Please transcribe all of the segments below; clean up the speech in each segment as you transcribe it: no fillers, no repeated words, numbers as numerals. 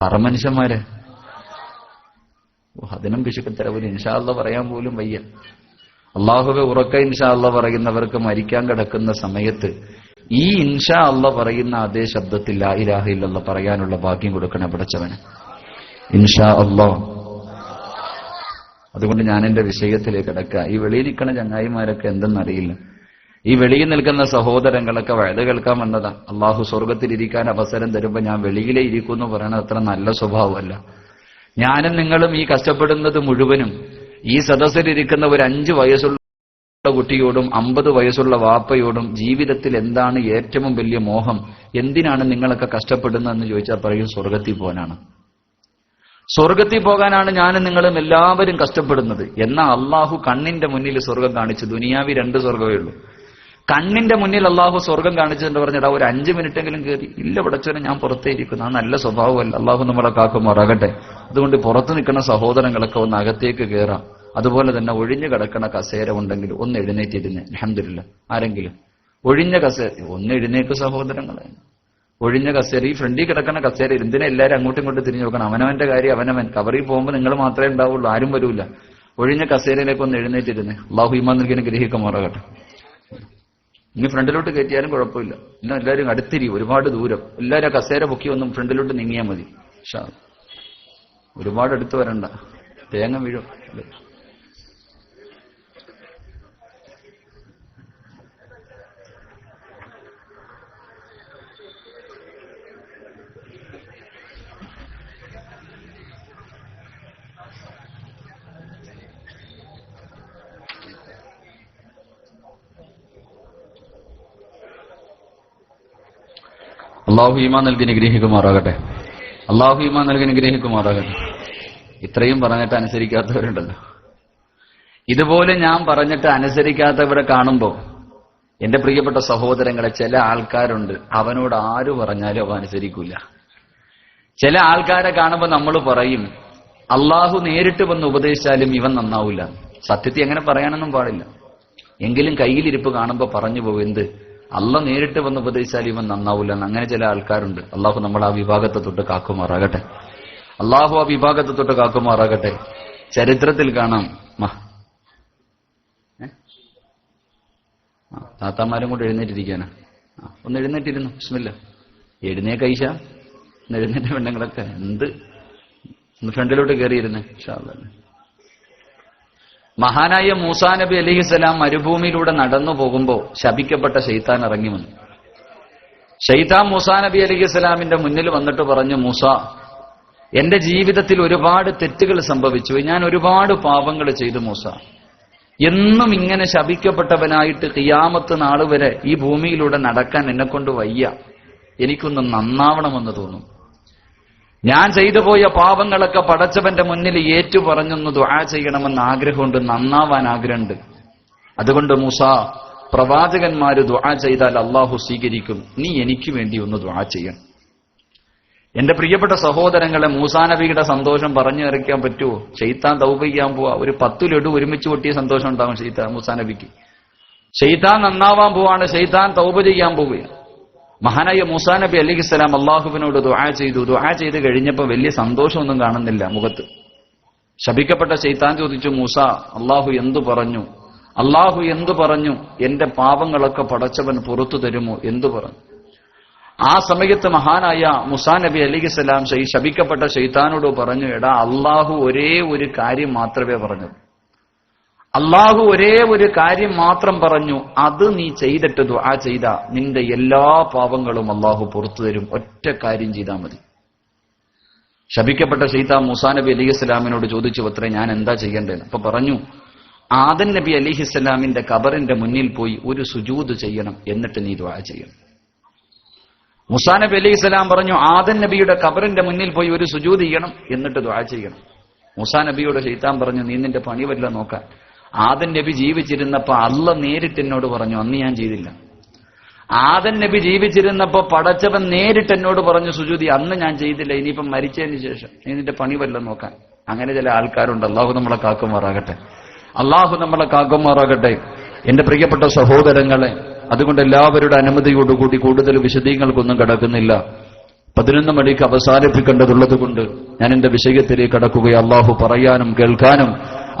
പറമനുഷ്യന്മാരെ അതിനും പിശുക്കത്തരവിന് ഇൻഷാ അല്ലാഹ് പറയാൻ പോലും വയ്യ. അള്ളാഹുവെ ഉറക്ക ഇൻഷാ അല്ലാഹ് പറയുന്നവർക്ക് മരിക്കാൻ കിടക്കുന്ന സമയത്ത് ഈ ഇൻഷാ അല്ലാഹ് പറയുന്ന അതേ ശബ്ദത്തിൽ ലാ ഇലാഹ ഇല്ലല്ലാഹ് പറയാനുള്ള ഭാഗ്യം കൊടുക്കണേ പടച്ചവന് ഇൻഷാ അല്ലാഹ്. അതുകൊണ്ട് ഞാൻ എന്റെ വിഷയത്തിലേക്ക് കിടക്കുക. ഈ വെളിയിൽ നിൽക്കുന്ന ചങ്ങായിമാരൊക്കെ എന്തെന്നറിയില്ല. ഈ വെളിയിൽ നിൽക്കുന്ന സഹോദരങ്ങളൊക്കെ വയത് കേൾക്കാൻ വന്നതാ. അള്ളാഹു സ്വർഗത്തിലിരിക്കാൻ അവസരം തരുമ്പോ ഞാൻ വെളിയിലേ ഇരിക്കുന്നു പറയണത് അത്ര നല്ല സ്വഭാവമല്ല. ഞാനും നിങ്ങളും ഈ കഷ്ടപ്പെടുന്നത് മുഴുവനും ഈ സദസ്സിലിരിക്കുന്ന ഒരു 5 വയസ്സുള്ള കുട്ടിയോടും 50 വയസ്സുള്ള വാപ്പയോടും ജീവിതത്തിൽ എന്താണ് ഏറ്റവും വലിയ മോഹം, എന്തിനാണ് നിങ്ങളൊക്കെ കഷ്ടപ്പെടുന്നതെന്ന് ചോദിച്ചാൽ പറയും സ്വർഗത്തിൽ പോകാനാണ്. സ്വർഗത്തിൽ പോകാനാണ് ഞാനും നിങ്ങളും എല്ലാവരും കഷ്ടപ്പെടുന്നത്. എന്നാൽ അള്ളാഹു കണ്ണിന്റെ മുന്നിൽ സ്വർഗം കാണിച്ചു. ദുനിയാവി 2 സ്വർഗമേ ഉള്ളൂ. കണ്ണിന്റെ മുന്നിൽ അള്ളാഹു സ്വർഗം കാണിച്ചെന്ന് പറഞ്ഞിട്ട് ഒരു 5 മിനിറ്റെങ്കിലും കയറി ഇല്ല പടച്ചവനെ ഞാൻ പുറത്തേ ഇരിക്കുന്നു. ആ നല്ല സ്വഭാവമല്ല. അള്ളാഹു നമ്മളെ കാക്കുമാറാകട്ടെ. അതുകൊണ്ട് പുറത്തു നിൽക്കുന്ന സഹോദരങ്ങളൊക്കെ ഒന്ന് അകത്തേക്ക് കയറാം. അതുപോലെ തന്നെ ഒഴിഞ്ഞു കിടക്കണ കസേര ഉണ്ടെങ്കിൽ ഒന്ന് എഴുന്നേറ്റിരുന്ന് അൽഹംദുലില്ലാ. ആരെങ്കിലും ഒഴിഞ്ഞ കസേര ഒന്ന് എഴുന്നേക്ക് സഹോദരങ്ങളെ. ഒഴിഞ്ഞ കസേര, ഈ ഫ്രണ്ടിൽ കിടക്കണ കസേര എന്തിനാ എല്ലാവരും അങ്ങോട്ടും ഇങ്ങോട്ടും തിരിഞ്ഞു നോക്കണം. അവനവന്റെ കാര്യം അവനവൻ. കവറിൽ പോകുമ്പോൾ നിങ്ങൾ മാത്രമേ ഉണ്ടാവുള്ളൂ, ആരും വരൂല. ഒഴിഞ്ഞ കസേരയിലേക്ക് ഒന്ന് എഴുന്നേറ്റിരുന്ന്. അള്ളാഹു ഈമാൻ നൽകിയ ഗ്രഹിക്കുമാറാകട്ടെ. ഇനി ഫ്രണ്ടിലോട്ട് കയറ്റിയാലും കുഴപ്പമില്ല. ഇന്ന് എല്ലാവരും അടുത്തിരിക്കും, ഒരുപാട് ദൂരം. എല്ലാവരും കസേര പൊക്കി ഒന്നും ഫ്രണ്ടിലോട്ട് നീങ്ങിയാൽ മതി. ഒരുപാട് അടുത്ത് വരണ്ട, തേങ്ങ വീഴും. അള്ളാഹു ഈമാൻ നൽകി നിഗ്രഹിക്കുമാറാകട്ടെ. അള്ളാഹു ഈമാൻ നൽകി നിഗ്രഹിക്കുമാറാകട്ടെ. ഇത്രയും പറഞ്ഞിട്ട് അനുസരിക്കാത്തവരുണ്ടല്ലോ. ഇതുപോലെ ഞാൻ പറഞ്ഞിട്ട് അനുസരിക്കാത്തവരെ കാണുമ്പോൾ എന്റെ പ്രിയപ്പെട്ട സഹോദരങ്ങളെ, ചില ആൾക്കാരുണ്ട് അവനോട് ആര് പറഞ്ഞാലും അവ അനുസരിക്കൂല. ചില ആൾക്കാരെ കാണുമ്പോൾ നമ്മൾ പറയും അള്ളാഹു നേരിട്ട് വന്ന് ഉപദേശിച്ചാലും ഇവൻ നന്നാവൂല. സത്യത്തിൽ അങ്ങനെ പറയാനൊന്നും പാടില്ല. എങ്കിലും കയ്യിലിരിപ്പ് കാണുമ്പോൾ പറഞ്ഞു പോകും എന്ത് അള്ള നേരിട്ട് വന്ന് ഉപദേശിച്ചാൽ ഇവൻ നന്നാവൂല. അങ്ങനെ ചില ആൾക്കാരുണ്ട്. അള്ളാഹു നമ്മൾ ആ വിഭാഗത്തെ തൊട്ട് കാക്കുമാറാകട്ടെ. അള്ളാഹു ആ വിഭാഗത്തെ തൊട്ട് കാക്കുമാറാകട്ടെ. ചരിത്രത്തിൽ കാണാം, താത്താമാരും കൂടെ എഴുന്നേറ്റിരിക്കാനാ. ഒന്ന് എഴുന്നേറ്റിരുന്നു. ബിസ്മില്ലാ. എഴുന്നേക്ക് ഐഷ. ഒന്ന് എഴുന്നേറ്റ പെണ്ണുങ്ങളൊക്കെ എന്ത് ഒന്ന് ഫ്രണ്ടിലോട്ട് കയറിയിരുന്നേ. ഇൻഷാ അല്ലാഹ്. മഹാനായ മൂസാ നബി അലൈഹിസ്സലാം മരുഭൂമിയിലൂടെ നടന്നു പോകുമ്പോ ശപിക്കപ്പെട്ട ശൈത്താൻ ഇറങ്ങി വന്നു. ശൈത്താൻ മൂസാ നബി അലൈഹിസ്സലാമിന്റെ മുന്നിൽ വന്നിട്ട് പറഞ്ഞു, മൂസ, എന്റെ ജീവിതത്തിൽ ഒരുപാട് തെറ്റുകൾ സംഭവിച്ചു, ഞാൻ ഒരുപാട് പാപങ്ങൾ ചെയ്തു മൂസ. എന്നും ഇങ്ങനെ ശപിക്കപ്പെട്ടവനായിട്ട് ഖിയാമത്ത് നാൾ വരെ ഈ ഭൂമിയിലൂടെ നടക്കാൻ എന്നെക്കൊണ്ട് വയ്യ. എനിക്കൊന്ന് നന്നാവണമെന്ന് തോന്നും. ഞാൻ ചെയ്തു പോയ പാപങ്ങളൊക്കെ പടച്ചവന്റെ മുന്നിൽ ഏറ്റു പറഞ്ഞൊന്ന് ദുആ ചെയ്യണമെന്ന് ആഗ്രഹമുണ്ട്, നന്നാവാൻ ആഗ്രഹമുണ്ട്. അതുകൊണ്ട് മൂസ, പ്രവാചകന്മാര് ദുആ ചെയ്താൽ അള്ളാഹു സ്വീകരിക്കും, നീ എനിക്ക് വേണ്ടി ഒന്ന് ദുആ ചെയ്യണം. എന്റെ പ്രിയപ്പെട്ട സഹോദരങ്ങളെ, മൂസാ നബിയുടെ സന്തോഷം പറഞ്ഞു അറിയിക്കാൻ പറ്റുമോ? ശൈത്താൻ തൗബ ചെയ്യാൻ പോവാ. ഒരു 10 ലഡു ഒരുമിച്ച് പൊട്ടിയ സന്തോഷം ഉണ്ടാകും മൂസാ നബിക്ക്. ശൈത്താൻ നന്നാവാൻ പോവാണ്, ശൈത്താൻ തൗബ ചെയ്യാൻ പോവുകയാണ്. മഹാനായ മൂസാ നബി അലൈഹിസ്സലാം അള്ളാഹുവിനോട് ദുആ ചെയ്തു. ദുആ ചെയ്ത് കഴിഞ്ഞപ്പോൾ വലിയ സന്തോഷമൊന്നും കാണുന്നില്ല മുഖത്ത്. ശപിക്കപ്പെട്ട ശൈത്താൻ ചോദിച്ചു, മൂസ, അള്ളാഹു എന്തു പറഞ്ഞു? അള്ളാഹു എന്തു പറഞ്ഞു? എന്റെ പാപങ്ങളൊക്കെ പടച്ചവൻ പുറത്തു തരുമോ? എന്തു പറഞ്ഞു? ആ സമയത്ത് മഹാനായ മൂസാ നബി അലൈഹിസ്സലാം ശപിക്കപ്പെട്ട ശൈത്താനോട് പറഞ്ഞു, എടാ, അള്ളാഹു ഒരേ ഒരു കാര്യം മാത്രമേ പറഞ്ഞു. അള്ളാഹു ഒരേ ഒരു കാര്യം മാത്രം പറഞ്ഞു, അത് നീ ചെയ്തിട്ട് ദുആ ചെയ്ത നിന്റെ എല്ലാ പാപങ്ങളും അള്ളാഹു പുറത്തു തരും. ഒറ്റ കാര്യം ചെയ്താൽ മതി. ശപിക്കപ്പെട്ട ശൈത്താൻ മൂസാ നബി അലൈഹിസ്സലാമിനോട് ചോദിച്ചു, അത്രേ ഞാൻ എന്താ ചെയ്യേണ്ടത്? അപ്പൊ പറഞ്ഞു, ആദം നബി അലൈഹിസ്സലാമിന്റെ ഖബറിന്റെ മുന്നിൽ പോയി ഒരു സുജൂദ് ചെയ്യണം, എന്നിട്ട് നീ ദുആ ചെയ്യണം. മൂസാ നബി അലൈഹിസ്സലാം പറഞ്ഞു, ആദം നബിയുടെ ഖബറിന്റെ മുന്നിൽ പോയി ഒരു സുജൂദ് ചെയ്യണം, എന്നിട്ട് ദുആ ചെയ്യണം. മൂസാ നബിയോട് ശൈത്താൻ പറഞ്ഞു, നീ നിന്റെ പണി വല്ല നോക്കാൻ. ആദം നബി ജീവിച്ചിരുന്നപ്പോ അള്ള നേരിട്ട് എന്നോട് പറഞ്ഞു, അന്ന് ഞാൻ ചെയ്തില്ല. ആദം നബി ജീവിച്ചിരുന്നപ്പോ പടച്ചവൻ നേരിട്ട് എന്നോട് പറഞ്ഞു സുജൂദി, അന്ന് ഞാൻ ചെയ്തില്ല. ഇനിയിപ്പം മരിച്ചതിന് ശേഷം നീ നിന്റെ പണി വല്ല നോക്കാൻ. അങ്ങനെ ചില ആൾക്കാരുണ്ട്. അള്ളാഹു നമ്മളെ കാക്കുമാറാകട്ടെ. അള്ളാഹു നമ്മളെ കാക്കുമാറാകട്ടെ. എന്റെ പ്രിയപ്പെട്ട സഹോദരങ്ങളെ, അതുകൊണ്ട് എല്ലാവരുടെ അനുമതിയോടുകൂടി കൂടുതൽ വിശദീകങ്ങൾക്കൊന്നും കടക്കുന്നില്ല. 11 മണിക്ക് അവസാനിപ്പിക്കേണ്ടതുള്ളത് കൊണ്ട് ഞാൻ എന്റെ വിഷയത്തിലേക്ക് കടക്കുകയും അള്ളാഹു പറയാനും കേൾക്കാനും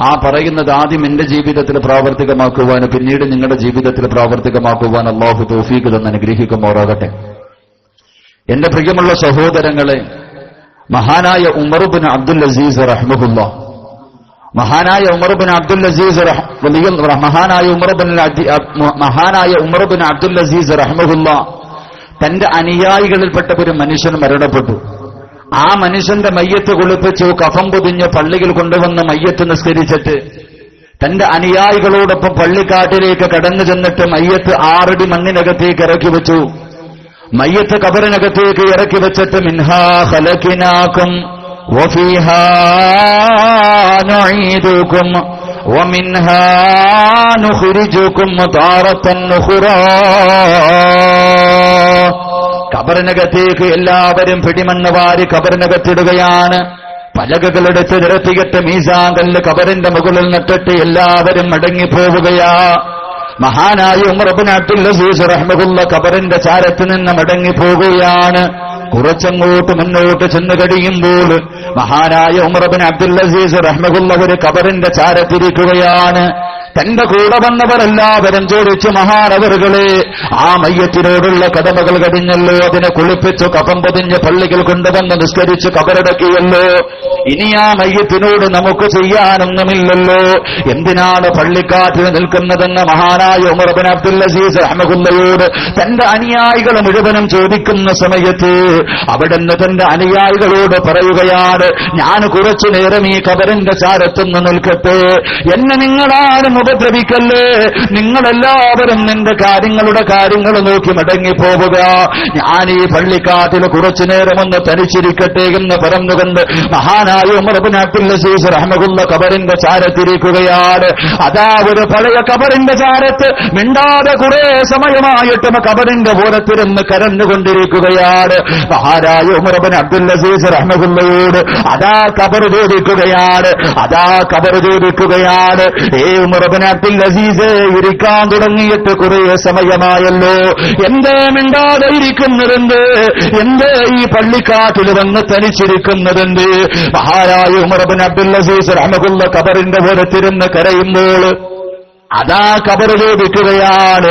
ആ പറയുന്നത് ആദ്യം എന്റെ ജീവിതത്തിൽ പ്രാവർത്തികമാക്കുവാനും പിന്നീട് നിങ്ങളുടെ ജീവിതത്തിൽ പ്രാവർത്തികമാക്കുവാൻ അള്ളാഹു തൗഫീഖ് തന്ന് അനുഗ്രഹിക്കുമാറാകട്ടെ. എന്റെ പ്രിയമുള്ള സഹോദരങ്ങളെ, മഹാനായ ഉമർ ഇബ്നു അബ്ദുൽ അസീസ് റഹ്മഹുല്ലാഹ്, മഹാനായ ഉമർ ഇബ്നു അബ്ദുൽ അസീസ് റഹ്മഹുല്ലാഹ് തന്റെ അനുയായികളിൽപ്പെട്ട ഒരു മനുഷ്യൻ മരണപ്പെട്ടു. ആ മനുഷ്യന്റെ മയ്യത്ത് കുളിപ്പിച്ചു, കഫം പൊതിഞ്ഞ് പള്ളിയിൽ കൊണ്ടുവന്ന് മയ്യത്ത് നിസ്കരിച്ചിട്ട് തന്റെ അനുയായികളോടൊപ്പം പള്ളിക്കാട്ടിലേക്ക് കടന്നു ചെന്നിട്ട് മയ്യത്ത് 6 അടി മണ്ണിനകത്തേക്ക് ഇറക്കി വെച്ചു. മയ്യത്ത് ഖബറിനകത്തേക്ക് ഇറക്കി വെച്ചിട്ട് മിൻഹാ ഖലഖനാകും വഫീഹാ നുഈദുകും വമിൻഹാ നുഖ്രിജുകും താറത്തൻ ഉഖ്റാ. ഖബറിനകത്തേക്ക് എല്ലാവരും പിടിമണ്ണ് വാരി ഖബറിനകത്തിടുകയാണ്. പലകകളെടുത്ത് നിരത്തിയിട്ട് മീസാൻ കല്ല് ഖബറിന്റെ മുകളിൽ നട്ടിട്ട് എല്ലാവരും മടങ്ങിപ്പോവുകയാ. മഹാനായ ഉമർ ഇബ്നു അബ്ദുൽ അസീസ് റഹ്മഹുല്ലാഹ് ഖബറിന്റെ ചാരത്ത് നിന്ന് മടങ്ങിപ്പോവുകയാണ്. കുറച്ചങ്ങോട്ട് മുന്നോട്ട് ചെന്ന് കഴിയുമ്പോൾ മഹാനായ ഉമർ ഇബ്നു അബ്ദുൽ അസീസ് റഹ്മഹുല്ലാഹ് ഒരു ഖബറിന്റെ ചാരത്തിരിക്കുകയാണ്. തന്റെ കൂടെ വന്നവരെല്ലാവരും ചോദിച്ചു, മഹാനവറുകളെ, ആ മയ്യത്തിനോടുള്ള കടമകൾ കഴിഞ്ഞല്ലോ, അതിനെ കുളിപ്പിച്ചു കഫം പൊതിഞ്ഞ് പള്ളികൾ കൊണ്ടുവന്ന് നിസ്കരിച്ച് കബറടക്കിയല്ലോ, ഇനി ആ മയ്യത്തിനോട് നമുക്ക് ചെയ്യാനൊന്നുമില്ലല്ലോ, എന്തിനാണ് പള്ളിക്കാട്ടിൽ നിൽക്കുന്നതെന്ന് മഹാനായ ഉമർ ഇബ്നു അബ്ദുൽ അസീസ് റഹ്മഹുല്ലാഹയോട് തന്റെ അനുയായികൾ മുഴുവനും ചോദിക്കുന്ന സമയത്ത് അവിടുന്ന് തന്റെ അനുയായികളോട് പറയുകയാണ്, ഞാൻ കുറച്ചു നേരം ഈ ഖബറിന്റെ ചാരത്തുനിന്ന് നിൽക്കട്ടെ, എന്നെ നിങ്ങളാരും ഉപദ്രവിക്കല്ലേ, നിങ്ങളെല്ലാവരും നിന്റെ കാര്യങ്ങൾ നോക്കി മടങ്ങിപ്പോവുക, ഞാൻ ഈ പള്ളിക്കാട്ടിൽ കുറച്ചു നേരമൊന്ന് തനിച്ചിരിക്കട്ടെ എന്ന് പറഞ്ഞുകൊണ്ട് മഹാനായ ഉമർ ഇബ്നു അബ്ദുൽ അസീസ് റഹ്മഹുല്ലാഹ് ഖബറിന്റെ ചാരത്തിരിക്കുകയാണ്. അതാ ഒരു പഴയ ഖബറിന്റെ ചാരത്ത് മിണ്ടാതെ കുറെ സമയമായിട്ടും ഖബറിന്റെ ഓരത്തിരുന്ന് കരഞ്ഞുകൊണ്ടിരിക്കുകയാണ്. മഹാനായ ഉമർ ഇബ്നു അബ്ദുൽ അസീസ് റഹ്മഹുല്ലാഹയോട് അതാ ഖബർ ചോദിക്കുകയാണ്, ഏ ഉമർ ഇബ്നു അബ്ദുൽ അസീസ്, ഇരിക്കാൻ തുടങ്ങിയിട്ട് കുറെ സമയമായല്ലോ, എന്തേ മിണ്ടാതെ ഇരിക്കുന്നതെന്ത്, എന്തേ ഈ പള്ളിക്കാട്ടിൽ വന്ന് തനിച്ചിരിക്കുന്നതെന്ത്? മഹാനായ ഉമർ ഇബ്നു അബ്ദുൽ അസീസ് റഹ്മഹുല്ലാഹ് ഖബറിന്റെ ഓരത്തിരുന്ന് കരയുമ്പോൾ അതാ ഖബർ ചോദിക്കുകയാണ്,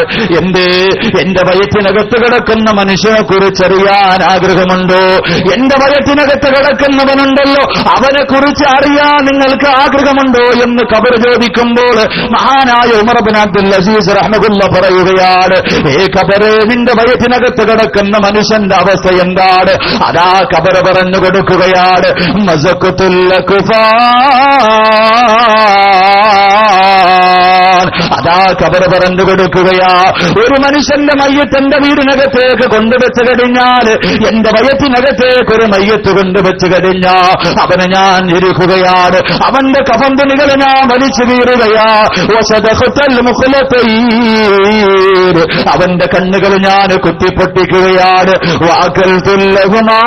എന്റെ വയറ്റിനകത്ത് കിടക്കുന്ന മനുഷ്യനെ കുറിച്ചറിയാൻ ആഗ്രഹമുണ്ടോ? എന്റെ വയറ്റിനകത്ത് കിടക്കുന്നവനുണ്ടല്ലോ, അവനെ കുറിച്ച് അറിയാൻ നിങ്ങൾക്ക് ആഗ്രഹമുണ്ടോ എന്ന് ഖബർ ചോദിക്കുമ്പോൾ മഹാനായ ഉമർ ഇബ്നു അബ്ദുൽ അസീസ് റഹ്മഹുല്ലാഹ് പറയുകയാണ്, ഏ ഖബറേ, നിന്റെ വയറ്റിനകത്ത് കിടക്കുന്ന മനുഷ്യന്റെ അവസ്ഥ എന്താണ്? അതാ ഖബർ പറഞ്ഞു കൊടുക്കുകയാണ്, മസഖത്തുൽ കുഫാർ. അതാ ഖബർ പറഞ്ഞു കൊടുക്കുകയാ, ഒരു മനുഷ്യന്റെ മയ്യത്ത് എന്റെ വീടിനകത്തേക്ക് കൊണ്ടുവച്ച് കഴിഞ്ഞാൽ, എന്റെ വയറ്റിനകത്തേക്ക് ഒരു മയ്യത്ത് കൊണ്ടുവച്ച് കഴിഞ്ഞാ അവനെ ഞാൻ ഇരിക്കുകയാണ്, അവന്റെ കഫം തുണികൾ ഞാൻ വലിച്ചു വീറുകയാ, അവന്റെ കണ്ണുകൾ ഞാൻ കുത്തിപ്പൊട്ടിക്കുകയാണ്, വാക്കൽ തുല്ലകുമാ,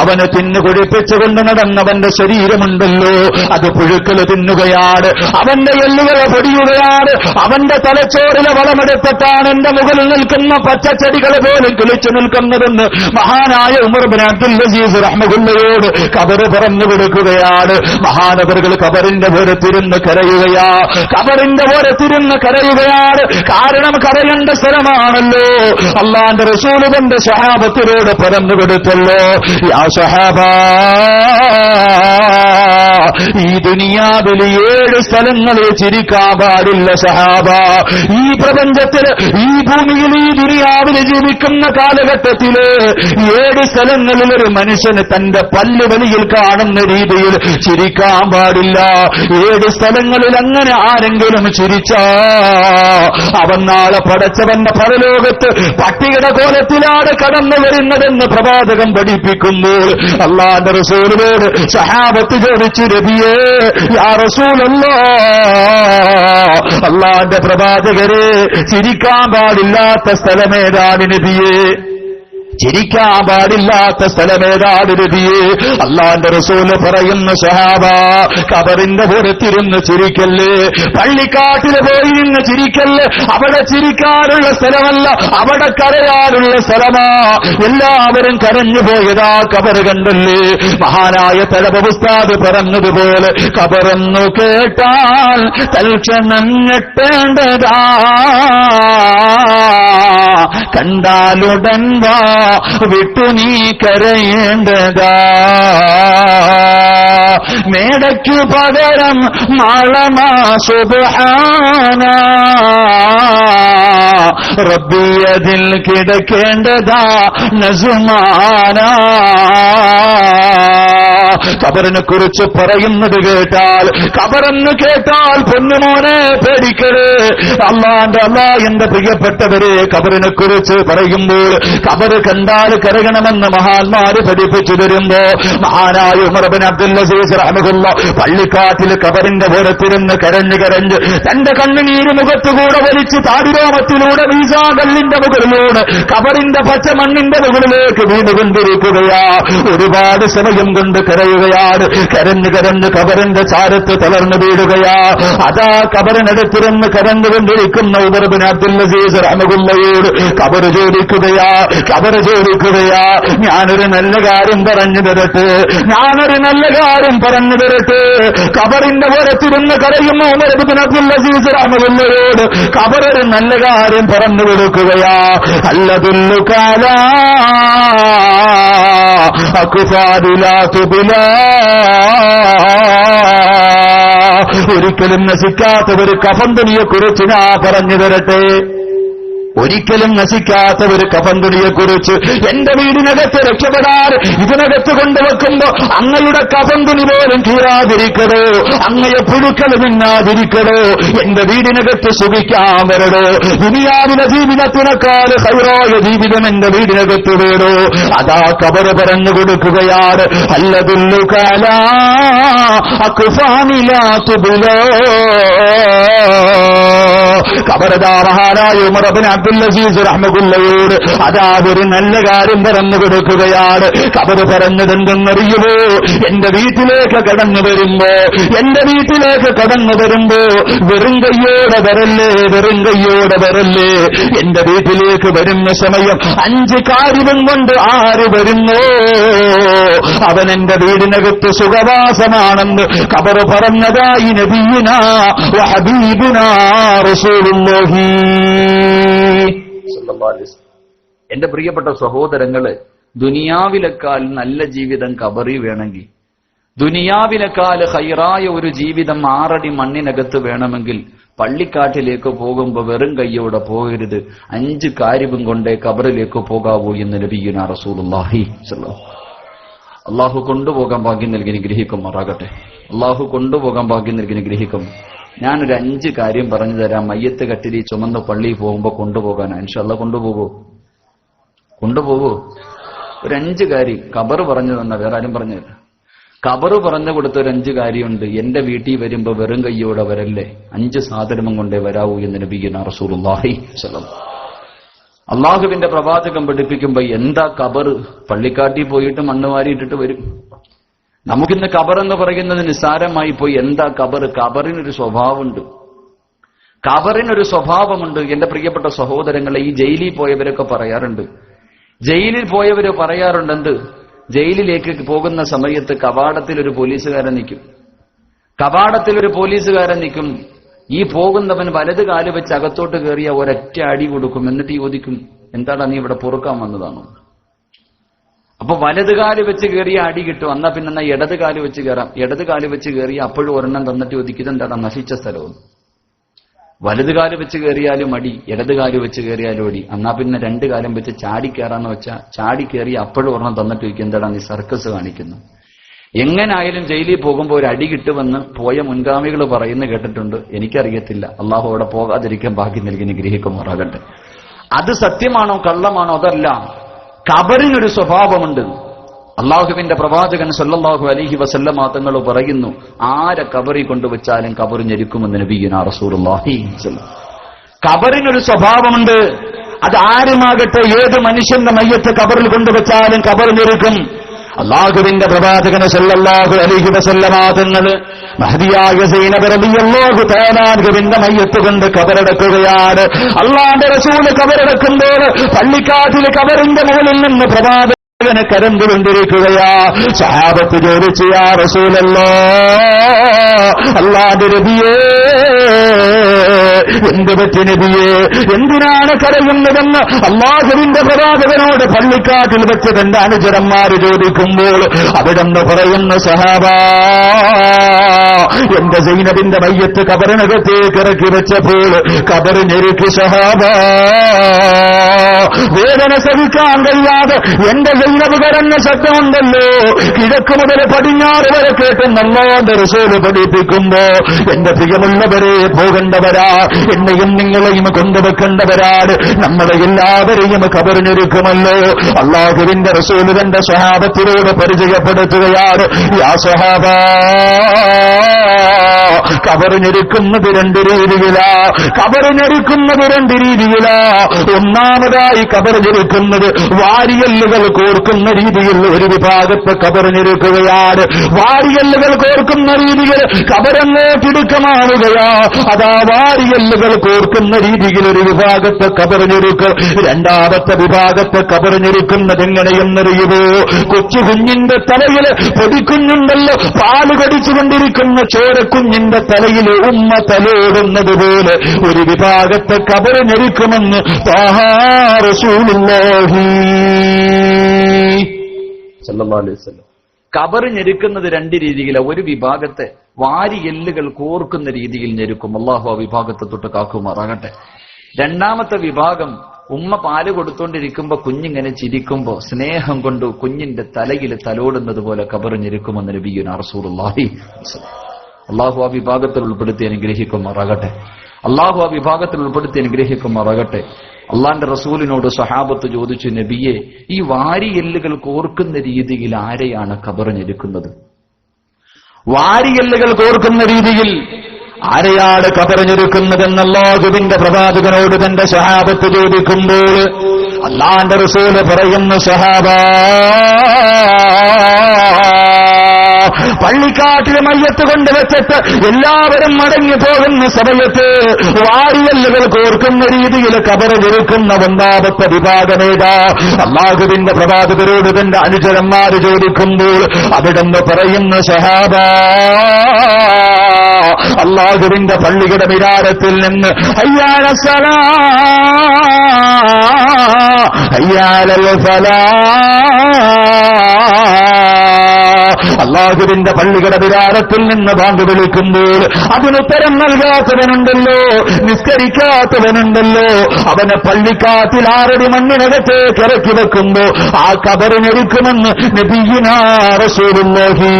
അവനെ തിന്നു കുഴിപ്പിച്ചുകൊണ്ട് നടന്നവന്റെ ശരീരമുണ്ടല്ലോ അത് പുഴുക്കൾ തിന്നുകയാണ്, അവന്റെ എല്ലുകളെ പൊടിയുകയാണ്, അവന്റെ തലച്ചോറിലെ വളമെടുത്തിട്ടാണ് എന്റെ മുകളിൽ നിൽക്കുന്ന പച്ചച്ചെടികൾ പോലും കിളിച്ചു നിൽക്കുന്നതെന്ന് മഹാനായ ഉമർ ഇബ്നു അബ്ദുൽ അസീസ് റഹ്മഹുല്ലാഹയോട് ഖബർ പറഞ്ഞു കൊടുക്കുകയാണ്. മഹാനവറുകൾ ഖബറിന്റെ ഓരത്തിരുന്ന് കരയുകയാ, കാരണം കരയേണ്ട സ്ഥലമാണല്ലോ. അല്ലാഹുവിന്റെ റസൂൽ തന്റെ സ്വഹാബത്തിനോട് പറഞ്ഞു കൊടുത്തല്ലോ, യാ സ്വഹാബാ, ഈ ദുനിയാവിൽ 7 സ്ഥലങ്ങളിൽ ചിരിക്കാൻ പാടില്ല സഹാബ. ഈ പ്രപഞ്ചത്തില്, ഈ ഭൂമിയിൽ, ഈ ദുനിയാവിൽ ജീവിക്കുന്ന കാലഘട്ടത്തില് 7 സ്ഥലങ്ങളിൽ ഒരു മനുഷ്യന് തന്റെ പല്ല് വലിയിൽ കാണുന്ന രീതിയിൽ ചിരിക്കാൻ പാടില്ല. 7 സ്ഥലങ്ങളിൽ അങ്ങനെ ആരെങ്കിലും ചിരിച്ചാ അവൻ നാളെ പടച്ചവന്റെ പരലോകത്ത് പട്ടികയുടെ കോലത്തിലാണ് കടന്നു വരുന്നതെന്ന് പ്രവാചകൻ പഠിപ്പിക്കുമ്പോൾ അല്ലാഹുവിന്റെ റസൂലിനോട് സഹാബത്ത് ചോദിച്ചു, നബിയേ, യാ റസൂലല്ലാഹ്, അല്ലാഹുവിന്റെ പ്രവാചകരെ, ചിരിക്കാൻ പാടില്ലാത്ത സ്ഥലമേതാണ് നബിയേ? ചിരിക്കാൻ പാടില്ലാത്ത സ്ഥലമേതാണ് നബിയേ? അള്ളാന്റെ റസൂല് പറയുന്നു, സഹാബ, ഖബറിന്റെ പുറത്തിരുന്ന് ചിരിക്കല്ലേ, പള്ളിക്കാട്ടില് പോയി നിന്ന് ചിരിക്കല്ലേ. അവിടെ ചിരിക്കാനുള്ള സ്ഥലമല്ല, അവിടെ കരയാനുള്ള സ്ഥലമാ. എല്ലാവരും കരഞ്ഞു പോയതാ ഖബർ കണ്ടല്ലേ. മഹാനായ തലബ ഉസ്താദ് പറഞ്ഞതുപോലെ ഖബറെന്നു കേട്ടാൽ തൽക്ഷണം ഞെട്ടേണ്ടതാ, കണ്ടാലുടൻ വാ വിട്ടു നീ കരയേണ്ടതാ. മേടയ്ക്കു പകരം മാളമാ സുബ്ഹാന റബ്ബി, അതിൽ കിടക്കേണ്ടതാ നസുമാന. ഖബറിനെ കുറിച്ച് പറയുന്നത് കേട്ടാൽ, ഖബറെന്ന് കേട്ടാൽ പൊന്നുമോനെ പേടിക്കരുത്. എന്റെ പ്രിയപ്പെട്ടവരെ, ഖബറിനെ കുറിച്ച് പറയുമ്പോൾ ഖബർ കണ്ടാൽ കരകണമെന്ന് മഹാന്മാര് പഠിപ്പിച്ചു തരുമ്പോ, മഹാനായ ഉമർ ഇബ്നു അബ്ദുൽ അസീസ് റഹ്മത്തുള്ളാഹി പള്ളിക്കാട്ടിൽ ഖബറിന്റെ പുറത്തിരുന്ന് കരഞ്ഞ് തന്റെ കണ്ണുനീര് മുഖത്തുകൂടെ വലിച്ച് താടിരോമത്തിലൂടെ വീസാകല്ലിന്റെ മുകളിലൂടെ ഖബറിന്റെ പച്ചമണ്ണിന്റെ മുകളിലേക്ക് വീണുകൊണ്ടിരിക്കുകയാ. ഒരുപാട് സമയം കൊണ്ട് കരയുകയാണ്. കരഞ്ഞ് ഖബറിന്റെ ചാരത്ത് തളർന്നു വീഴുകയാ. അതാ ഖബറിനടുത്തിരുന്ന് കരഞ്ഞുകൊണ്ടിരിക്കുന്ന ഉമർ ഇബ്നു അബ്ദുൽ അസീസ് റഹ്മത്തുള്ളാഹിയോട് ഖബർ ചോദിക്കുകയാ, ഞാനൊരു നല്ല കാര്യം പറഞ്ഞു തരട്ടെ, ഖബറിന്റെ പുറത്തിരുന്ന് കരയുന്ന ഉമർ ഇബ്നു അബ്ദുൽ അസീസ് റഹ്മത്തുള്ളാഹിയോട് ഖബർ ഒരു നല്ല കാര്യം പറഞ്ഞു കൊടുക്കുകയാ. അല്ലദുല്ലുകാലാ അക്ഫാദിലാ തുബിലാ, ഒരിക്കലും നശിക്കാത്ത ഒരു കഫന്തുണിയെ കുറിച്ച് ഞാൻ പറഞ്ഞു തരട്ടെ. ഒരിക്കലും നശിക്കാത്ത ഒരു കഫന്തുണിയെ കുറിച്ച്. എന്റെ വീടിനകത്ത് രക്ഷപ്പെടാൻ ഇതിനകത്ത് കൊണ്ടുവെക്കുമ്പോ അങ്ങയുടെ കഫന്തുണി പോലും കീറാതിരിക്കടോ, അങ്ങയെ പുഴുക്കൾ മിന്നാതിരിക്കടോ, എന്റെ വീടിനകത്ത് സുഖിക്കാൻ വരടോ. ദുനിയാവിലെ ജീവിതത്തിനേക്കാൾ ഹൈറായ ജീവിതം എന്റെ വീടിനകത്ത് വേടോ. അതാ ഖബർ പറഞ്ഞു കൊടുക്കുകയാണ്. അല്ലദുല്ലുകാലാ അക്ഫാനിലാ തുബ്ലാ. ഖബറദാ മഹാനായ ഉമർ ഇബ്നു അബ്ദുൽ അസീസ് റഹ്മത്തുള്ളാഹിയോട് അതാ ഒരു നല്ല കാര്യം പറഞ്ഞു കൊടുക്കുകയാണ്. ഖബർ പറഞ്ഞതെന്തെന്നറിയുമോ? എന്റെ വീട്ടിലേക്ക് കടന്നു വരുമ്പോ വെറും കയ്യോടെ വരല്ലേ. എന്റെ വീട്ടിലേക്ക് വരുന്ന സമയം 5 കാര്യവും കൊണ്ട് ആര് വരുന്നോ അവൻ എന്റെ വീടിനകത്ത് സുഖവാസമാണെന്ന് ഖബർ പറഞ്ഞതായി നബിയുനാ വ ഹബീബുനാ റസൂലുള്ളാഹി. എന്റെ പ്രിയപ്പെട്ട സഹോദരങ്ങള്, ദുനിയാവിലേക്കാൾ നല്ല ജീവിതം ഖബറി വേണമെങ്കിൽ, ദുനിയാവിലേക്കാൾ ഹൈറായ ഒരു ജീവിതം 6 അടി മണ്ണിനകത്ത് വേണമെങ്കിൽ പള്ളിക്കാട്ടിലേക്ക് പോകുമ്പോ വെറും കയ്യോടെ പോകരുത്. 5 കാര്യവും കൊണ്ടേ ഖബറിലേക്ക് പോകാവൂ എന്ന് നബിയുനാ റസൂലുള്ളാഹി സ്വല്ലല്ലാഹു. അള്ളാഹു കൊണ്ടുപോകാൻ ഭാഗ്യം നൽകി അനുഗ്രഹിക്കുമാറാകട്ടെ. അള്ളാഹു കൊണ്ടുപോകാൻ ഭാഗ്യം നൽകി അനുഗ്രഹിക്കും. ഞാനൊരു 5 കാര്യം പറഞ്ഞു തരാം. മയ്യത്ത് കട്ടിലി ചുമന്ന് പള്ളിയിൽ പോകുമ്പോ കൊണ്ടുപോകാൻ. ഇൻഷാ അല്ലാഹ് കൊണ്ടുപോകൂ. ഒരു 5 കാര്യം ഖബർ പറഞ്ഞു തന്ന, വേറെ ആരും പറഞ്ഞില്ല. ഖബർ പറഞ്ഞു കൊടുത്ത ഒരു 5 കാര്യമുണ്ട്. എന്റെ വീട്ടിൽ വരുമ്പോ വെറും കയ്യോടെ വരല്ലേ, 5 സാധനം കൊണ്ടേ വരാവൂ എന്ന് നബിയുനാ റസൂലുള്ളാഹി സ്വല്ലല്ലാഹു. അള്ളാഹുവിന്റെ പ്രവാചകം പഠിപ്പിക്കുമ്പോ എന്താ ഖബർ? പള്ളിക്കാട്ടിൽ പോയിട്ട് മണ്ണ് വാരിയിട്ടിട്ട് വരും. നമുക്കിന്ന് ഖബർ എന്ന് പറയുന്നത് നിസ്സാരമായി പോയി. എന്താ ഖബർ? ഖബറിനൊരു സ്വഭാവമുണ്ട്. എന്റെ പ്രിയപ്പെട്ട സഹോദരങ്ങളെ, ഈ ജയിലിൽ പോയവരൊക്കെ പറയാറുണ്ട്, എന്ത്? ജയിലിലേക്ക് പോകുന്ന സമയത്ത് കവാടത്തിൽ ഒരു പോലീസുകാരൻ നിൽക്കും. ഈ പോകുന്നവൻ വലത് കാല് വെച്ച് അകത്തോട്ട് കയറിയ ഒരൊറ്റ അടി കൊടുക്കും. എന്നിട്ട് ചോദിക്കും, എന്താടാ നീ ഇവിടെ പൊറുക്കാൻ വന്നതാണോ? അപ്പൊ വലത് കാല് വെച്ച് കയറിയ അടി കിട്ടും. എന്നാ പിന്നെ ഇടത് കാല് വെച്ച് കയറാം. ഇടത് കാല് വെച്ച് കയറിയ അപ്പോഴും ഒരെണ്ണം തന്നിട്ട് ചോദിക്കുന്നത്, എന്താടാ നശിച്ച സ്ഥലവും? വലത് കാല് വെച്ച് കയറിയാലും അടി, ഇടത് കാല് വെച്ച് കയറിയാലും അടി. എന്നാ പിന്നെ 2 കാലം വെച്ച് ചാടി കയറാന്ന് വെച്ചാൽ ചാടി കയറി അപ്പോഴും ഒരെണ്ണം തന്നിട്ട് ചോദിക്കും, എന്താടാ നീ സർക്കസ് കാണിക്കുന്നു? എങ്ങനായാലും ജയിലിൽ പോകുമ്പോൾ ഒരു അടി കിട്ടുമെന്ന് പോയ മുൻഗാമികൾ പറയുന്ന കേട്ടിട്ടുണ്ട്. എനിക്കറിയത്തില്ല. അള്ളാഹു അവിടെ പോകാതിരിക്കാൻ ഭാഗ്യം നൽകി അനുഗ്രഹിക്കുമാറാകട്ടെ. അത് സത്യമാണോ കള്ളമാണോ അതല്ല. ഖബറിനൊരു സ്വഭാവമുണ്ട്. അള്ളാഹുവിന്റെ പ്രവാചകൻ സല്ലല്ലാഹു അലൈഹി വസല്ലമ തങ്ങൾ പറയുന്നു, ആരെ ഖബറിൽ കൊണ്ടുവച്ചാലും ഖബർ ഞെരുക്കുമെന്ന് നബിയുനാ റസൂലുള്ളാഹി സ്വല്ലല്ലാഹു. ഖബറിനൊരു സ്വഭാവമുണ്ട്. അത് ആരുമാകട്ടെ, ഏത് മനുഷ്യന്റെ മയ്യത്ത് കബറിൽ കൊണ്ടുവച്ചാലും കബറിഞ്ഞിരിക്കും. അല്ലാഹുവിന്റെ പ്രവാചകൻ സല്ലല്ലാഹു അലൈഹി വസല്ലമ തങ്ങൾ മഹദിയായ സൈനബ റളിയല്ലാഹു തആല അൻഹയുടെ മയ്യത്ത് കൊണ്ട് കബറടക്കുകയാണ്. അല്ലാഹുവിന്റെ റസൂൽ കബറടക്കുമ്പോൾ പള്ളിക്കാട്ടിൽ കബറിന്റെ മുകളിൽ നിന്ന് പ്രവാചകനെ കരണ്ടുകൊണ്ടിരിക്കുകയാ. സഹാബത്ത് ചോദിച്ചു, യാ റസൂലല്ലാഹ്, അല്ലാഹുവിന്റെ നബിയേ, എന്ത് പറ്റി നബിയേ, എന്തിനാണ് കരയുന്നതെന്ന് അല്ലാഹുവിന്റെ പ്രവാചകനോട് പള്ളിക്കാട്ടിൽ വെച്ച് തന്റെ അനുചരന്മാർ ചോദിക്കുമ്പോൾ അവിടെന്ന് പറയുന്ന സഹാബാ, എന്റെ സൈനബിന്റെ മയ്യത്ത് കബറിനകത്തേക്ക് ഇറക്കി വെച്ചപ്പോൾ കബറ് ഞെരുക്കി സഹാബാ. വേദന സഹിക്കാൻ കഴിയാതെ എന്റെ സൈനബ് കരഞ്ഞ ശബ്ദമുണ്ടല്ലോ, കിഴക്ക് മുതൽ പടിഞ്ഞാറ് വരെ കേട്ടെന്ന് അല്ലാഹുവിന്റെ റസൂൽ പഠിപ്പിക്കുമ്പോ, എന്റെ പ്രിയമുള്ളവരെ, പോകേണ്ടവരാ, എന്നെയും നിങ്ങളെയും കൊണ്ടുവെക്കേണ്ടവരാണ്, നമ്മളെ എല്ലാവരെയും കബറിഞ്ഞൊരുക്കുമല്ലോ. അല്ലാഹുവിന്റെ റസൂൽ തന്റെ സ്വഹാബത്തിനോട് പരിചയപ്പെടുത്തുകയാണ്, യാ സ്വഹാബാ, കബറിഞ്ഞൊരുക്കുന്നത് രണ്ട് രീതിയിലാ. കബറിഞ്ഞൊരുക്കുന്നത് രണ്ട് രീതിയിലാ. ഒന്നാമതായി കബറിഞ്ഞൊരുക്കുന്നത് വാരിയല്ലുകൾ കോർക്കുന്ന രീതിയിൽ ഒരു വിഭാഗത്തെ കബറിഞ്ഞൊരുക്കുകയാണ്. വാരിയല്ലുകൾ കോർക്കുന്ന രീതിയിൽ കബറങ്ങോട്ടിടുക്കമാവുകയാ. അതാ വാരിയല്ലുകൾ കോർക്കുന്ന രീതിയിൽ ഒരു വിഭാഗത്തെ കബറിഞ്ഞൊരുക്ക്. രണ്ടാമത്തെ വിഭാഗത്തെ കബറിഞ്ഞൊരുക്കുന്നത് എങ്ങനെയെന്നറിയുമോ? കൊച്ചു കുഞ്ഞിന്റെ തലയിൽ പൊടിക്കുഞ്ഞുണ്ടല്ലോ, പാല് കടിച്ചുകൊണ്ടിരിക്കുന്ന ചോരക്കുഞ്ഞിന്റെ തലയിൽ ഉമ്മ തലോടുന്നത് പോലെ ഒരു വിഭാഗത്തെ കബറിഞ്ഞൊരുക്കുമെന്ന് ത്വാഹാ റസൂലുള്ളാഹി സല്ലല്ലാഹു അലൈഹി വസല്ലം. കബറ് ഞെരുക്കുന്നത് രണ്ട് രീതിയിലാണ്. ഒരു വിഭാഗത്തെ വാരിയെല്ലുകൾ കോർക്കുന്ന രീതിയിൽ ഞെരുക്കും. അല്ലാഹു ആ വിഭാഗത്തെ തൊട്ട് കാക്കുമാറാകട്ടെ. രണ്ടാമത്തെ വിഭാഗം, ഉമ്മ പാല് കൊടുത്തോണ്ടിരിക്കുമ്പോ കുഞ്ഞിങ്ങനെ ചിരിക്കുമ്പോ സ്നേഹം കൊണ്ട് കുഞ്ഞിന്റെ തലയിൽ തലോടുന്നത് പോലെ കബറ് ഞെരുക്കുമെന്ന് നബിയുനാ റസൂലുള്ളാഹി. അല്ലാഹു ആ വിഭാഗത്തിൽ ഉൾപ്പെടുത്തി അനുഗ്രഹിക്കുമാറാകട്ടെ. അല്ലാഹു ആ വിഭാഗത്തിൽ ഉൾപ്പെടുത്തി അനുഗ്രഹിക്കുമാറാകട്ടെ. അള്ളാന്റെ റസൂലിനോട് സഹാബത്ത് ചോദിച്ചു, നബിയെ, ഈ വാരിയെല്ലുകൾ കോർക്കുന്ന രീതിയിൽ ആരെയാണ് കബറിഞ്ഞിരിക്കുന്നത്? വാരിയെല്ലുകൾ കോർക്കുന്ന രീതിയിൽ ആരെയാണ് കബറിഞ്ഞിരിക്കുന്നതെന്ന് അല്ലാഹുവിന്റെ പ്രവാചകനോട് തന്റെ സഹാബത്ത് ചോദിക്കുമ്പോൾ അല്ലാഹുവിന്റെ റസൂല് പറയുന്നു, സഹാബാ, പള്ളിക്കാട്ടിലെ മയ്യത്ത് കൊണ്ടുവച്ചിട്ട് എല്ലാവരും മടങ്ങി പോകുന്ന സമയത്ത് വാരിയല്ലുകൾ കോർക്കുന്ന രീതിയിൽ കബറിഞ്ഞിരിക്കുന്ന ഒന്നാമത്തെ വിഭാഗമേതാ? അല്ലാഹുവിന്റെ പ്രവാചകരോട് തന്റെ അനുചരന്മാർ ചോദിക്കുമ്പോൾ അവിടെന്ന് പറയുന്ന സഹാബാ, അല്ലാഹുവിന്റെ പള്ളിയുടെ മിനാരത്തിൽ നിന്ന് ഹയ്യാല സലാ ഹയ്യാലൽ ഫലാ, അല്ലാഹുവിന്റെ പള്ളിയുടെ വിരാരത്തിൽ നിന്ന് ബാങ്ക് വിളിക്കുമ്പോൾ അതിനുത്തരം നൽകാത്തവനുണ്ടല്ലോ, നിസ്കരിക്കാത്തവനുണ്ടല്ലോ, അവനെ പള്ളിക്കാത്തിൽ 6 അടി മണ്ണിനകത്തേക്ക് ഇറക്കി വെക്കുമ്പോ ആ കബറിനെടുക്കുമെന്ന് നബിയുനാ റസൂലുള്ളാഹി.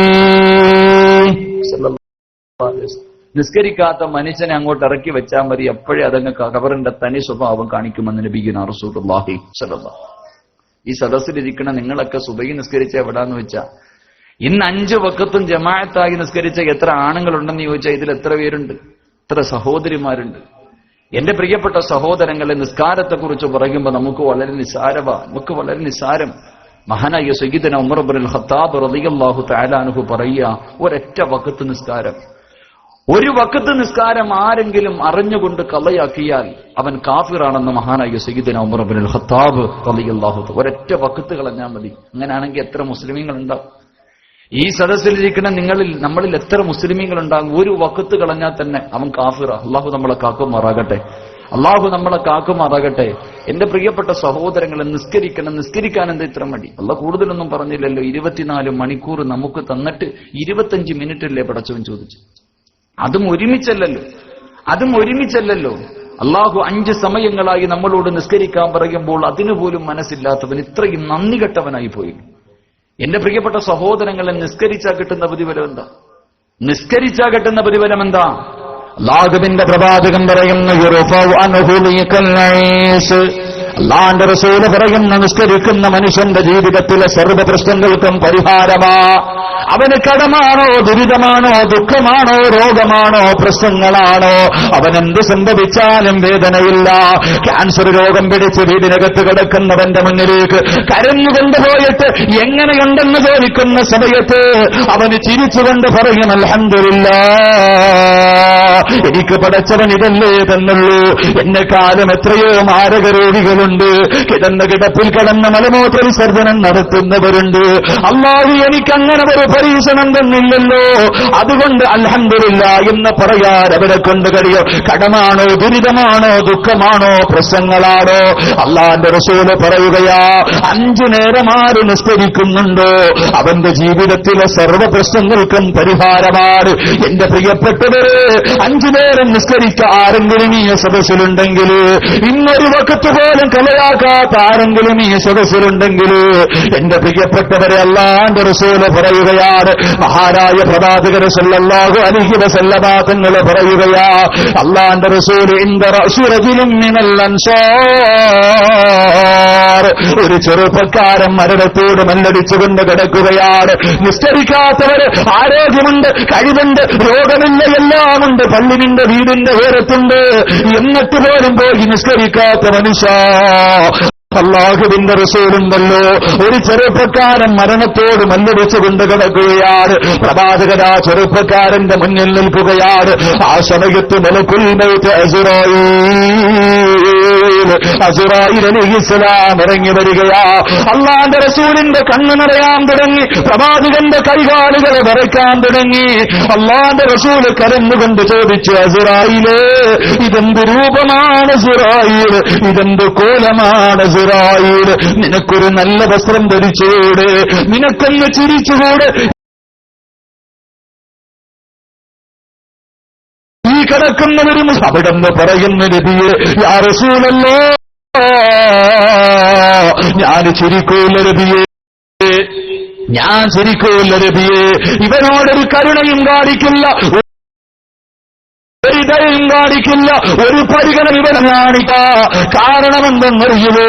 നിസ്കരിക്കാത്ത മനുഷ്യനെ അങ്ങോട്ട് ഇറക്കി വെച്ചാൽ മതി, അപ്പോഴേ അതങ്ങ് കബറിന്റെ തനി സ്വഭാവം കാണിക്കുമെന്ന് നബിയുനാ റസൂലുള്ളാഹി സ്വല്ലല്ലാഹു. ഈ സദസ്സിലിരിക്കണ നിങ്ങളൊക്കെ സുബഹി നിസ്കരിച്ച എവിടാന്ന് വെച്ചാ, ഇന്ന് 5 വഖത്തും ജമാഅത്തായി നിസ്കരിച്ച എത്ര ആണുങ്ങളുണ്ടെന്ന് ചോദിച്ചാൽ ഇതിൽ എത്ര പേരുണ്ട്? എത്ര സഹോദരിമാരുണ്ട്? എന്റെ പ്രിയപ്പെട്ട സഹോദരങ്ങളെ, നിസ്കാരത്തെക്കുറിച്ച് പറയുമ്പോൾ നമുക്ക് വളരെ നിസ്സാരം. മഹാനായ സയ്യിദുനാ ഉമർ ഇബ്നുൽ ഖത്താബ് റളിയല്ലാഹു തആല അൻഹു പറയുക, ഒരൊറ്റ വഖത്ത് നിസ്കാരം, ഒരു വഖത്ത് നിസ്കാരം ആരെങ്കിലും അറിഞ്ഞുകൊണ്ട് കളയാക്കിയാൽ അവൻ കാഫിറാണെന്ന് മഹാനായ സയ്യിദുനാ ഉമർ ഇബ്നുൽ ഖത്താബ് റളിയല്ലാഹു. ഒരൊറ്റ വഖത്ത് കളഞ്ഞാൽ മതി. അങ്ങനെയാണെങ്കിൽ എത്ര മുസ്ലിമീങ്ങൾ ഉണ്ടാവും? ഈ സദസ്സിലിരിക്കുന്ന നമ്മളിൽ എത്ര മുസ്ലിമീങ്ങൾ ഉണ്ടാകും? ഒരു വഖത്ത് കളഞ്ഞാൽ തന്നെ അവൻ കാഫിറ. അല്ലാഹു നമ്മളെ കാക്കുമാറാകട്ടെ. അല്ലാഹു നമ്മളെ കാക്കുമാറാകട്ടെ. എന്റെ പ്രിയപ്പെട്ട സഹോദരങ്ങളെ, നിസ്കരിക്കാൻ എന്താ ഇത്ര മടി? അല്ലാഹു കൂടുതലൊന്നും പറഞ്ഞില്ലല്ലോ. 24 മണിക്കൂർ നമുക്ക് തന്നിട്ട് 25 മിനിറ്റല്ലേ പടച്ചവൻ ചോദിച്ചു? അതും ഒരുമിച്ചല്ലല്ലോ. അല്ലാഹു 5 സമയങ്ങളായി നമ്മളോട് നിസ്കരിക്കാൻ പറയുമ്പോൾ അതിനുപോലും മനസ്സില്ലാത്തവൻ ഇത്രയും നന്ദി കെട്ടവനായി പോയി. എന്റെ പ്രിയപ്പെട്ട സഹോദരങ്ങളെ, നിസ്കരിച്ചാൽ കിട്ടുന്ന പ്രതിഫലം എന്താ? അല്ലാഹുവിന്റെ പ്രവാചകൻ പറയുന്നു, അല്ലാഹുവിന്റെ റസൂൽ പറയുന്ന നിസ്കരിക്കുന്ന മനുഷ്യന്റെ ജീവിതത്തിലെ സർവ്വ പ്രശ്നങ്ങൾക്കും പരിഹാരമാ. അവന് കടമാണോ, ദുരിതമാണോ, ദുഃഖമാണോ, രോഗമാണോ, പ്രശ്നങ്ങളാണോ, അവനെന്ത് സംഭവിച്ചാലും വേദനയില്ല. ക്യാൻസർ രോഗം പിടിച്ച് വീടിനകത്ത് കിടക്കുന്നവന്റെ മുന്നിലേക്ക് കരഞ്ഞുകൊണ്ടുപോയിട്ട് എങ്ങനെയുണ്ടെന്ന് ചോദിക്കുന്ന സമയത്ത് അവന് ചിരിച്ചുകൊണ്ട് പറയും അൽഹംദുലില്ലാഹ്, എനിക്ക് പടച്ചവൻ ഇതല്ലേ തന്നുള്ളൂ. എന്നെക്കാലം എത്രയോ മാരക രോഗികളുണ്ട്, കിടന്ന കിടപ്പിൽ കിടന്ന മലമൂത്ര വിസർജനം നടത്തുന്നവരുണ്ട്. അല്ലാഹു എനിക്കങ്ങനെ ഒരു പരീക്ഷണം തന്നില്ലല്ലോ, അതുകൊണ്ട് അൽഹംദുലില്ലാഹ് എന്ന് പറയാൻ അവരെ കൊണ്ട് കഴിയും. കടമാണോ, ദുരിതമാണോ, ദുഃഖമാണോ, പ്രശ്നങ്ങളാണോ? അല്ലാഹുവിന്റെ റസൂല് പറയുകയാ, 5 നേരം ആര് നിസ്കരിക്കുന്നുണ്ടോ അവന്റെ ജീവിതത്തിലെ സർവ്വ പ്രശ്നങ്ങൾക്കും പരിഹാരമാണ്. എന്റെ പ്രിയപ്പെട്ടവര്, 5 നേരം നിസ്കരിച്ച ആരെങ്കിലും ഈ സദസ്സിലുണ്ടെങ്കിൽ, ഇന്നൊരു വക്കത്ത് പോലും കളയാക്കാത്ത ആരെങ്കിലും ഈ സദസ്സിലുണ്ടെങ്കിൽ, എന്റെ പ്രിയപ്പെട്ടവരെ, അല്ലാഹുവിന്റെ റസൂല് പറയുകയാണ്, മഹാനായ പ്രവാചകൻ സല്ലല്ലാഹു അലൈഹി വസല്ലമ തങ്ങൾ പറയുകയാ, അല്ലാഹുവിന്റെ റസൂല് ഇൻദ റഅസി റജുലിൻ മിനൽ അൻസാർ, ഒരു ചെറുപ്പക്കാരൻ മരണത്തോട് മല്ലടിച്ചുകൊണ്ട് കിടക്കുകയാണ്. നിസ്കരിക്കാത്തവര് ആരോഗ്യമുണ്ട്, കഴിവുണ്ട്, രോഗമില്ല, എല്ലാമുണ്ട്, പള്ളിന്റെ വീടിന്റെ ഉയരത്തുണ്ട്, എന്നിട്ട് പോലും പോയി നിസ്കരിക്കാത്ത മനുഷ്യ. അല്ലാഹുവിന്റെ റസൂലുണ്ടല്ലോ, ഒരു ചെറുപ്പക്കാരൻ മരണത്തോട് മല്ലടിച്ചുകൊണ്ട് കിടക്കുകയാണ്. പ്രവാചകൻ ആ ചെറുപ്പക്കാരന്റെ മുന്നിൽ നിൽക്കുകയാണ്. ആ സമയത്ത് മലക്കുൽ മൗത്ത് അസ്റായീൽ അലൈഹിസ്സലാം ഇറങ്ങി വരികയാ. അല്ലാഹുവിന്റെ റസൂലിന്റെ കണ്ണ് നിറയാൻ തുടങ്ങി, പ്രവാചകന്റെ കൈകാലുകൾ വിറയ്ക്കാൻ തുടങ്ങി. അല്ലാഹുവിന്റെ റസൂല് കരഞ്ഞുകൊണ്ട് ചോദിച്ചു, അസ്റായീലേ, ഇതെന്ത് രൂപമാണ് അസ്റായീൽ, ഇതെന്ത് കോലമാണ് അസ്റായീൽ, നിനക്കൊരു നല്ല വസ്ത്രം ധരിച്ചുകൂടെ, നിനക്കൊന്ന് ചിരിച്ചുകൂടെ? ഈ കിടക്കുന്നവരും അവിടെന്ന് പറയുന്ന നബിയെ, യാ റസൂലല്ലാഹ്, ഞാൻ ചിരിക്കൂല നബിയെ, ഞാൻ ചിരിക്കൂല നബിയെ. ഇവനോടൊരു കരുണയും കാണിക്കില്ല, ഒരു ദയയും കാണിക്കില്ല, ഒരു പരിഗണന ഇവനെ കാണിക്ക. കാരണം എന്തെന്നറിയുമോ?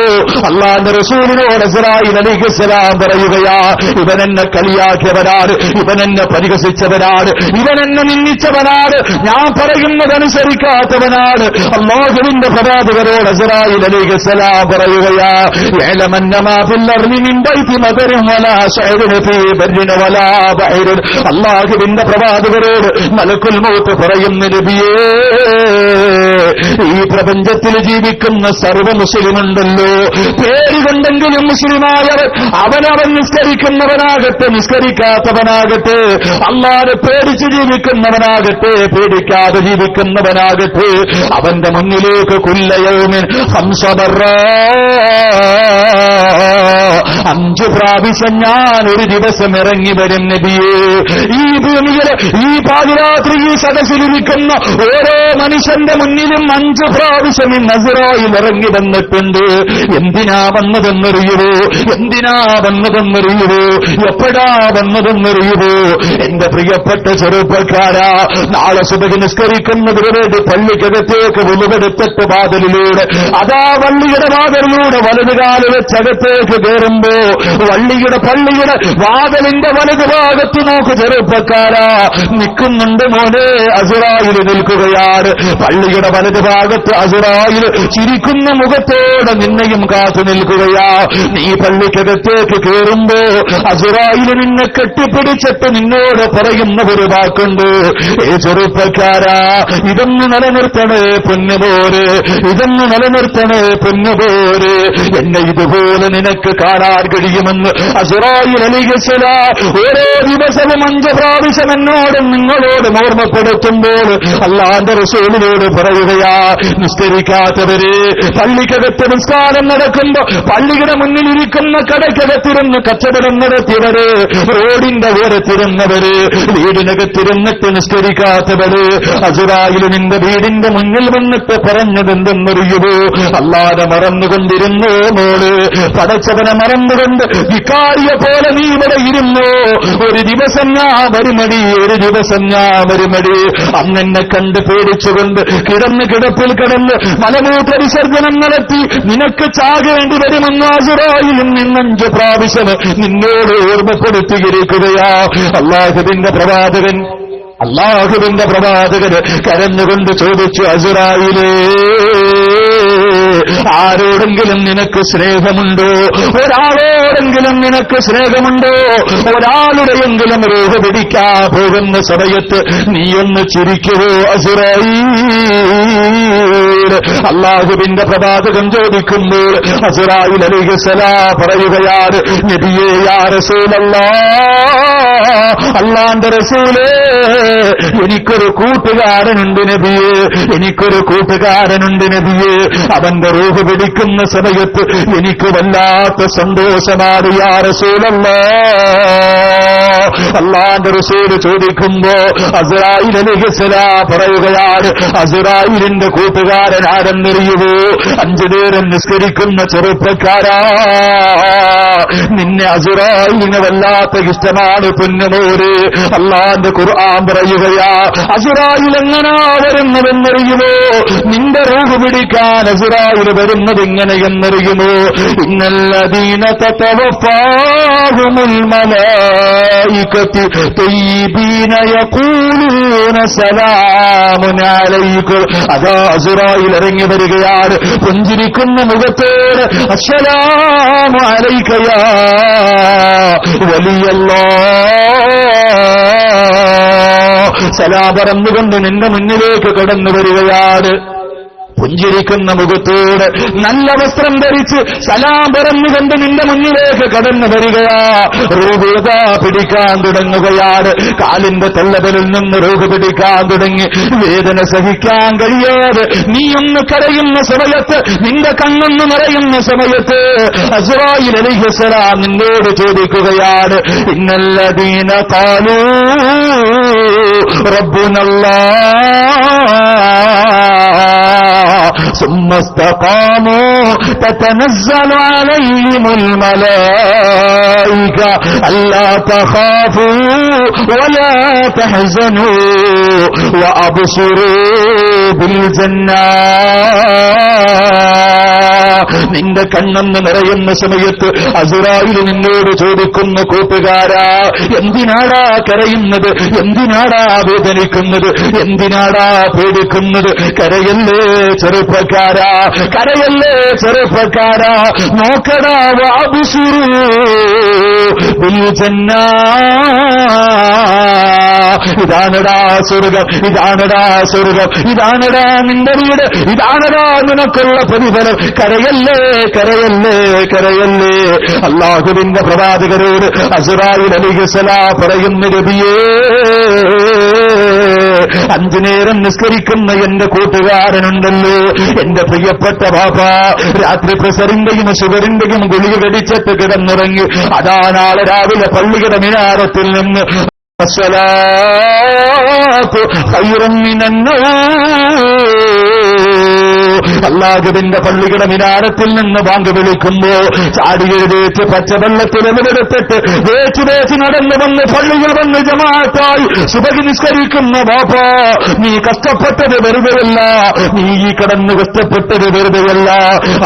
അല്ലാഹുവിന്റെ റസൂലിനോട് ഇസ്രായീൽ അലൈഹിസ്സലാം പറയുകയാ, ഇവനെന്നെ കളിയാക്കിയവനാണ്, ഇവനെന്നെ പരിഹസിച്ചവനാണ്, ഇവനെന്നെ നിന്ദിച്ചവനാണ്, ഞാൻ പറയുന്നതനുസരിക്കാത്തവനാണ്. അല്ലാഹുവിന്റെ പ്രവാചകരോട് ഇസ്രായീൽ അലൈഹിസ്സലാം പറയുകയാ, യഅലമന്നമാ ഫിൽ അർളി മിൻ ബൈതി മദരിൻ വലാ ശഅരിൻ ഫീ ബർരിൻ വലാ ബഹരിൻ. അല്ലാഹുവിന്റെ പ്രവാചകരോട് മലക്കുൽ മൗത്ത് പറയുന്ന നബിയെ, ഈ പ്രപഞ്ചത്തിൽ ജീവിക്കുന്ന സർവ്വ മുസ്ലിമുണ്ടല്ലോ, പേരുകൊണ്ടെങ്കിലും മുസ്ലിമായവർ, അവനവൻ നിസ്കരിക്കുന്നവനാകട്ടെ, നിസ്കരിക്കാത്തവനാകട്ടെ, അല്ലാഹുവിനെ പേടിച്ച് ജീവിക്കുന്നവനാകട്ടെ, പേടിക്കാതെ ജീവിക്കുന്നവനാകട്ടെ, അവന്റെ മുന്നിലേക്ക് കുല്ല യൗമിൻ 5 പ്രാവശ്യം ഞാൻ ഒരു ദിവസം ഇറങ്ങി വരും നബിയേ. ഈ ഭൂമിയിലെ ഈ പാതിരാത്രി ഈ സദസ്സിലിരിക്കുന്ന ഓരോ മനുഷ്യന്റെ മുന്നിലും 5 പ്രാവശ്യം ഈ അസ്റായീൽ ഇറങ്ങി വന്നിട്ടുണ്ട്. എന്തിനാ വന്നതെന്നറിയുവോ? എന്തിനാ വന്നതെന്നറിയുവോ? എപ്പോഴാ വന്നതെന്നറിയുവോ? എന്റെ പ്രിയപ്പെട്ട ചെറുപ്പക്കാരാ, നാളെ സുബഹി നിസ്കരിക്കുന്നതിന് വേണ്ടി പള്ളിക്കകത്തേക്ക് ഉളുവെടുത്തിട്ട് വാതിലിലൂടെ, അതാ വള്ളിയുടെ വാതിലിലൂടെ വലതുകാല് വെച്ചകത്തേക്ക് കയറുമ്പോ, പള്ളിയുടെ വാതിലിന്റെ വലതുഭാഗത്ത് നോക്ക് ചെറുപ്പക്കാരാ, നിൽക്കുന്നുണ്ട് മോനെ അസ്റായീൽ നിൽക്കുകയാണ്. പള്ളിയുടെ വലതുഭാഗത്ത് അസ്റായീൽ ചിരിക്കുന്ന മുഖത്തോടെ നിന്നെയും കാത്തു നിൽക്കുകയാ. നീ പള്ളിക്കകത്തേക്ക് കയറുമ്പോ അസ്റായീൽ നിന്നെ കെട്ടിപ്പിടിച്ചിട്ട് നിന്നോട് പറയുന്ന ഒരു വാക്കുണ്ട്, ഏ ചെറുപ്പക്കാരാ, ഇതൊന്ന് നിലനിർത്തണേ പൊന്നുപോര്, ഇതൊന്ന് നിലനിർത്തണേ പൊന്നുപോര്, എന്നെ ഇതുപോലെ നിനക്ക് കാണാൻ കഴിയുമെന്ന് അസ്റായീൽ അലൈഹിസ്സലാം ഓരോ ദിവസവും 5 പ്രാവശ്യം എന്നോടും നിങ്ങളോടും ഓർമ്മപ്പെടുത്തുമ്പോൾ അല്ലാഹുവിന്റെ റസൂലിനോട് പറയുകയാ, നിസ്കരിക്കാത്തവര്, പള്ളിക്കകത്ത് നിസ്കാരം നടക്കുമ്പോ പള്ളിയുടെ മുന്നിലിരിക്കുന്ന കടയ്ക്കകത്തിരുന്ന് കച്ചവടം നടത്തിയവര്, റോഡിൽ വീടിന്റെ ഓരത്തിരുന്നവര്, വീടിനകത്തിരുന്നിട്ട് നിസ്കരിക്കാത്തവര്, അസ്റായീൽ നിന്റെ വീടിന്റെ മുന്നിൽ വന്നിട്ട് പറഞ്ഞതെന്തെന്നറിയുമോ? അല്ലാഹുവെ മറന്നുകൊണ്ടിരുന്നോ മോള്, പടച്ചവനെ മറന്നുകൊണ്ട് വികാരിയെ പോലെ നീ ഇവിടെ ഇരുന്നോ? ഒരു ദിവസം ഞാൻ വരുമടി, ഒരു ദിവസം ഞാൻ വരുമടി. അങ്ങനെ കണ്ട് പേടിച്ചുകൊണ്ട് കിടപ്പിൽ കിടന്ന് മലമൂത്ര വിസർജനം നടത്തി നിനക്ക് ചാകേണ്ടി വരുമെന്ന് അസ്റായീൽ 5 പ്രാവശ്യം നിന്നോട് ഓർമ്മപ്പെടുത്തിയിരിക്കുകയാ. അല്ലാഹുവിന്റെ പ്രവാചകൻ കരഞ്ഞുകൊണ്ട് ചോദിച്ചു, അസ്റായീലേ, ആരോടെങ്കിലും നിനക്ക് സ്നേഹമുണ്ടോ? ഒരാളോടെങ്കിലും നിനക്ക് സ്നേഹമുണ്ടോ? ഒരാളുടെയെങ്കിലും റൂഹ് പിടിക്കാൻ പോകുന്ന സമയത്ത് നീയൊന്ന് ചിരിക്കുവോ അസ്റായീൽ? അല്ലാഹുവിന്റെ പ്രവാചകൻ ചോദിക്കുമ്പോൾ അസ്റായീൽ അലൈഹിസ്സലാം പറയുകയാണ്, നബിയേ, യാ റസൂലല്ലാഹ്, അല്ലാഹുവിന്റെ റസൂലേ, എനിക്കൊരു കൂട്ടുകാരനുണ്ട് നബിയേ, എനിക്കൊരു കൂട്ടുകാരനുണ്ട് നബിയേ. അവന്റെ റൂഹ് പിടിക്കുന്ന സമയത്ത് എനിക്ക് വല്ലാത്ത സന്തോഷമാണ് യാ റസൂലല്ലാഹ്. അല്ലാഹുവിന്റെ റസൂൽ ചോദിക്കുമ്പോ അസ്റായീൽ അലൈഹിസ്സലാം പറയുകയാണ്, അസ്റായീലിന്റെ കൂട്ടുകാരൻ ആരെന്നറിയുമോ? 5 നേരം നിസ്കരിക്കുന്ന ചെറുപ്പക്കാരാ, നിന്നെ അസ്റായീലിന് വല്ലാത്ത ഇഷ്ടമാണ് പൊന്നുമോര്. അല്ലാഹുവിന്റെ ഖുർആൻ പറയുകയാ, അസ്റായീൽ എങ്ങനാ വരുന്നതെന്നറിയുമോ? നിന്റെ റൂഹ് പിടിക്കാൻ അസ്റായീൽ വരുന്നത് എങ്ങനെയെന്നറിയുമോ? ഇന്നല്ലദീന തതവഫാഹുമുൽ മലായികതു തയ്യിബീന യഖൂലൂന സലാമുൻ അലൈക്കും. അതാ അസ്റായീൽ ഇറങ്ങി വരികയാണ്, പുഞ്ചിരിക്കുന്ന മുഖത്തോട് അസ്സലാമു അലൈക യാ വലിയല്ലാഹ്, സലാം പറഞ്ഞുകൊണ്ട് നിന്റെ മുന്നിലേക്ക് കടന്നു വരികയാണ്. പുഞ്ചിരിക്കുന്ന മുഖത്തോട് നല്ല വസ്ത്രം ധരിച്ച് സലാം പറഞ്ഞുകൊണ്ട് നിന്റെ മുന്നിലേക്ക് കടന്നു വരികയാ. റൂഹ് പിടിക്കാൻ തുടങ്ങുകയാണ്. കാലിന്റെ തള്ളവിലിൽ നിന്ന് റൂഹ് പിടിക്കാൻ തുടങ്ങി. വേദന സഹിക്കാൻ കഴിയാതെ നീ ഒന്ന് കരയുന്ന സമയത്ത്, നിന്റെ കണ്ണൊന്ന് നിറയുന്ന സമയത്ത് അസ്റായീൽ അലൈഹിസ്സലാം നിന്നോട് ചോദിക്കുകയാണ്, ഇന്നല്ലദീന ഖാലൂ റബ്ബുനല്ലാഹ് ثم استقاموا تتنزل عليهم الملائكة ألا تخافوا ولا تحزنوا وأبصروا بالجنة. നിന്റെ കണ്ണെന്ന് നിറയുന്ന സമയത്ത് അസ്റായീൽ നിന്നോട് ചോദിക്കുന്ന, കൂട്ടുകാരാ, എന്തിനാടാ കരയുന്നത്? എന്തിനാടാ വേദനിക്കുന്നത്? എന്തിനാടാ പേടിക്കുന്നത്? കരയല്ലേ ചെറുപ്പക്കാരാ, കരയല്ലേ ചെറുപ്പക്കാരാ, നോക്കടാ, വഅബ്സിറൂ ബിൽ ജന്ന. ഇതാണടാ സ്വർഗം, ഇതാണടാ സ്വർഗം, ഇതാണടാ നിന്റെ വീട്, ഇതാണടാ നിനക്കുള്ള പ്രതിഫലം. കരയല്ലേ, കരയല്ലേ, കരയല്ലേ. അല്ലാഹുവിന്റെ പ്രവാചകരോട് അസ്റായീൽ അലൈഹിസ്സലാം പറയുന്ന, നബിയേ, 5 നേരം നിസ്കരിക്കുന്ന എന്റെ കൂട്ടുകാരനുണ്ടല്ലോ, എന്റെ പ്രിയപ്പെട്ട ബാബ, രാത്രി പ്രഷറിന്റെയും ഷുഗറിന്റെയും ഗുളിക കടിച്ചിട്ട് കിടന്നുറങ്ങി. അതാ നാളെ രാവിലെ പള്ളിയുടെ മിനാരത്തിൽ നിന്ന് അസ്സലാത്തു ഖൈറും മിനന്നൗം, അല്ലാഹുവിന്റെ പള്ളിയുടെ മിനാരത്തിൽ നിന്ന് ബാങ്ക് വിളിക്കുമ്പോ ചാടിയെഴുതേറ്റ് പച്ചവെള്ളത്തിൽ എവിടെടുത്തിട്ട് വേച്ച് നടന്നു വന്ന് പള്ളിയിൽ വന്ന് ജമാഅത്തായി സുബഹി നിസ്കരിക്കുന്ന ബാപ്പ, നീ കഷ്ടപ്പെട്ടത് വെറുതെയല്ല, നീ ഈ കടന്ന് കഷ്ടപ്പെട്ടത് വെറുതെയല്ല.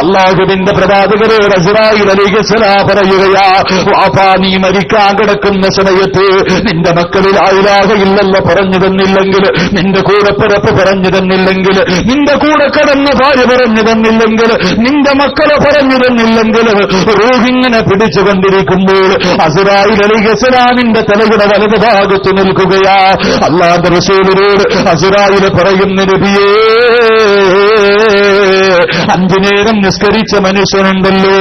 അല്ലാഹുവിന്റെ പ്രവാചകരോട് അസ്റായീൽ അലൈഹിസ്സലാം പറയുകയാ, വാപ്പാ, നീ മരിക്കാൻ കിടക്കുന്ന സമയത്ത് നിന്റെ മക്കളിൽ ലാ ഇലാഹ ഇല്ലല്ലാഹ് പറഞ്ഞു തന്നില്ലെങ്കിൽ, നിന്റെ കൂടെ പിറപ്പ് പറഞ്ഞു തന്നില്ലെങ്കിൽ, നിന്റെ കൂടെ കടന്ന ഭാര്യ പറഞ്ഞു തന്നില്ലെങ്കിൽ, നിന്റെ മക്കളെ പറഞ്ഞു തന്നില്ലെങ്കിൽ, റൂഹിങ്ങനെ പിടിച്ചുകൊണ്ടിരിക്കുമ്പോൾ അസ്റായീൽ അലൈഹിസ്സലാമിന്റെ തലയുടെ വലതു ഭാഗത്ത് നിൽക്കുകയാ. അല്ലാഹുവിന്റെ റസൂലിനോട് അസ്റായീൽ പറയുന്ന, നബിയേ, 5 നേരം നിസ്കരിച്ച മനുഷ്യനുണ്ടല്ലോ,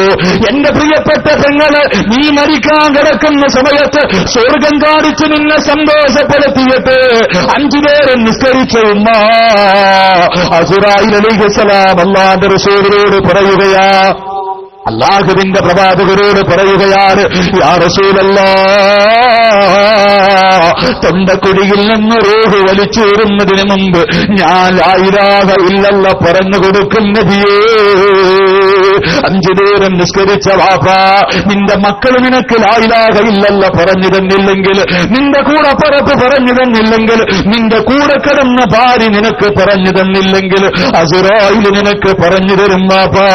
എന്റെ പ്രിയപ്പെട്ട പെങ്ങള്, നീ മരിക്കാൻ കിടക്കുന്ന സമയത്ത് സ്വർഗം കാണിച്ചു നിന്നെ സന്തോഷപ്പെടുത്തിയിട്ട് 5 നേരം നിസ്കരിച്ച ഉമ്മ. അസ്റായീൽ അലൈഹിസ്സലാം അല്ലാഹുവിന്റെ റസൂലിനോട് പറയുകയാ, അല്ലാഹുവിന്റെ പ്രവാചകരോട് പറയുകയാണ്, യാ റസൂലല്ലാഹ്, തൊണ്ടക്കുഴിയിൽ നിന്ന് റൂഹ് വലിച്ചൂറുന്നതിന് മുമ്പ് ഞാൻ ലാ ഇലാഹ ഇല്ലല്ലാഹ് പറഞ്ഞു കൊടുക്കും നബിയേ. 5 നേരം നിസ്കരിച്ച വാപ്പാ, നിന്റെ മക്കൾ നിനക്ക് ലാ ഇലാഹ ഇല്ലല്ലാഹ് പറഞ്ഞു തന്നില്ലെങ്കിൽ, നിന്റെ കൂടെ പറപ്പ് പറഞ്ഞു തന്നില്ലെങ്കിൽ, നിന്റെ കൂടെ കിടന്ന ഭാര്യ നിനക്ക് പറഞ്ഞു തന്നില്ലെങ്കിൽ, അസ്റായിൽ നിനക്ക് പറഞ്ഞു തരും വാപ്പാ.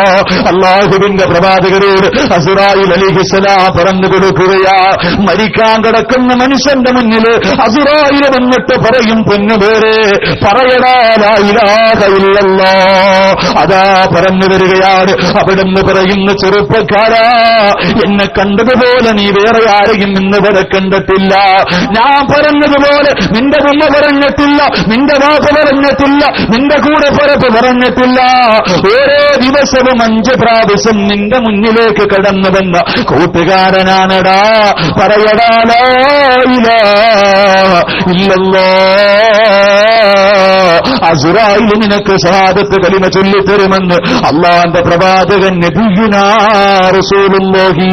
അല്ലാഹുവിന്റെ പ്രവാചകരോട് അസ്റായിൽ അലൈഹിസ്സലാം പറഞ്ഞു കൊടുക്കുകയാ, മരിക്കാൻ കിടക്കുന്ന മനുഷ്യന്റെ മുന്നിൽ അസ്റായിൽ വന്നിട്ട് പറയും, പൊന്നുപേരെ പറയടാ ലാ ഇലാഹ ഇല്ലല്ലാഹ്. അതാ പറഞ്ഞു വരികയാണ്. അവിടുന്ന് പറയുന്ന, ചെറുപ്പക്കാരാ, എന്നെ കണ്ടതുപോലെ നീ വേറെ ആരെയും ഇന്ന് വരെ കണ്ടിട്ടില്ല. ഞാൻ പറഞ്ഞതുപോലെ നിന്റെ ഉമ്മ പറഞ്ഞിട്ടില്ല, നിന്റെ വാപ്പ പറഞ്ഞിട്ടില്ല, നിന്റെ കൂടെ പറപ്പ് പറഞ്ഞിട്ടില്ല. ഓരോ ദിവസവും 5 പ്രാവശ്യം നിന്റെ മുന്നിലേക്ക് കടന്നു വന്ന കൂട്ടുകാരനാണടാ. പറയടാ ലാ ഇലാഹ ഇല്ലല്ലാഹ്. അസ്റായിൽ നിനക്ക് ഷഹാദത്ത് കലിമ ചൊല്ലിത്തരുമെന്ന് അല്ലാഹുവിന്റെ പ്രവാചകൻ നബിയുനാ റസൂലുള്ളാഹി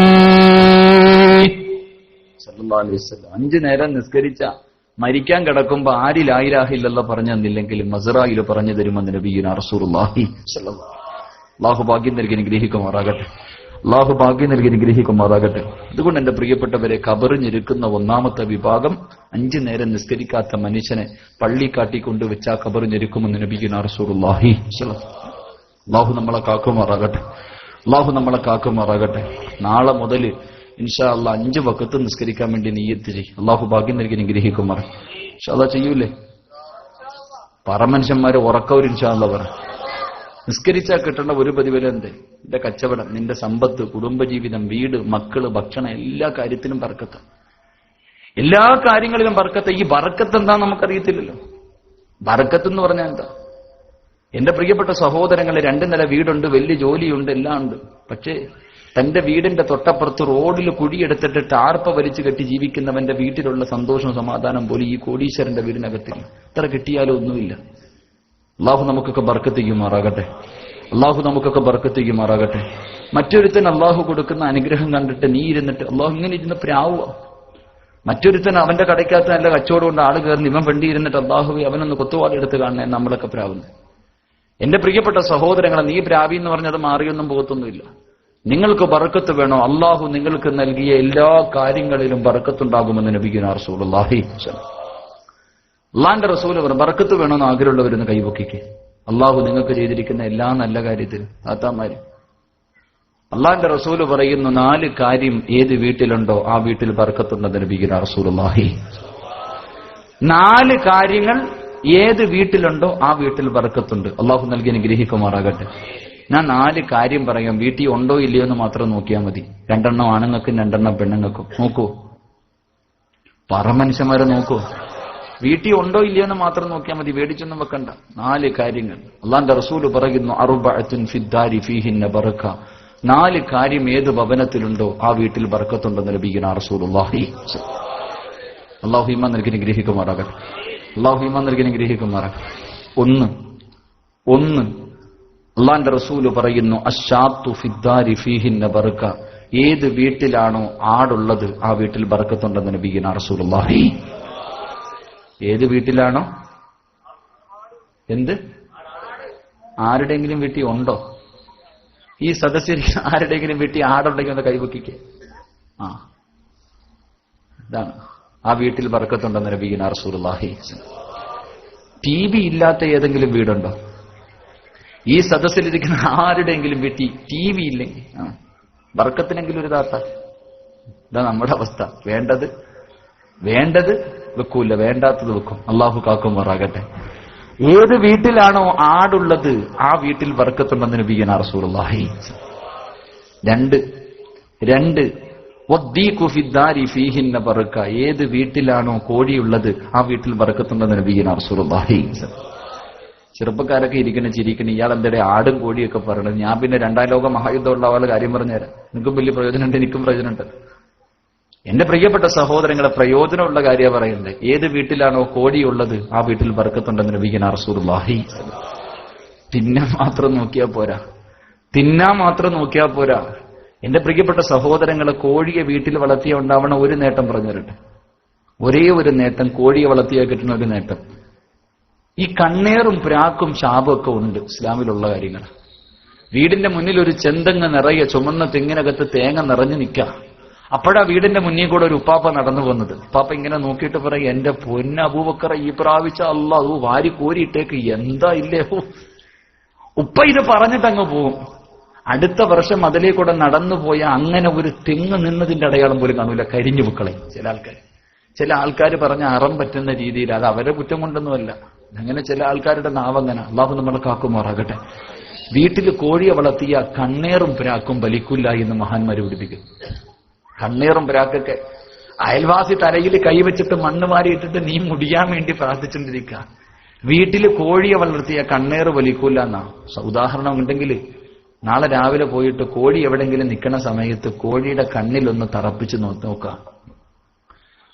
സല്ലല്ലാഹു അലൈഹി വസല്ലം. 5 നേരം നിസ്കരിച്ച മരിക്കാൻ കിടക്കുമ്പോ ആര് ലാ ഇലാഹ ഇല്ലല്ലാഹ് പറഞ്ഞു തന്നില്ലെങ്കിലും അസ്റായിൽ പറഞ്ഞു തരുമെന്ന് നബിയുനാ റസൂലുള്ളാഹി സല്ലല്ലാഹു. അല്ലാഹു ഭാഗ്യം നൽകി അനുഗ്രഹിക്കുമാറാകട്ടെ. അല്ലാഹു ഭാഗ്യം നൽകി അനുഗ്രഹിക്കുമാറാകട്ടെ. അതുകൊണ്ട് എന്റെ പ്രിയപ്പെട്ടവരെ, കബറിഞ്ഞിരിക്കുന്ന ഒന്നാമത്തെ വിഭാഗം 5 നേരം നിസ്കരിക്കാത്ത മനുഷ്യനെ പള്ളി കാട്ടിക്കൊണ്ടുവെച്ചാ കബറിഞ്ഞിരിക്കുമെന്ന് നബിയുനാ റസൂലുള്ളാഹി സ്വല്ലല്ലാഹു. അല്ലാഹു നമ്മളെ കാക്കുമാറാകട്ടെ. അല്ലാഹു നമ്മളെ കാക്കുമാറാകട്ടെ. നാളെ മുതൽ ഇൻഷാ അല്ലാഹ് 5 വഖത്ത് നിസ്കരിക്കാൻ വേണ്ടി നിയ്യത്ത് ചെയ്യും. അല്ലാഹു ഭാഗ്യം നൽകി അനുഗ്രഹിക്കുമാർ. ഇൻഷാ അല്ലാഹ് ചെയ്യൂലേ? പറമനുഷ്യന്മാരെ ഉറക്കവർ ഇൻഷാ അല്ലാഹ് പറ. നിസ്കരിച്ചാൽ കിട്ടേണ്ട ഒരു പ്രതിഫലം എന്ത്? നിന്റെ കച്ചവടം, നിന്റെ സമ്പത്ത്, കുടുംബജീവിതം, വീട്, മക്കള്, ഭക്ഷണം, എല്ലാ കാര്യത്തിലും ബർക്കത്ത്. എല്ലാ കാര്യങ്ങളിലും ബർക്കത്ത്. ഈ ബർക്കത്ത് എന്താ നമുക്കറിയത്തില്ലല്ലോ. ബർക്കത്ത് എന്ന് പറഞ്ഞാൽ എന്താ? എന്റെ പ്രിയപ്പെട്ട സഹോദരങ്ങളെ, 2 നില വീടുണ്ട്, വലിയ ജോലിയുണ്ട്, എല്ലാം ഉണ്ട്. പക്ഷേ തന്റെ വീടിന്റെ തൊട്ടപ്പുറത്ത് റോഡിൽ കുഴിയെടുത്തിട്ട് ടാർപ്പ വലിച്ചു കെട്ടി ജീവിക്കുന്നവന്റെ വീട്ടിലുള്ള സന്തോഷവും സമാധാനം പോലും ഈ കോടീശ്വരന്റെ വീടിനകത്തില്ല. എത്ര കിട്ടിയാലും ഒന്നുമില്ല. അള്ളാഹു നമുക്കൊക്കെ ബർക്കത്ത് ചെയ്യുമാറാകട്ടെ. അള്ളാഹു നമുക്കൊക്കെ ബർക്കത്ത് ചെയ്യുമാറാകട്ടെ. മറ്റൊരുത്തൻ അള്ളാഹു കൊടുക്കുന്ന അനുഗ്രഹം കണ്ടിട്ട് നീ ഇരുന്നിട്ട് അള്ളാഹു ഇങ്ങനെ ഇരുന്ന് പ്രാവുക. മറ്റൊരുത്തൻ അവന്റെ കടയ്ക്കകത്ത് നല്ല കച്ചവടം കൊണ്ട് ആള് കയറുന്ന ഇവൻ വണ്ടി ഇരുന്നിട്ട് അള്ളാഹുവെ അവനൊന്ന് കൊത്തുവാടെടുത്ത് കാണണേ, നമ്മളൊക്കെ പ്രാവുന്നത്. എന്റെ പ്രിയപ്പെട്ട സഹോദരങ്ങളെ, നീ പ്രാവി എന്ന് പറഞ്ഞത് മാറിയൊന്നും പോകത്തൊന്നുമില്ല. നിങ്ങൾക്ക് ബർക്കത്ത് വേണോ? അള്ളാഹു നിങ്ങൾക്ക് നൽകിയ എല്ലാ കാര്യങ്ങളിലും ബർക്കത്തുണ്ടാകുമെന്ന് നബിയുനാ റസൂലുള്ളാഹി. അള്ളാന്റെ റസൂൽ പറഞ്ഞു, ബർക്കത്ത് വേണമെന്ന് ആഗ്രഹമുള്ളവരെന്ന് കൈവക്കിക്ക്. അള്ളാഹു നിങ്ങൾക്ക് ചെയ്തിരിക്കുന്ന എല്ലാ നല്ല കാര്യത്തിലും താത്താമാര്. അള്ളാന്റെ റസൂല് പറയുന്നു, 4 കാര്യം ഏത് വീട്ടിലുണ്ടോ ആ വീട്ടിൽ ബർക്കത്തുണ്ടെന്ന് നബിയുനാ റസൂലുള്ളാഹി. 4 കാര്യങ്ങൾ ഏത് വീട്ടിലുണ്ടോ ആ വീട്ടിൽ ബർക്കത്തുണ്ട്. അള്ളാഹു നൽകി അനുഗ്രഹിക്കുമാറാകട്ടെ. ഞാൻ 4 കാര്യം പറയാം. വീട്ടിൽ ഉണ്ടോ ഇല്ലയോ എന്ന് മാത്രം നോക്കിയാൽ മതി. 2 എണ്ണം ആണുങ്ങൾക്കും 2 എണ്ണം പെണ്ണുങ്ങൾക്കും. നോക്കൂ, പറമനുഷ്യന്മാരെ നോക്കൂ. വീട്ടിൽ ഉണ്ടോ ഇല്ലയോ എന്ന് മാത്രം നോക്കിയാൽ മതി, വേടിച്ചൊന്നും വെക്കണ്ട. 4 കാര്യങ്ങൾ അള്ളാന്റെ റസൂല് പറയുന്നു, അർബഅത്തുൻ ഫിദ്ദാരി ഫീഹിന്ന ബറക. 4 കാര്യം ഏത് ഭവനത്തിലുണ്ടോ ആ വീട്ടിൽ ബർക്കത്തുണ്ടെന്ന് നബിയുനാ റസൂലുള്ളാഹി. അല്ലാഹു ഈമാൻ നൽകി അനുഗ്രഹിക്കുമാറാകട്ടെ. അല്ലാഹു ഈമാൻ നൽകി അനുഗ്രഹിക്കുമാറാകട്ടെ. 1 അള്ളാന്റെ റസൂല് പറയുന്നു, അശ്ശാത്തു ഫിദ്ദാരി ഫീഹിന്ന ബറക. ഏത് വീട്ടിലാണോ ആടുള്ളത് ആ വീട്ടിൽ ബർക്കത്തുണ്ടെന്ന് നബിയുനാ റസൂലുള്ളാഹി. ഏത് വീട്ടിലാണോ എന്ത് ആരുടെയെങ്കിലും വീട്ടിൽ ഉണ്ടോ? ഈ സദസ്സിൽ ആരുടെയെങ്കിലും വീട്ടിൽ ആടുണ്ടെങ്കിൽ ഒന്ന് കൈവക്കിക്ക്. ഇതാണ് ആ വീട്ടിൽ ബർക്കത്തുണ്ടെന്ന് നബിയുനാ റസൂലുള്ളാഹി. TV ഇല്ലാത്ത ഏതെങ്കിലും വീടുണ്ടോ? ഈ സദസ്സിലിരിക്കുന്ന ആരുടെയെങ്കിലും വീട്ടിൽ TV ഇല്ലെങ്കിൽ ബർക്കത്തിനെങ്കിലും ഒരു താത്ത. ഇതാ നമ്മുടെ അവസ്ഥ. വേണ്ടത് വെക്കൂല, വേണ്ടാത്തത് വെക്കും. അള്ളാഹു കാക്കുമാറാകട്ടെ. ഏത് വീട്ടിലാണോ ആടുള്ളത് ആ വീട്ടിൽ ബർക്കത്തുണ്ടെന്ന് നബിയുനാ റസൂലുള്ളാഹി. 2 വദ്ദീഖു ഫിദ്ദാരി ഫീഹിന്ന ബറക. ഏത് വീട്ടിലാണോ കോഴിയുള്ളത് ആ വീട്ടിൽ ബർക്കത്തുണ്ടെന്ന് നബിയുനാ റസൂലുള്ളാഹി. ചെറുപ്പക്കാരൊക്കെ ചിരിക്കണ ഇയാൾ എന്തേ ആടും കോഴിയൊക്കെ പറയണത്. ഞാൻ പിന്നെ 2ാം ലോക മഹായുദ്ധമുള്ള ആളെ കാര്യം പറഞ്ഞുതരാം. നിനക്കും വലിയ പ്രയോജനമുണ്ട്, എനിക്കും പ്രയോജനമുണ്ട്. എന്റെ പ്രിയപ്പെട്ട സഹോദരങ്ങളെ, പ്രയോജനമുള്ള കാര്യമാണ് പറയുന്നത്. ഏത് വീട്ടിലാണോ കോഴിയുള്ളത് ആ വീട്ടിൽ ബർക്കത്തുണ്ടെന്ന് നബിയുനാ റസൂലുള്ളാഹി. തിന്നാൻ മാത്രം നോക്കിയാൽ പോരാ. എന്റെ പ്രിയപ്പെട്ട സഹോദരങ്ങളെ, കോഴിയെ വീട്ടിൽ വളർത്തിയ ഉണ്ടാവണ ഒരു നേട്ടം പറഞ്ഞു തരട്ടെ. ഒരേ ഒരു നേട്ടം, കോഴിയെ വളർത്തിയാൽ കിട്ടുന്ന ഒരു നേട്ടം. ഈ കണ്ണേറും പ്രാക്കും ശാപം ഒക്കെ ഉണ്ട് ഇസ്ലാമിലുള്ള കാര്യങ്ങൾ. വീടിന്റെ മുന്നിൽ ഒരു ചെന്തങ്ങ് നിറയെ ചുമന്ന തെങ്ങിനകത്ത് തേങ്ങ നിറഞ്ഞു നിൽക്കുക. അപ്പോഴാ വീടിന്റെ മുന്നിൽ കൂടെ ഒരു ഉപ്പാപ്പ നടന്നു വന്നത്. ഉപ്പാപ്പ ഇങ്ങനെ നോക്കിയിട്ട് പറയും, എന്റെ പൊന്ന അബൂബക്കർ, ഈ പ്രാവശ്യ അല്ലാഹു വാരി കോരിയിട്ടേക്ക്, എന്താ ഇല്ലേ. ഉപ്പ ഇത് പറഞ്ഞിട്ട് അങ്ങ് പോകും. അടുത്ത വർഷം അതിലേ കൂടെ നടന്നു പോയ അങ്ങനെ ഒരു തെങ്ങ് നിന്നതിന്റെ അടയാളം പോലും കാണൂല, കരിഞ്ഞു പൂക്കളെ. ചില ആൾക്കാർ പറഞ്ഞ അറം പറ്റുന്ന രീതിയിൽ, അത് അവരെ കുറ്റം കൊണ്ടൊന്നുമല്ല, അങ്ങനെ ചില ആൾക്കാരുടെ നാവങ്ങനെ. അള്ളാഹു നമ്മളെ കാക്കുമാറാകട്ടെ. വീട്ടിൽ കോഴിയെ വളർത്തിയ കണ്ണേറും പ്രാക്കും ബലിക്കില്ല എന്ന് മഹാന്മാര് പഠിപ്പിക്കും. കണ്ണേറും പ്രാക്കൊക്കെ അയൽവാസി തലയിൽ കൈവച്ചിട്ട് മണ്ണ് മാറിയിട്ടിട്ട് നീ മുടിയാൻ വേണ്ടി പ്രാർത്ഥിച്ചുകൊണ്ടിരിക്കുക. വീട്ടിൽ കോഴിയെ വളർത്തിയ കണ്ണേറ് വലിക്കൂല എന്നാ. ഉദാഹരണം ഉണ്ടെങ്കിൽ നാളെ രാവിലെ പോയിട്ട് കോഴി എവിടെങ്കിലും നിൽക്കുന്ന സമയത്ത് കോഴിയുടെ കണ്ണിലൊന്ന് തറപ്പിച്ച് നോക്കുക.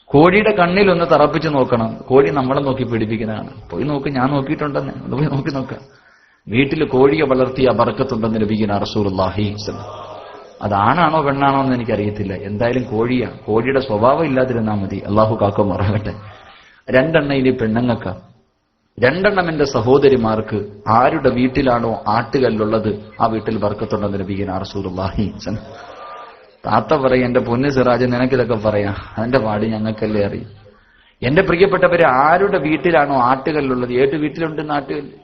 കോഴിയുടെ കണ്ണിലൊന്ന് തറപ്പിച്ച് നോക്കണം. കോഴി നമ്മളെ നോക്കി പിടിപ്പിക്കുന്നതാണ്. പോയി നോക്ക്, ഞാൻ നോക്കിയിട്ടുണ്ടെന്ന്. പോയി നോക്കി നോക്കാം. വീട്ടിൽ കോഴിയെ വളർത്തിയ ബർക്കത്തുണ്ടെന്ന് ലഭിക്കുന്ന റസൂലുള്ളാഹി. അതാണാണോ പെണ്ണാണോ എന്ന് എനിക്കറിയത്തില്ല. എന്തായാലും കോഴിയാണ്. കോഴിയുടെ സ്വഭാവം ഇല്ലാതിരുന്നാൽ മതി. അള്ളാഹു കാക്കുമാറാകട്ടെ. 2 എണ്ണം ഇനി പെണ്ണുങ്ങൾക്ക്, 2 എണ്ണം എന്റെ സഹോദരിമാർക്ക്. ആരുടെ വീട്ടിലാണോ ആട്ടുകല്ലുള്ളത് ആ വീട്ടിൽ ബർക്കത്തുണ്ടെന്ന് ലഭിക്കുന്ന റസൂലുള്ളാഹി. താത്ത പറയും, എന്റെ പൊന്നു സിറാജ്, നിനക്കിതൊക്കെ പറയാം, അതിന്റെ പാട് ഞങ്ങൾക്കല്ലേ അറിയും. എന്റെ പ്രിയപ്പെട്ടവരെ, ആരുടെ വീട്ടിലാണോ ആട്ടുകല്ലുള്ളത്, ഏത് വീട്ടിലുണ്ട് ആട്ടുകല്ല്?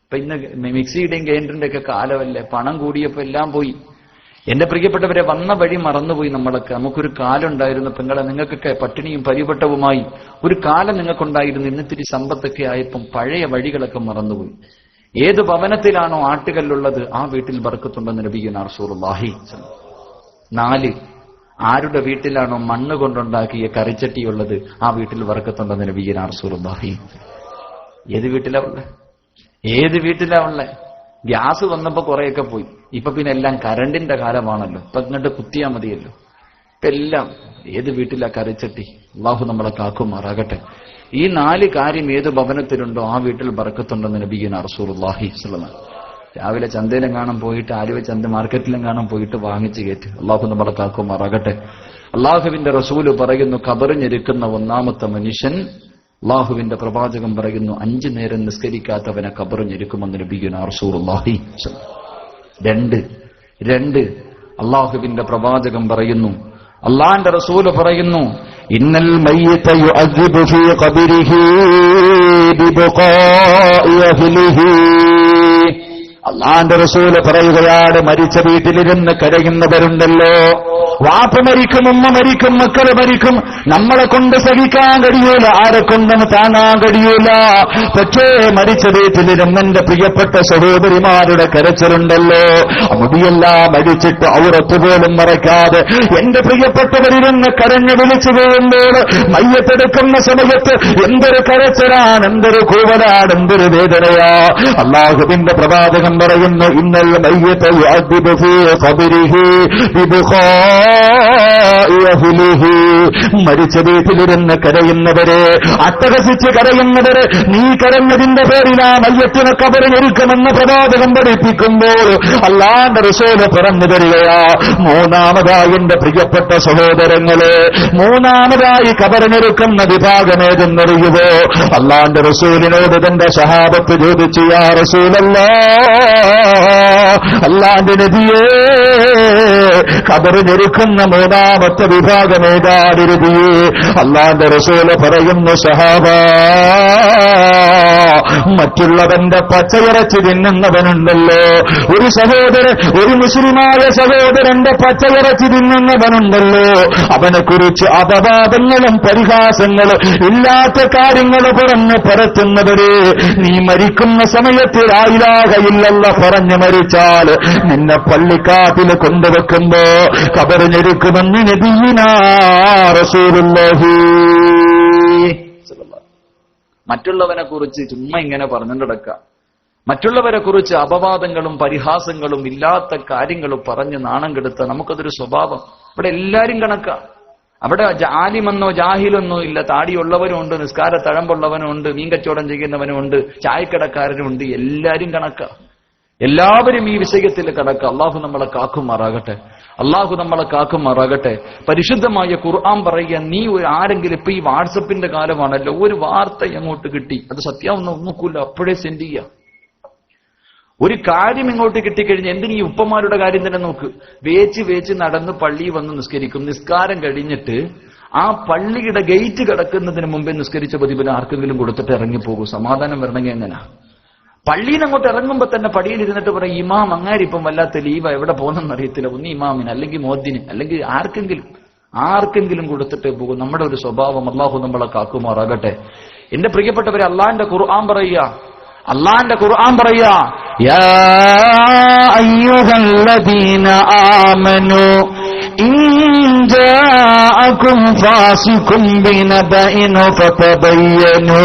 ഇപ്പൊ ഇന്ന് മിക്സിയുടെയും ഗ്രൈൻഡറിന്റെ ഒക്കെ കാലമല്ലേ, പണം കൂടിയപ്പോ എല്ലാം പോയി. എന്റെ പ്രിയപ്പെട്ടവരെ, വന്ന വഴി മറന്നുപോയി നമ്മളൊക്കെ. നമുക്കൊരു കാലം ഉണ്ടായിരുന്നു പെങ്ങളെ, നിങ്ങൾക്കൊക്കെ പട്ടിണിയും പരിവട്ടവുമായി ഒരു കാലം നിങ്ങൾക്കുണ്ടായിരുന്നു. ഇന്നിത്തിരി സമ്പത്തൊക്കെ ആയപ്പം പഴയ വഴികളൊക്കെ മറന്നുപോയി. ഏത് ഭവനത്തിലാണോ ആട്ടുകല്ലുള്ളത് ആ വീട്ടിൽ ബർക്കത്തുണ്ടെന്ന് നബിയുനാ റസൂലുള്ളാഹി. 4, ആരുടെ വീട്ടിലാണോ മണ്ണ് കൊണ്ടുണ്ടാക്കിയ കറിച്ചട്ടിയുള്ളത് ആ വീട്ടിൽ ബർക്കത്തുണ്ടെന്ന് നബിയുനാ റസൂലുള്ളാഹി. ഏത് വീട്ടിലാ ഉള്ളേ? ഏത് വീട്ടിലാ ഉള്ളേ? ഗ്യാസ് വന്നപ്പോ കുറെയൊക്കെ പോയി. ഇപ്പൊ പിന്നെ എല്ലാം കരണ്ടിന്റെ കാലമാണല്ലോ. ഇപ്പൊ ഇങ്ങോട്ട് കുത്തിയാ മതിയല്ലോ. ഇപ്പൊ എല്ലാം ഏത് വീട്ടിലാ കറിച്ചട്ടി? അള്ളാഹു നമ്മളെ കാക്കുമാറാകട്ടെ. ഈ 4 കാര്യം ഏത് ഭവനത്തിലുണ്ടോ ആ വീട്ടിൽ ബർക്കത്തുണ്ടെന്ന് നബിയുനാ റസൂലുള്ളാഹി സ്വല്ലല്ലാഹു അലൈഹി വസല്ലം. രാവിലെ ചന്തയിലും കാണാൻ പോയിട്ട്, ആലുവ ചന്ത മാർക്കറ്റിലും കാണാൻ പോയിട്ട് വാങ്ങിച്ചു കയറ്റി. അള്ളാഹു നമ്മളെ കാക്കുമാറാകട്ടെ. അള്ളാഹുവിന്റെ റസൂല് പറയുന്നു, ഖബറിഞ്ഞിരിക്കുന്ന 1-ാമത്തെ മനുഷ്യൻ, അള്ളാഹുവിന്റെ പ്രവാചകൻ പറയുന്നു, 5 നേരം നിസ്കരിക്കാത്തവനെ ഖബറിഞ്ഞിരിക്കുമെന്ന് നബിയുനാ റസൂലുള്ളാഹി. 2 അള്ളാഹുവിന്റെ പ്രവാചകൻ പറയുന്നു, അള്ളാന്റെ റസൂല് പറയുന്നു, ഇന്നൽ മയ്യിത യുഅദ്ദിബു ഫീ ഖബരിഹി ബിബഖാഇ അഹ്ലിഹി. അള്ളാന്റെ റസൂല് പറയുകയാണ്, മരിച്ച വീട്ടിലിരുന്ന് കരയുന്നവരുണ്ടല്ലോ. വാപ്പ മരിക്കും, ഉമ്മ മരിക്കും, മക്കള് മരിക്കും. നമ്മളെ കൊണ്ട് സഹിക്കാൻ കഴിയൂല, ആരെ കൊണ്ടും താങ്ങാൻ കഴിയൂല. പക്ഷേ മരിച്ച വീട്ടിലിരുന്ന് എന്റെ പ്രിയപ്പെട്ട സഹോദരിമാരുടെ കരച്ചിലുണ്ടല്ലോ. മുടിയെല്ലാം അടിച്ചിട്ട് ഔറത്ത് പോലും മറയ്ക്കാതെ എന്റെ പ്രിയപ്പെട്ടവരിരുന്ന് കരഞ്ഞു വിളിച്ചു പോകുമ്പോൾ, മയ്യത്തെടുക്കുന്ന സമയത്ത് എന്തൊരു കരച്ചിലാണ്, എന്തൊരു കൂവലാണ്, എന്തൊരു വേദനയാ. അല്ലാഹുവിന്റെ പ്രവാചകൻ പറയുന്നു, ഇന്നൽ മയ്യിത യുഅദ്ദിബു ഫീ ഖബരിഹി ബിബഖാഇ അഹ്ലിഹി. മരിച്ച വീട്ടിലിരുന്ന് കരയുന്നവരെ, അട്ടഹസിച്ച് കരയുന്നവരെ, നീ കരഞ്ഞതിന്റെ പേരിൽ ആ മയ്യത്തിനെ ഖബറിലിരിക്കുമെന്ന് പ്രവാചകൻ പഠിപ്പിക്കുമ്പോൾ അല്ലാഹുവിന്റെ റസൂല് പറഞ്ഞു തരികയാ, 3-ാമതായി എന്റെ പ്രിയപ്പെട്ട സഹോദരങ്ങളെ, 3-ാമതായി ഖബറിലിരിക്കുന്ന വിഭാഗമേതെന്നറിയുമോ? അല്ലാഹുവിന്റെ റസൂലിനോട് തന്റെ സഹാബത്ത് ചോദിച്ചു, യാ റസൂലല്ലാഹ്, അല്ലാഹുവിന്റെ നബിയേ, ഖബറിലിരിക്കുന്ന 3-ാമത്തെ വിഭാഗമേതാണ് നബിയേ? അല്ലാഹുവിന്റെ റസൂല് പറയുന്നു, സഹാബാ, മറ്റുള്ളവന്റെ പച്ചയിറച്ചി തിന്നുന്നവനുണ്ടല്ലോ. ഒരു സഹോദരൻ, ഒരു മുസ്ലിമായ സഹോദരന്റെ പച്ചയിറച്ചി തിന്നുന്നവനുണ്ടല്ലോ, അവനെ കുറിച്ച് അപവാദങ്ങളും പരിഹാസങ്ങളും ഇല്ലാത്ത കാര്യങ്ങൾ പറഞ്ഞ് പരത്തുന്നവരെ, നീ മരിക്കുന്ന സമയത്ത് ലാ ഇലാഹ ഇല്ലല്ലാഹ് പറഞ്ഞു മരിച്ചാൽ നിന്നെ പള്ളിക്കാട്ടിൽ കൊണ്ടുവെക്കുമ്പോ ഖബറിഞ്ഞിരിക്കുമെന്ന് നബിയുനാ റസൂലുള്ളാഹി. മറ്റുള്ളവനെ കുറിച്ച് ചുമ്മാ ഇങ്ങനെ പറഞ്ഞുകൊണ്ടിടക്കാം. മറ്റുള്ളവരെ കുറിച്ച് അപവാദങ്ങളും പരിഹാസങ്ങളും ഇല്ലാത്ത കാര്യങ്ങളും പറഞ്ഞ് നാണം കെടുത്ത നമുക്കതൊരു സ്വഭാവം. ഇവിടെ എല്ലാരും കണക്കാ. അവിടെ ആലിമെന്നോ ജാഹിലെന്നോ ഇല്ല. താടിയുള്ളവനുമുണ്ട്, നിസ്കാര തഴമ്പുള്ളവനുമുണ്ട്, മീൻകച്ചവടം ചെയ്യുന്നവനുമുണ്ട്, ചായക്കടക്കാരനുമുണ്ട്. എല്ലാരും കണക്കാ. എല്ലാവരും ഈ വിഷയത്തിൽ കണക്കാ. അള്ളാഹു നമ്മളെ കാക്കുമാറാകട്ടെ. അള്ളാഹു നമ്മളെ കാക്കുമാറാകട്ടെ. പരിശുദ്ധമായ ഖുർആൻ പറയുക, നീ ആരെങ്കിലും ഇപ്പൊ ഈ വാട്സപ്പിന്റെ കാലമാണല്ലോ, ഒരു വാർത്ത അങ്ങോട്ട് കിട്ടി, അത് സത്യാവൊന്നും നോക്കൂല, അപ്പോഴേ സെൻഡ് ചെയ്യാം. ഒരു കാര്യം ഇങ്ങോട്ട് കിട്ടിക്കഴിഞ്ഞാൽ എന്തിനീ ഉപ്പമാരുടെ കാര്യം തന്നെ നോക്ക്. വേച്ച് നടന്ന് പള്ളിയിൽ വന്ന് നിസ്കരിക്കും. നിസ്കാരം കഴിഞ്ഞിട്ട് ആ പള്ളിയുടെ ഗേറ്റ് കിടക്കുന്നതിന് മുമ്പേ നിസ്കരിച്ച പ്രതിഫലം ആർക്കെങ്കിലും കൊടുത്തിട്ട് ഇറങ്ങിപ്പോകും. സമാധാനം വരണമെങ്കിൽ എങ്ങനെ? പള്ളിയിൽ നിന്ന് അങ്ങോട്ട് ഇറങ്ങുമ്പോ തന്നെ പടിയിൽ ഇരുന്നിട്ട് പറയും, ഇമാം അങ്ങാരിപ്പം വല്ലാത്ത ലീവ, എവിടെ പോകുന്നെന്ന് അറിയത്തില്ല, ഒന്ന് ഇമാമിന് അല്ലെങ്കിൽ മോദ്ദിന് അല്ലെങ്കിൽ ആർക്കെങ്കിലും കൊടുത്തിട്ടേ പോകും. നമ്മുടെ ഒരു സ്വഭാവം. അള്ളാഹു നമ്മളെ കാക്കുമാറാകട്ടെ. എന്റെ പ്രിയപ്പെട്ടവരെ, അള്ളാന്റെ ഖുർആൻ പറയുക, യാ അയ്യുഹല്ലദീന ആമനൂ ഇൻ ജാഅകും ഫാസിഖുൻ ബിനബഇൻ ഫതബയ്യനൂ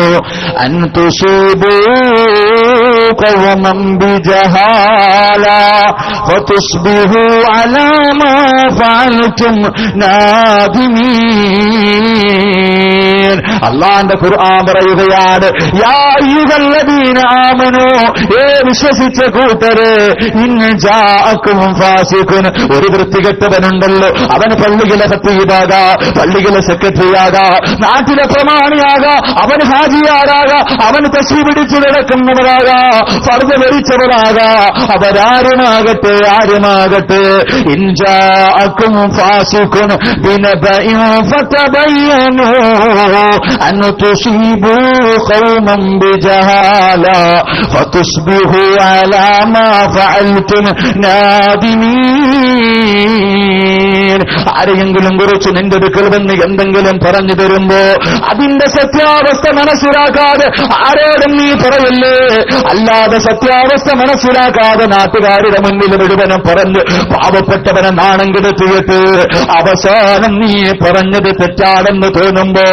അൻ തുസീബൂ ഖൗമൻ ബിജഹാല ഫതുസ്ബിഹൂ അലാ മാ ഫഅൽതും നാദിമീൻ. അല്ലാഹുവിന്റെ ഖുർആൻ പറയുകയാണ്, യാ അയ്യുഹല്ലദീന ആമനൂ, വിശ്വസിച്ച കൂട്ടരെ, ഇൻ ജാഅകും ഫാസിഖുൻ, ഒരു വൃത്തികെട്ടവനുണ്ടല്ലോ, അവൻ പള്ളിയിലെ ഖത്തീബാകാ, പള്ളിയിലെ സെക്രട്ടറിയാകാ, നാട്ടിലെ പ്രമാണിയാകാ, അവൻ ഹാജിയാരാകാ, അവൻ തസ്ബീഹ് പിടിച്ചു നടക്കുന്നവരാകാ, ഫർദ് ധരിച്ചവരാകാ, അവരാരുമാകട്ടെ ഇൻ ജാഅകും ഫാസിഖുൻ ബിനബഇൻ ഫതബയ്യനൂ അൻ തുസീബൂ ഖൗമൻ ബിജഹാല ഫതുസ്ബിഹൂ അലാ മാ ഫഅൽതും നാദിമീൻ. ആരെങ്കിലും കുറിച്ച് നിന്റെ അടുക്കൽ വന്ന് എന്തെങ്കിലും പറഞ്ഞു തരുമ്പോ അതിന്റെ സത്യാവസ്ഥ മനസ്സിലാക്കാതെ ആരോടും നീ പറയല്ലേ. അല്ലാതെ സത്യാവസ്ഥ മനസ്സിലാക്കാതെ നാട്ടുകാരുടെ മുന്നിൽ മുഴുവനും പറഞ്ഞ് പാവപ്പെട്ടവനെ നാണം കെടുത്തിയിട്ട് അവസാനം നീ പറഞ്ഞത് തെറ്റാണെന്ന് തോന്നുമ്പോ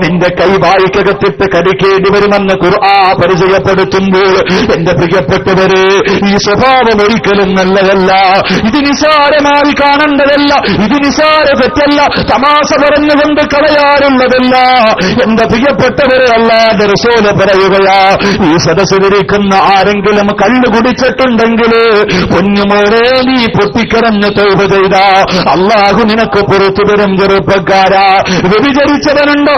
നിന്റെ കൈവായിക്കകത്തിട്ട് കടിക്കേണ്ടി വരുമെന്ന് ഖുർആൻ പരിചയപ്പെടുത്തുമ്പോൾ, എന്റെ പ്രിയപ്പെട്ടവരെ, ഈ സ്വഭാവം ഒരിക്കലും നല്ലതല്ല. ഇത് നിസാരമായി കാണേണ്ടതല്ല, ഇത് നിസാര തെറ്റല്ല, തമാശ പറഞ്ഞുകൊണ്ട് കളയാറുള്ളതല്ല. എന്റെ പ്രിയപ്പെട്ടവരെ, അല്ലാഹുവിന്റെ റസൂൽ പറയുകയാ, ഈ സദസ്സിലിരിക്കുന്ന ആരെങ്കിലും കള്ളു കുടിച്ചിട്ടുണ്ടെങ്കിൽ പൊന്നുമോളെ നീ പൊട്ടിക്കരഞ്ഞ് തൗബ ചെയ്ത അള്ളാഹു നിനക്ക് പുറത്തു തരും. ചെറുപ്പക്കാരാ, വ്യഭിചരിച്ചവനുണ്ടോ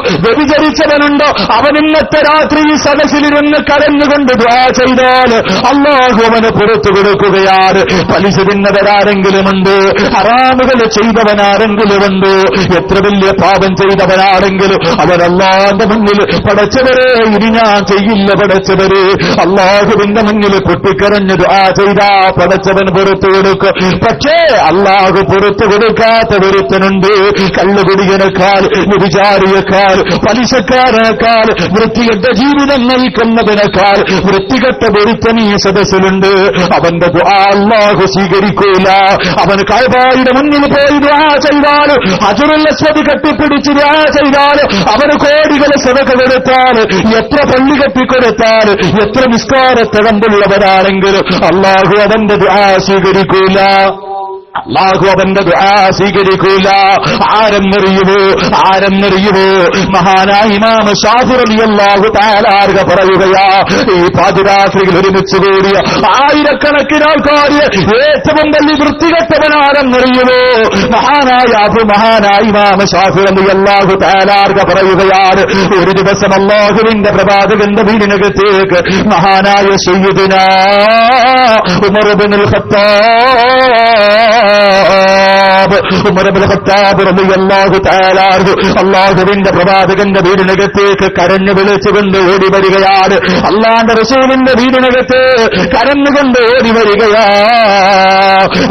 അവൻ ഇന്നത്തെ രാത്രി ഈ സദസ്സിലിരുന്ന് കരഞ്ഞുകൊണ്ട് ദുആ ചെയ്താൽ അള്ളാഹു അവന് പുറത്തു കൊടുക്കുകയാണ്. പലിശ തിന്നവരാരെങ്കിലുമുണ്ട്, ഹറാമുകൾ ചെയ്തവനാരെങ്കിലുമുണ്ട്, എത്ര വലിയ പാപം ചെയ്തവനാണെങ്കിലും അവൻ അള്ളാഹുവിന്റെ മുന്നിൽ, പടച്ചവരെ ഇനി ഞാൻ ചെയ്യില്ല പടച്ചവരെ, അള്ളാഹുവിന്റെ മുന്നിൽ പൊട്ടിക്കരഞ്ഞ് ദുആ ചെയ്താ പടച്ചവൻ പുറത്തു കൊടുക്കും. പക്ഷേ അള്ളാഹു പുറത്തു കൊടുക്കാത്ത ഒരുത്തനുണ്ട്. കള്ളുകുടിയനേക്കാൾ, വ്യഭിചാരിയേക്കാൾ, പലിശക്കാരനേക്കാൾ, വൃത്തികെട്ട ജീവിതം നയിക്കുന്നതിനേക്കാൾ വൃത്തികെട്ട ഒരുത്തൻ ഈ സദസ്സിലുണ്ട്. അവന്റെ ദുആ അള്ളാഹു സ്വീകരിക്കൂല. അവൻ കഅബയുടെ മുന്നിൽ പോയി ദുആ ചെയ്താൽ, ഹജറുൽ അസ്വദ് കെട്ടിപ്പിടിച്ച് ദുആ ചെയ്താൽ, അവന് കോടികൾ സദഖ കൊടുത്താൽ, എത്ര പള്ളി കെട്ടിക്കൊടുത്താൽ, എത്ര നിസ്കാരത്തഴമ്പുള്ളവരാണെങ്കിലും അള്ളാഹു അവന്റെ ദുആ സ്വീകരിക്കൂല. ആരെന്നറിയുമോ? മഹാനായ ഇമാം ശാഫിഈ റളിയല്ലാഹു തആല അൻഹു പറയുകയാ, ഈ പാതിരാത്രിയിൽ ഒരുമിച്ച് കൂടിയ ആയിരക്കണക്കിന് ആൾക്കാർ ഏറ്റവും വലിയ വൃത്തികെട്ടവനാരെന്നറിയുമോ? മഹാനായ ഇമാം ശാഫിഈ റളിയല്ലാഹു തആല അൻഹു പറയുകയാണ്, ഒരു ദിവസം അല്ലാഹുവിന്റെ പ്രവാചകന്റെ വീടിനകത്തേക്ക് മഹാനായ സയ്യിദുനാ ഉമർ ഇബ്നുൽ ഖത്താബ് റളിയല്ലാഹു തആല അൻഹു അല്ലാഹുവിന്റെ പ്രവാചകന്റെ വീടിനകത്തേക്ക് കരഞ്ഞു വിളിച്ചുകൊണ്ട് ഓടി വരികയാണ്. അല്ലാഹുവിന്റെ റസൂലിന്റെ വീടിനകത്ത് കരഞ്ഞുകൊണ്ട് ഓടി വരികയാ.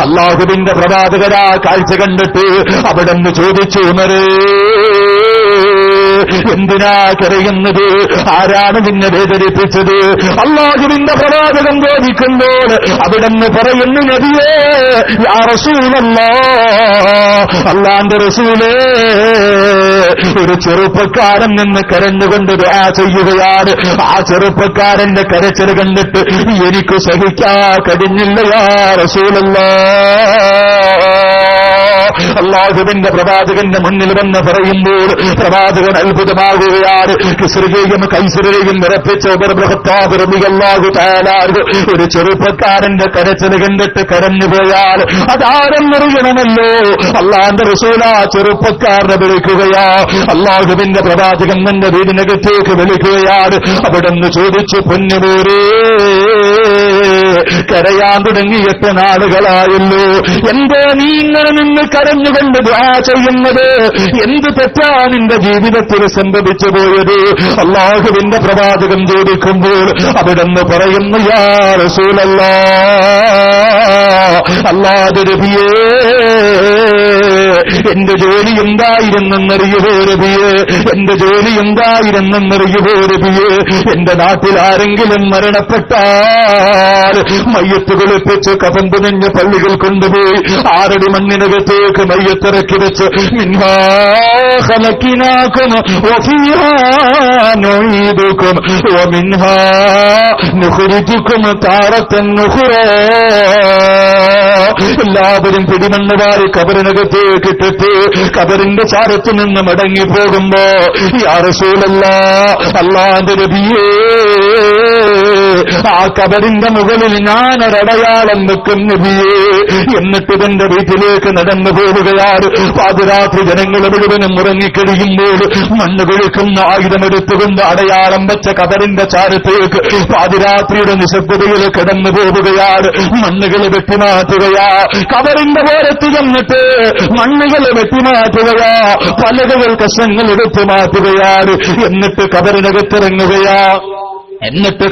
അല്ലാഹുവിന്റെ പ്രവാചകരാ കാഴ്ച കണ്ടിട്ട് അവിടെന്ന് ചോദിച്ചു, ഉമരേ, എന്തിനാ കരയുന്നത്? ആരാണ് നിന്നെ വേദനിപ്പിച്ചത്? അല്ലാഹുവിന്റെ പ്രവാചകൻ ചോദിക്കുമ്പോൾ അവിടെന്ന് പറയുന്നു, നബിയേ, യാ റസൂലല്ലാഹ്, അല്ലാഹുവിന്റെ റസൂലേ, ഒരു ചെറുപ്പക്കാരൻ നിന്ന് കരഞ്ഞുകൊണ്ട് ദുആ ചെയ്യുകയാണ്. ആ ചെറുപ്പക്കാരന്റെ കരച്ചിൽ കണ്ടിട്ട് എനിക്ക് സഹിക്കാൻ കഴിഞ്ഞില്ല യാ റസൂലല്ലാഹ്. അള്ളാഹുവിന്റെ പ്രവാചകന്റെ മുന്നിൽ വന്ന് പറയുമ്പോൾ പ്രവാചകൻ അത്ഭുതമാകുകയാണ്. കിസ്റയെയും കൈസരെയും വിറപ്പിച്ച ഉമർ ഇബ്നു ഖത്താബ് റളിയല്ലാഹു തആല ഒരു ചെറുപ്പക്കാരന്റെ കരച്ചിൽ കണ്ടിട്ട് കരഞ്ഞുപോയാൽ അതാരെന്നറിയണമല്ലോ. അള്ളാന്റെ റസൂൽ ആ ചെറുപ്പക്കാരനെ വിളിക്കുകയാ. അള്ളാഹുവിന്റെ പ്രവാചകൻ തന്റെ വീടിനകത്തേക്ക് വിളിക്കുകയാണ്. അവിടുന്ന് ചോദിച്ചു, പൊന്നുമോരേ, കരയാൻ തുടങ്ങിയിട്ട് നാളുകളായല്ലോ, എന്തേ നീ ഇങ്ങനെ നിന്ന് കരഞ്ഞുകൊണ്ട് ദുആ ചെയ്യുന്നത്? എന്ത് തെറ്റാ നിന്റെ ജീവിതത്തിൽ സംഭവിച്ചു പോയത്? അള്ളാഹുവിന്റെ പ്രവാചകൻ ചോദിക്കുമ്പോൾ അവിടുന്ന് പറയുന്നു, യാ റസൂലല്ലാഹ്, അല്ലാഹുവിന്റെ നബിയേ, എന്റെ ജോലി എന്തായിരുന്നെന്നറിയുവോ നബിയേ? എന്റെ ജോലി എന്തായിരുന്നെന്നറിയുവോ നബിയേ? എന്റെ നാട്ടിൽ ആരെങ്കിലും മരണപ്പെട്ടാൽ മയ്യത്ത് കുളിപ്പിച്ച് കഫൻ തുണിഞ്ഞ പള്ളികൾ കൊണ്ടുപോയി 6 അടി മണ്ണിനകത്തേക്ക് മയ്യത്തിറക്കി വെച്ച് മിൻഹാ ഖലഖനാകും വഫീഹാ നുഈദുകും വമിൻഹാ നുഖ്രിജുകും താറത്തൻ ഉഖ്റാ. എല്ലാവരും പിടിമണ്ണ് വാരി കബറിനകത്തേക്ക് ഇട്ടിട്ട് കബറിന്റെ ചാരത്ത് നിന്ന് മടങ്ങിപ്പോകുമ്പോ, യാ റസൂലല്ലാഹ്, അല്ലാഹുവിന്റെ നബിയേ, ആ കബറിന്റെ മുകളിൽ ഞാനൊരടയാളം വെക്കും നബിയേ. എന്നിട്ട് തന്റെ വീട്ടിലേക്ക് നടന്നു പോവുകയാണ്. പാതിരാത്രി ജനങ്ങൾ മുഴുവനും ഉറങ്ങിക്കഴിയുമ്പോൾ മണ്ണ് കുഴിക്കുന്ന ആയുധമെടുത്തുകൊണ്ട് അടയാളം വെച്ച കബറിന്റെ ചാരത്തേക്ക് പാതിരാത്രിയുടെ നിശബ്ദതയിൽ കിടന്നു പോവുകയാണ്. മണ്ണുകൾ വെട്ടിമാറ്റുകയാ. കബറിന്റെ ഓരത്ത് ചെന്നിട്ട് മണ്ണുകൾ വെട്ടിമാറ്റുകയാ. പലകകൾ കഷ്ണങ്ങൾ എടുത്തു മാറ്റുകയാണ്. എന്നിട്ട്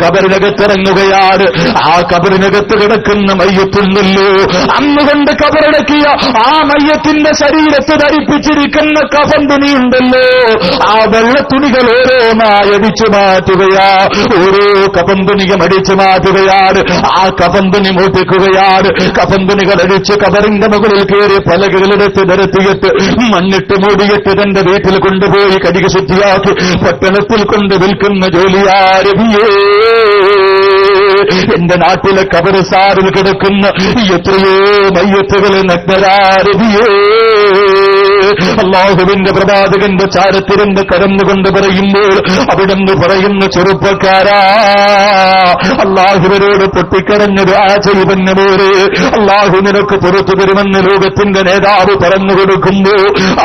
കബറിനകത്തിറങ്ങുകയാണ്. ആ കബറിനകത്ത് കിടക്കുന്ന മയ്യത്തുണ്ടല്ലോ, അന്നുകൊണ്ട് കബറടക്കിയ ആ മയ്യത്തിന്റെ ശരീരത്ത് ധരിപ്പിച്ചിരിക്കുന്ന കഫൻ തുണിയുണ്ടല്ലോ, ആ വെള്ളത്തുണികൾ ഓരോന്നായി അടിച്ചു മാറ്റുകയാ. ഓരോ കഫൻ തുണിയും അടിച്ചു മാറ്റുകയാണ്. ആ കഫൻ തുണി മൂട്ടിക്കുകയാണ്. കഫൻ തുണികൾ അടിച്ച് കബറിന്റെ മുകളിൽ കയറി പലകകളെടുത്ത് നിരത്തിയിട്ട് മണ്ണിട്ട് മൂടിയിട്ട് തന്റെ വീട്ടിൽ കൊണ്ടുപോയി കഴുകി ശുദ്ധിയാക്കി പട്ടണത്തിൽ കൊണ്ട് വിൽക്കുന്ന ജോലിയാരബിയേ. എന്റെ നാട്ടിലെ കബറിസാറിൽ കിടക്കുന്ന എത്രയോ മയ്യത്തുകൾ നഗ്നരാരബിയേ. അല്ലാഹുവിന്റെ പ്രവാചകന്റെ ചാരത്തിരുന്ന് കടന്നുകൊണ്ട് പറയുമ്പോൾ അവിടുന്ന് പറയുന്ന, ചെറുപ്പക്കാരാ, അല്ലാഹുവിനോട് പൊട്ടിക്കരഞ്ഞ് ദുആ ചെയ്യുന്ന പോലെ അല്ലാഹു നിനക്ക് പുറത്തു തരുമെന്ന് ലോകത്തിന്റെ നേതാവ് പറഞ്ഞു കൊടുക്കുമ്പോ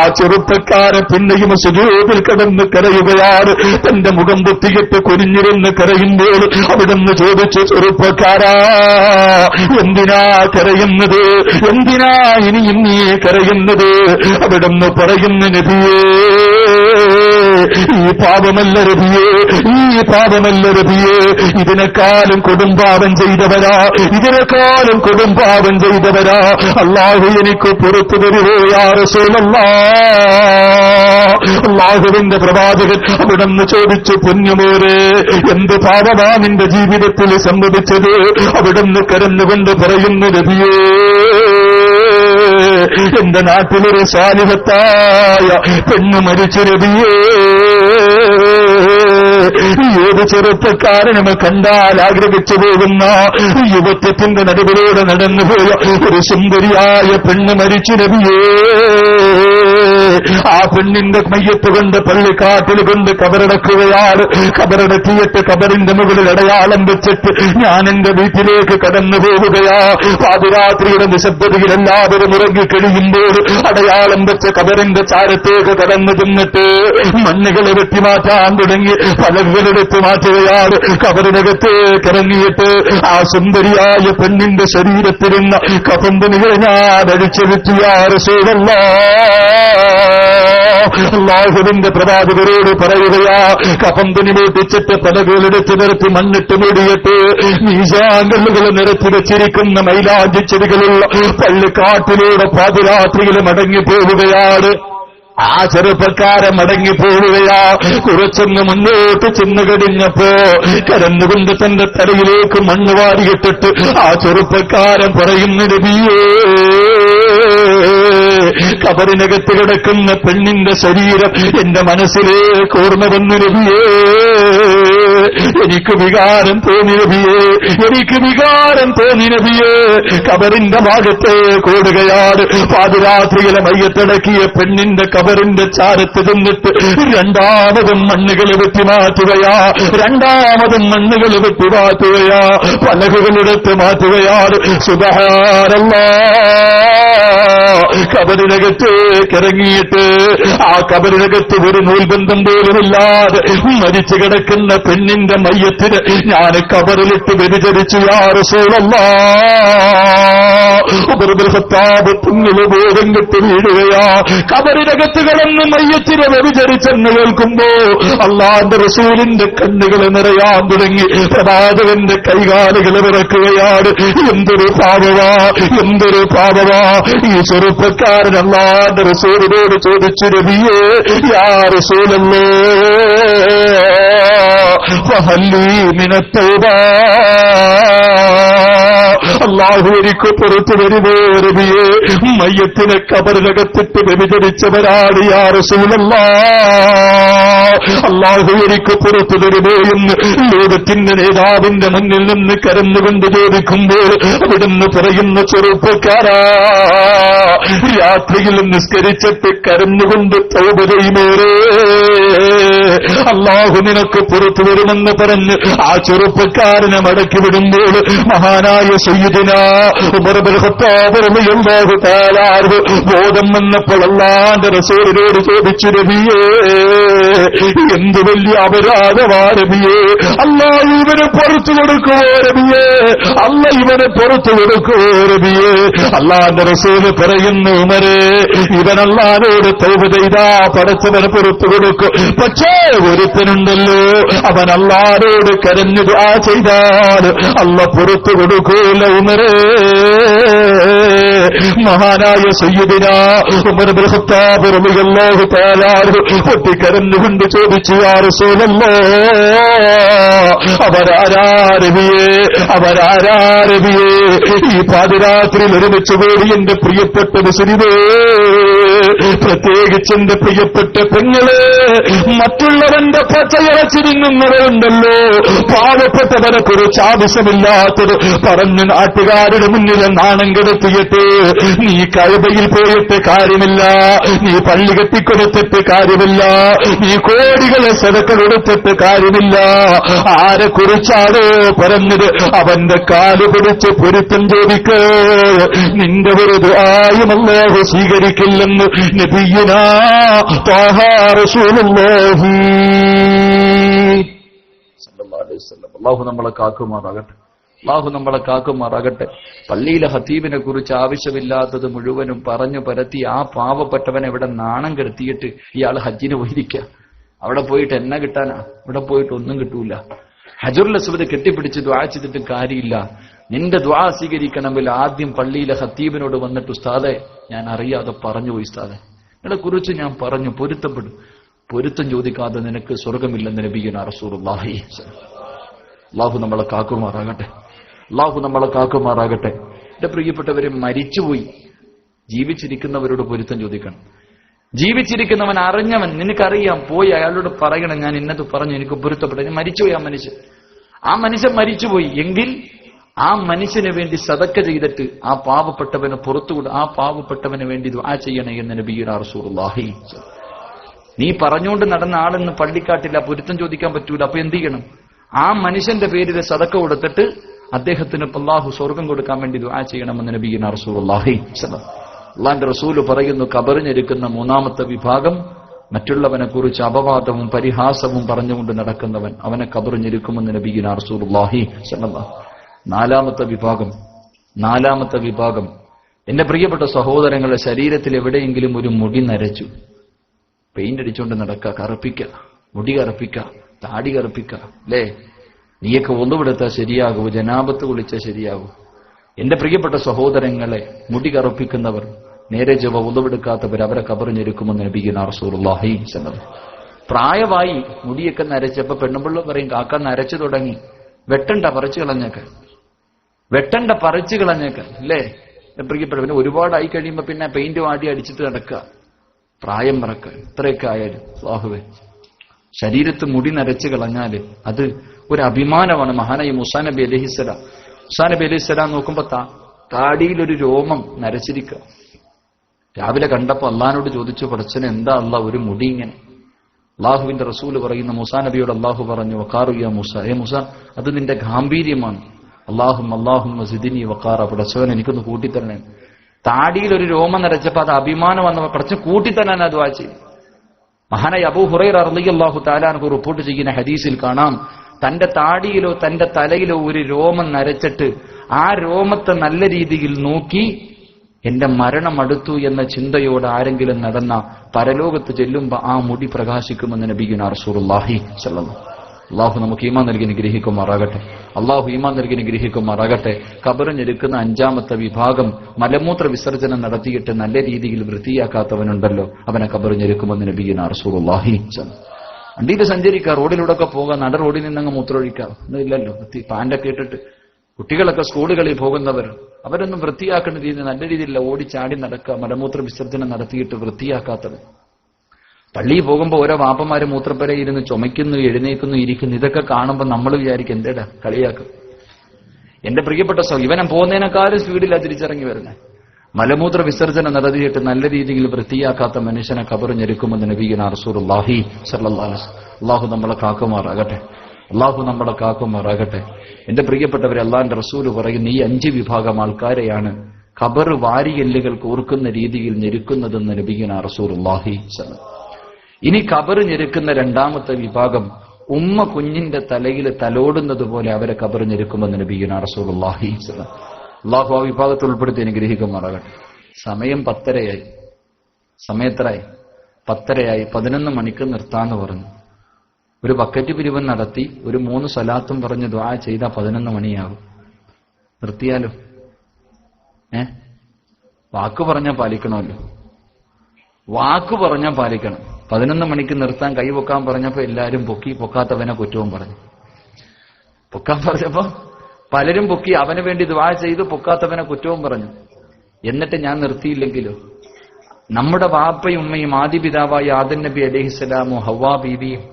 ആ ചെറുപ്പക്കാരൻ പിന്നെയും സുജൂദിൽ കിടന്ന് കരയുകയാണ്. തന്റെ മുഖം പൊത്തിയിട്ട് കുനിഞ്ഞിരുന്ന് കരയുമ്പോൾ അവിടുന്ന് ചോദിച്ചു, ചെറുപ്പക്കാരാ, എന്തിനാ കരയുന്നത്? എന്തിനാ ഇനിയും നീ കരയുന്നത്? അവിടുന്ന് പറയുന്ന, നബിയേ, ഈ പാപമല്ല നബിയേ, ഈ പാപമല്ല നബിയേ, ഇതിനേക്കാളും കൊടുംപാപം ചെയ്തവരാ, ഇതിനേക്കാളും കൊടുംപാപം ചെയ്തവരാ. അല്ലാഹു എനിക്ക് പുറത്തു തരുവോ യാ റസൂലല്ലാഹ്? അല്ലാഹുവിന്റെ പ്രവാചകൻ അവിടുന്ന് ചോദിച്ചു, പൊന്നുമോരെ, എന്ത് പാപമാ നിന്റെ ജീവിതത്തിൽ സംഭവിച്ചത്? അവിടുന്ന് കരഞ്ഞുകൊണ്ട് പറയുന്നു, നബിയേ, എന്റെ നാട്ടിലൊരു സാലിഹത്തായ പെണ്ണ് മരിച്ചു നബിയേ. ഏത് ചെറുപ്പക്കാരനും കണ്ടാൽ ആഗ്രഹിച്ചു പോകുന്ന യുവത്വത്തിന്റെ നടുവിലൂടെ നടന്നുപോയ ഒരു സുന്ദരിയായ പെണ്ണ് മരിച്ചു നബിയേ. ആ പെണ്ണിന്റെ മയ്യത്ത് കൊണ്ട് പള്ളിക്കാട്ടിൽ കൊണ്ട് കബറടക്കുകയാണ്. കബറടക്കിയിട്ട് കബറിന്റെ മുകളിൽ അടയാളം വെച്ചിട്ട് ഞാൻ എന്റെ വീട്ടിലേക്ക് കടന്നു പോവുകയാ. പാതിരാത്രിയുടെ നിശബ്ദതയിൽ എല്ലാവരും ഉറങ്ങിക്കഴിയുമ്പോൾ അടയാളം വെച്ച കബറിന്റെ ചാരത്തേക്ക് കടന്നു ചെന്നിട്ട് മണ്ണുകളെ വെട്ടിമാറ്റാൻ തുടങ്ങി പലകളെടുത്ത് മാറ്റുകയാണ്. കബറിനകത്തേക്ക് ഇറങ്ങിയിട്ട് ആ സുന്ദരിയായ പെണ്ണിന്റെ ശരീരത്തിരുന്ന കഫൻ തുണികൾ ഞാൻ അടിച്ചെടുത്തു. യാ റസൂലല്ലാഹ്, അല്ലാഹുവിന്റെ പ്രവാചകരോട് പറയുകയാ, കഫൻ തുണി മൂട്ടിച്ചിട്ട് പലകളെടുത്ത് നിരത്തി മണ്ണിട്ട് മൂടിയിട്ട് നീശാങ്കല്ലുകൾ നിരത്തി വെച്ചിരിക്കുന്ന മൈലാഞ്ചി ചെടികളുള്ള പള്ളിക്കാട്ടിലൂടെ പാതിരാത്രിയിൽ മടങ്ങിപ്പോവുകയാണ്. ആ ചെറുപ്പക്കാരൻ മടങ്ങിപ്പോവുകയാ. കുറച്ചൊന്ന് മുന്നോട്ട് ചെന്നു കഴിഞ്ഞപ്പോ കരന്നുകൊണ്ട് തന്റെ തലയിലേക്ക് മണ്ണ് വാരിയിട്ടിട്ട് ആ ചെറുപ്പക്കാരൻ പറയുന്നു, നബിയേ, കബറിനകത്ത് കിടക്കുന്ന പെണ്ണിന്റെ ശരീരം എന്റെ മനസ്സിലേക്ക് ഓർമ്മ വന്നു നബിയേ. എനിക്ക് വികാരം തോന്നി നബിയേ, എനിക്ക് വികാരം തോന്നി നബിയേ. കബറിന്റെ ഭാഗത്തെ കൂടുകയാണ്. പാതിരാത്രിയിലെ മയ്യത്തടക്കിയ പെണ്ണിന്റെ കബറിന്റെ ചാരത്ത് ചെന്നിട്ട് രണ്ടാമതും മണ്ണുകൾ വെട്ടിമാറ്റുകയാ, രണ്ടാമതും മണ്ണുകൾ വെട്ടിമാറ്റുകയാ, പലകുകളെടുത്ത് മാറ്റുകയാണ്. സുബ്ഹാനല്ലാഹ്. കബറിനകത്തേക്ക് ഇറങ്ങിയിട്ട് ആ കബറിനകത്ത് ഒരു നൂൽബന്ധം പോലുമില്ലാതെ മരിച്ചു കിടക്കുന്ന പെണ്ണിന്റെ മയ്യത്തിന് ഞാൻ കബറിലിട്ട് വ്യഭിചരിച്ചു യാ റസൂലല്ലാഹ്. ഉമർ ഇബ്നുൽ ഖത്താബ് തുങ്ങല് ബോധം കെട്ട് വീഴുകയാ. കബറിനകത്ത് കിടന്ന് മയ്യത്തിനെ വ്യഭിചരിച്ചെന്ന് കേൾക്കുമ്പോ അല്ലാഹുവിന്റെ റസൂലിന്റെ കണ്ണുകൾ നിറയാൻ തുടങ്ങി. പ്രവാചകന്റെ കൈകാലുകൾ വിറക്കുകയാണ്. എന്തൊരു പാപവാ, എന്തൊരു പാപവാ. ഈ ചെറുപ്പക്കാരൻ അല്ലാഹുവിന്റെ റസൂലിനോട് ചോദിച്ചു, നബിയേ യാ റസൂലല്ലാഹ് ഫഹല്ലി മിനത് തൗബ, അല്ലാഹു എനിക്ക് പുറത്തു വരുമോ നബിയേ? മയ്യത്തിനെ കബറിനകത്തിട്ട് വ്യഭിചരിച്ചവരാണ് യാ റസൂലല്ലാഹ്. അല്ലാഹു എനിക്ക് പുറത്തു വരുമോ എന്ന് ലോകത്തിന്റെ നേതാവിന്റെ മുന്നിൽ നിന്ന് കരന്നുകൊണ്ട് ചോദിക്കുമ്പോൾ അവിടുന്ന് പറയുന്ന, ചെറുപ്പക്കാരാ, രാത്രിയിൽ നിസ്കരിച്ചിട്ട് കരന്നുകൊണ്ട് തൗബ ചെയ്യുമോരേ, അല്ലാഹു നിനക്ക് പുറത്തു വരുമെന്ന് പറഞ്ഞ് ആ ചെറുപ്പക്കാരനെ മടക്കി വിടുമ്പോൾ മഹാനായ സയ്യിദുനാ ഉമർ ഇബ്നുൽ ഖത്താബ് റളിയല്ലാഹു തആല അൻഹു ബോധം വന്നപ്പോൾ അല്ലാഹുവിന്റെ റസൂലിനോട് ചോദിച്ചു, നബിയേ എന്ത് വലിയ അപരാധമാ നബിയേ, അല്ലാഹു ഇവനെ പുറത്തു കൊടുക്കുവോ നബിയേ, അല്ല ഇവനെ പുറത്തു കൊടുക്കുവോ നബിയേ? അല്ലാഹുവിന്റെ റസൂല് പറയുന്നു, ഉമരേ ഇവൻ അല്ലാഹുവോട് തൗബ ചെയ്താ പടച്ചവന് പുറത്തു കൊടുക്കും. പക്ഷേ ഒരുത്തനുണ്ടല്ലോ, അവൻ അല്ലാഹുവോട് കരഞ്ഞു ദുആ ചെയ്താൽ അല്ലാഹു പുറത്തു കൊടുക്കൂല ഉമരേ. മഹാനായ സയ്യിദുനാ ഉമർ ഇബ്നുൽ ഖത്താബ് റളിയല്ലാഹു തആല അൻഹു പൊട്ടിക്കരഞ്ഞുകൊണ്ട് ചോദിച്ചു, യാ റസൂലല്ലാഹ് അവരാരാ നബിയേ, അവരാരാ നബിയേ? ഈ പാതിരാത്രിയിൽ ഒരുമിച്ച് കൂടി എന്റെ പ്രിയപ്പെട്ട മുസ്ലിമേ, പ്രത്യേകിച്ച് എന്റെ പ്രിയപ്പെട്ട പെങ്ങളെ, മറ്റുള്ളവന്റെ പച്ചയിറച്ചി തിന്നുന്നവരുണ്ടല്ലോ, പാവപ്പെട്ടവനെ കുറിച്ച് ആവശ്യമില്ലാത്തത് പറഞ്ഞ് നാട്ടുകാരുടെ മുന്നിൽ നാണം കെടുത്തിയിട്ട് നീ കഅബയിൽ പോയിട്ട് കാര്യമില്ല, നീ പള്ളി കെട്ടിക്കൊടുത്തിട്ട് കാര്യമില്ല, നീ കോടികളെ സദഖ കൊടുത്തിട്ട് കാര്യമില്ല. ആരെ കുറിച്ചാണോ പറഞ്ഞത് അവന്റെ കാല് പിടിച്ച് പൊരുത്തം ചോദിക്ക്, നിന്റെ ഒരു ദുആയും അല്ലാഹു സ്വീകരിക്കില്ലെന്ന് നബിയുനാ ത്വാഹ റസൂലുള്ളാഹി സല്ലല്ലാഹു അലൈഹി വസല്ലം. അല്ലാഹു നമ്മളെ കാക്കുമാറാകട്ടെ, അല്ലാഹു നമ്മളെ കാക്കുമാറാകട്ടെ. പള്ളിയിലെ ഖതീബിനെ കുറിച്ച് ആവശ്യമില്ലാത്തത് മുഴുവനും പറഞ്ഞു പരത്തി ആ പാവപ്പെട്ടവനെ ഇവിടെ നാണം കെടുത്തിയിട്ട് ഇയാൾ ഹജ്ജിന് പോയിരിക്കുക. അവിടെ പോയിട്ട് എന്നെ കിട്ടാനാ? ഇവിടെ പോയിട്ട് ഒന്നും കിട്ടൂല. ഹജറുൽ അസ്വദ് കെട്ടിപ്പിടിച്ച് ദുആ ചെയ്തിട്ട് കാര്യമില്ല. നിന്റെ ദുആ സ്വീകരിക്കണമെങ്കിൽ ആദ്യം പള്ളിയിലെ ഖതീബിനോട് വന്നിട്ട്, ഉസ്താദെ ഞാൻ അറിയാതെ പറഞ്ഞു പോയി ഉസ്താദെ, നിങ്ങളെ കുറിച്ച് ഞാൻ പറഞ്ഞു, പൊരുത്തപ്പെടും. പൊരുത്തം ചോദിക്കാതെ നിനക്ക് സ്വർഗമില്ലെന്ന് നബിയുനാ റസൂലുള്ളാഹി. അല്ലാഹു നമ്മളെ കാക്കുമാറാകട്ടെ, അല്ലാഹു നമ്മളെ കാക്കുമാറാകട്ടെ. എന്റെ പ്രിയപ്പെട്ടവരെ, മരിച്ചുപോയി ജീവിച്ചിരിക്കുന്നവരോട് പൊരുത്തം ചോദിക്കണം. ജീവിച്ചിരിക്കുന്നവൻ അറിഞ്ഞവൻ, നിനക്കറിയാം, പോയി അയാളോട് പറയണം, ഞാൻ ഇന്നത് പറഞ്ഞു, എനിക്ക് പൊരുത്തപ്പെട്ട. മരിച്ചുപോയി ആ മനുഷ്യൻ മരിച്ചുപോയി എങ്കിൽ ആ മനുഷ്യന് വേണ്ടി സദക്ക ചെയ്തിട്ട് ആ പാവപ്പെട്ടവന് പുറത്തുകൂടെ ആ പാവപ്പെട്ടവന് വേണ്ടി ദുആ ചെയ്യണേ എന്ന് നബിയുനാ റസൂലുള്ളാഹി. നീ പറഞ്ഞുകൊണ്ട് നടന്ന ആളെന്ന് പള്ളിക്കാട്ടില്ല, പൊരുത്തം ചോദിക്കാൻ പറ്റൂല. അപ്പൊ എന്ത് ചെയ്യണം? ആ മനുഷ്യന്റെ പേരിൽ സദക്ക കൊടുത്തിട്ട് അദ്ദേഹത്തിന് അല്ലാഹു സ്വർഗം കൊടുക്കാൻ വേണ്ടി ദുആ ചെയ്യണമെന്ന് നബിയുനാ റസൂലുള്ളാഹി. അല്ലാഹുവിന്റെ റസൂല് പറയുന്നു, ഖബറിഞ്ഞിരിക്കുന്ന മൂന്നാമത്തെ വിഭാഗം മറ്റുള്ളവനെ കുറിച്ച് അപവാദവും പരിഹാസവും പറഞ്ഞുകൊണ്ട് നടക്കുന്നവൻ, അവനെ ഖബറിഞ്ഞിരിക്കുമെന്ന് നബിയുനാ റസൂലുള്ളാഹി. നാലാമത്തെ വിഭാഗം എന്റെ പ്രിയപ്പെട്ട സഹോദരങ്ങളുടെ ശരീരത്തിൽ എവിടെയെങ്കിലും ഒരു മുടി നരച്ചു, പെയിന്റ് അടിച്ചുകൊണ്ട് നടക്കുക, കറുപ്പിക്കുക, മുടി കറുപ്പിക്കുക, താടി കറുപ്പിക്കുക, അല്ലേ? നീയൊക്കെ ഒന്നുവിടുത്താൽ ശരിയാകൂ, ജനാപത്ത് കുളിച്ചാൽ ശരിയാകൂ. എന്റെ പ്രിയപ്പെട്ട സഹോദരങ്ങളെ, മുടി കറുപ്പിക്കുന്നവർ, നേരെ ചൊവ്വ ഒന്നുവെടുക്കാത്തവർ, അവരെ ഖബറിഞ്ഞിരിക്കുമെന്ന് നബിയുനാ റസൂലുള്ളാഹി. പ്രായമായി മുടിയൊക്കെ നരച്ചപ്പോ പെണ്ണുപിള്ള പറയും, കാക്ക നരച്ചു തുടങ്ങി, വെട്ടണ്ട പറിച്ചു കളഞ്ഞേക്ക, അല്ലേ? പ്രിയപ്പെട്ടവന് ഒരുപാടായി കഴിയുമ്പോ പിന്നെ പെയിന്റ് വാടി അടിച്ചിട്ട് നടക്കുക, പ്രായം മറക്കുക, ഇത്രയൊക്കെ ആയാലും. അല്ലാഹുവേ, ശരീരത്ത് മുടി നരച്ചു കളഞ്ഞാല് അത് ഒരു അഭിമാനമാണ്. മഹാനായി മൂസാ നബി അലൈഹിസ്സലാം, മൂസാ നബി അലൈഹിസ്സലാം നോക്കുമ്പോ താടിയിലൊരു രോമം നരച്ചിരിക്കുക. രാവിലെ കണ്ടപ്പോ അള്ളാഹിനോട് ചോദിച്ചു, പടച്ചനെ എന്താ അള്ളാഹ് ഒരു മുടി ഇങ്ങനെ? അള്ളാഹുവിന്റെ റസൂല് പറയുന്ന മൂസാ നബിയോട് അള്ളാഹു പറഞ്ഞു, വഖാറു യാ മൂസ, മൂസ അത് നിന്റെ ഗാംഭീര്യമാണ്. അള്ളാഹും സിദിനി വഖാറ, പടച്ചവൻ എനിക്കൊന്ന് കൂട്ടിത്തരണേ. താടിയിൽ ഒരു രോമം നരച്ചപ്പോ അത് അഭിമാനം വന്ന പടച്ച കൂട്ടിത്തരാൻ അത് ദുആ ചെയ്തു. മഹാനായ അബൂ ഹുറൈറ റളിയല്ലാഹു തആല അൻഹു റിപ്പോർട്ട് ചെയ്യുന്ന ഹദീസിൽ കാണാം, തന്റെ താടിയിലോ തന്റെ തലയിലോ ഒരു രോമം നരച്ചിട്ട് ആ രോമത്തെ നല്ല രീതിയിൽ നോക്കി എന്റെ മരണം അടുത്തു എന്ന ചിന്തയോട് ആരെങ്കിലും നടന്ന പരലോകത്ത് ചെല്ലുമ്പോ ആ മുടി പ്രകാശിക്കുമെന്ന് നബിയുനാ റസൂലുള്ളാഹി സ്വല്ലല്ലാഹു. അള്ളാഹു നമുക്ക് ഈമാൻ നൽകി നിഗ്രഹിക്കുമാറാകട്ടെ. അള്ളാഹു ഈമാൻ നൽകി നിഗ്രഹിക്കുമാറാകട്ടെ. ഖബറിഞ്ഞെടുക്കുന്ന അഞ്ചാമത്തെ വിഭാഗം മലമൂത്ര വിസർജനം നടത്തിയിട്ട് നല്ല രീതിയിൽ വൃത്തിയാക്കാത്തവനുണ്ടല്ലോ, അവനെ ഖബറിഞ്ഞെടുക്കുമെന്ന് നബിയുനാ റസൂലുള്ളാഹി സ്വല്ലല്ലാഹു. വണ്ടിയിൽ സഞ്ചരിക്കുക, റോഡിലൂടെ ഒക്കെ പോകാൻ, നട റോഡിൽ നിന്നങ്ങ് മൂത്രമൊഴിക്കാം ഒന്നുമില്ലല്ലോ. പാൻ്റൊക്കെ ഇട്ടിട്ട് കുട്ടികളൊക്കെ സ്കൂളുകളിൽ പോകുന്നവർ അവരൊന്നും വൃത്തിയാക്കേണ്ട രീതിയിൽ നല്ല രീതിയിലുള്ള ഓടിച്ചാടി നടക്കുക, മലമൂത്ര വിസർജനം നടത്തിയിട്ട് വൃത്തിയാക്കാത്തവർ. പള്ളിയിൽ പോകുമ്പോൾ ഓരോ വാപ്പന്മാര് മൂത്രപ്പുര ഇരുന്ന് ചുമയ്ക്കുന്നു, എഴുന്നേക്കുന്നു, ഇരിക്കുന്നു. ഇതൊക്കെ കാണുമ്പോൾ നമ്മൾ വിചാരിക്കും എന്തേടാ കളിയാക്കും. എന്റെ പ്രിയപ്പെട്ട ഇവനെ പോകുന്നതിനേക്കാളും സ്പീഡിലാണ് തിരിച്ചിറങ്ങി വരുന്നത്. മലമൂത്ര വിസർജനം നടത്തിയിട്ട് നല്ല രീതിയിൽ വൃത്തിയാക്കാത്ത മനുഷ്യനെ ഖബറിഞ്ഞെടുക്കുമെന്ന് നബിയുനാ റസൂലുള്ളാഹി സ്വല്ലല്ലാഹു അലൈഹി വസല്ലം. അള്ളാഹു നമ്മളെ കാക്കുമാറാകട്ടെ. അള്ളാഹു നമ്മളെ കാക്കുമാറാകട്ടെ. എന്റെ പ്രിയപ്പെട്ടവരെ, അള്ളാഹിന്റെ റസൂല് പറയുന്ന ഈ 5 വിഭാഗം ആൾക്കാരെയാണ് ഖബർ വാരിയെല്ലുകൾ കോർക്കുന്ന രീതിയിൽ ഞെരുക്കുന്നതെന്ന് നബിയുനാ റസൂലുള്ളാഹി സ്വല്ലല്ലാഹു. ഇനി ഖബർ ഞെരുക്കുന്ന രണ്ടാമത്തെ വിഭാഗം ഉമ്മ കുഞ്ഞിന്റെ തലയിൽ തലോടുന്നത് പോലെ അവരെ ഖബർ ഞെരുക്കുമെന്ന് നബിയുനാ റസൂലുള്ളാഹി സ്വല്ലല്ലാഹു. അള്ളാഹു ആ വിഭാഗത്തിൽ ഉൾപ്പെടുത്തി അനുഗ്രഹിക്കുമാറാകട്ടെ. സമയം 10:30 സമയത്രായി 10:30 11 മണിക്ക് നിർത്താന്ന് പറഞ്ഞു. ഒരു ബക്കറ്റ് പിരിവൻ നടത്തി ഒരു 3 സ്വലാത്തും പറഞ്ഞ് ദുആ ചെയ്ത 11 മണിയാകും. നിർത്തിയാലോ? വാക്ക് പറഞ്ഞാൽ പാലിക്കണമല്ലോ. വാക്ക് പറഞ്ഞാൽ പാലിക്കണം. 11 മണിക്ക് നിർത്താൻ കൈപൊക്കാൻ പറഞ്ഞപ്പോ എല്ലാരും പൊക്കി, പൊക്കാത്തവനെ കുറ്റവും പറഞ്ഞു. പൊക്കാൻ പറഞ്ഞപ്പോ പലരും പൊക്കി, അവന് വേണ്ടി ദുആ ചെയ്തു, പൊക്കാത്തവനെ കുറ്റവും പറഞ്ഞു. എന്നിട്ട് ഞാൻ നിർത്തിയില്ലെങ്കിലോ? നമ്മുടെ വാപ്പയും ഉമ്മയും ആദിപിതാവായ ആദം നബി അലൈഹിസ്സലാമും ഹവ്വാ ബീവിയും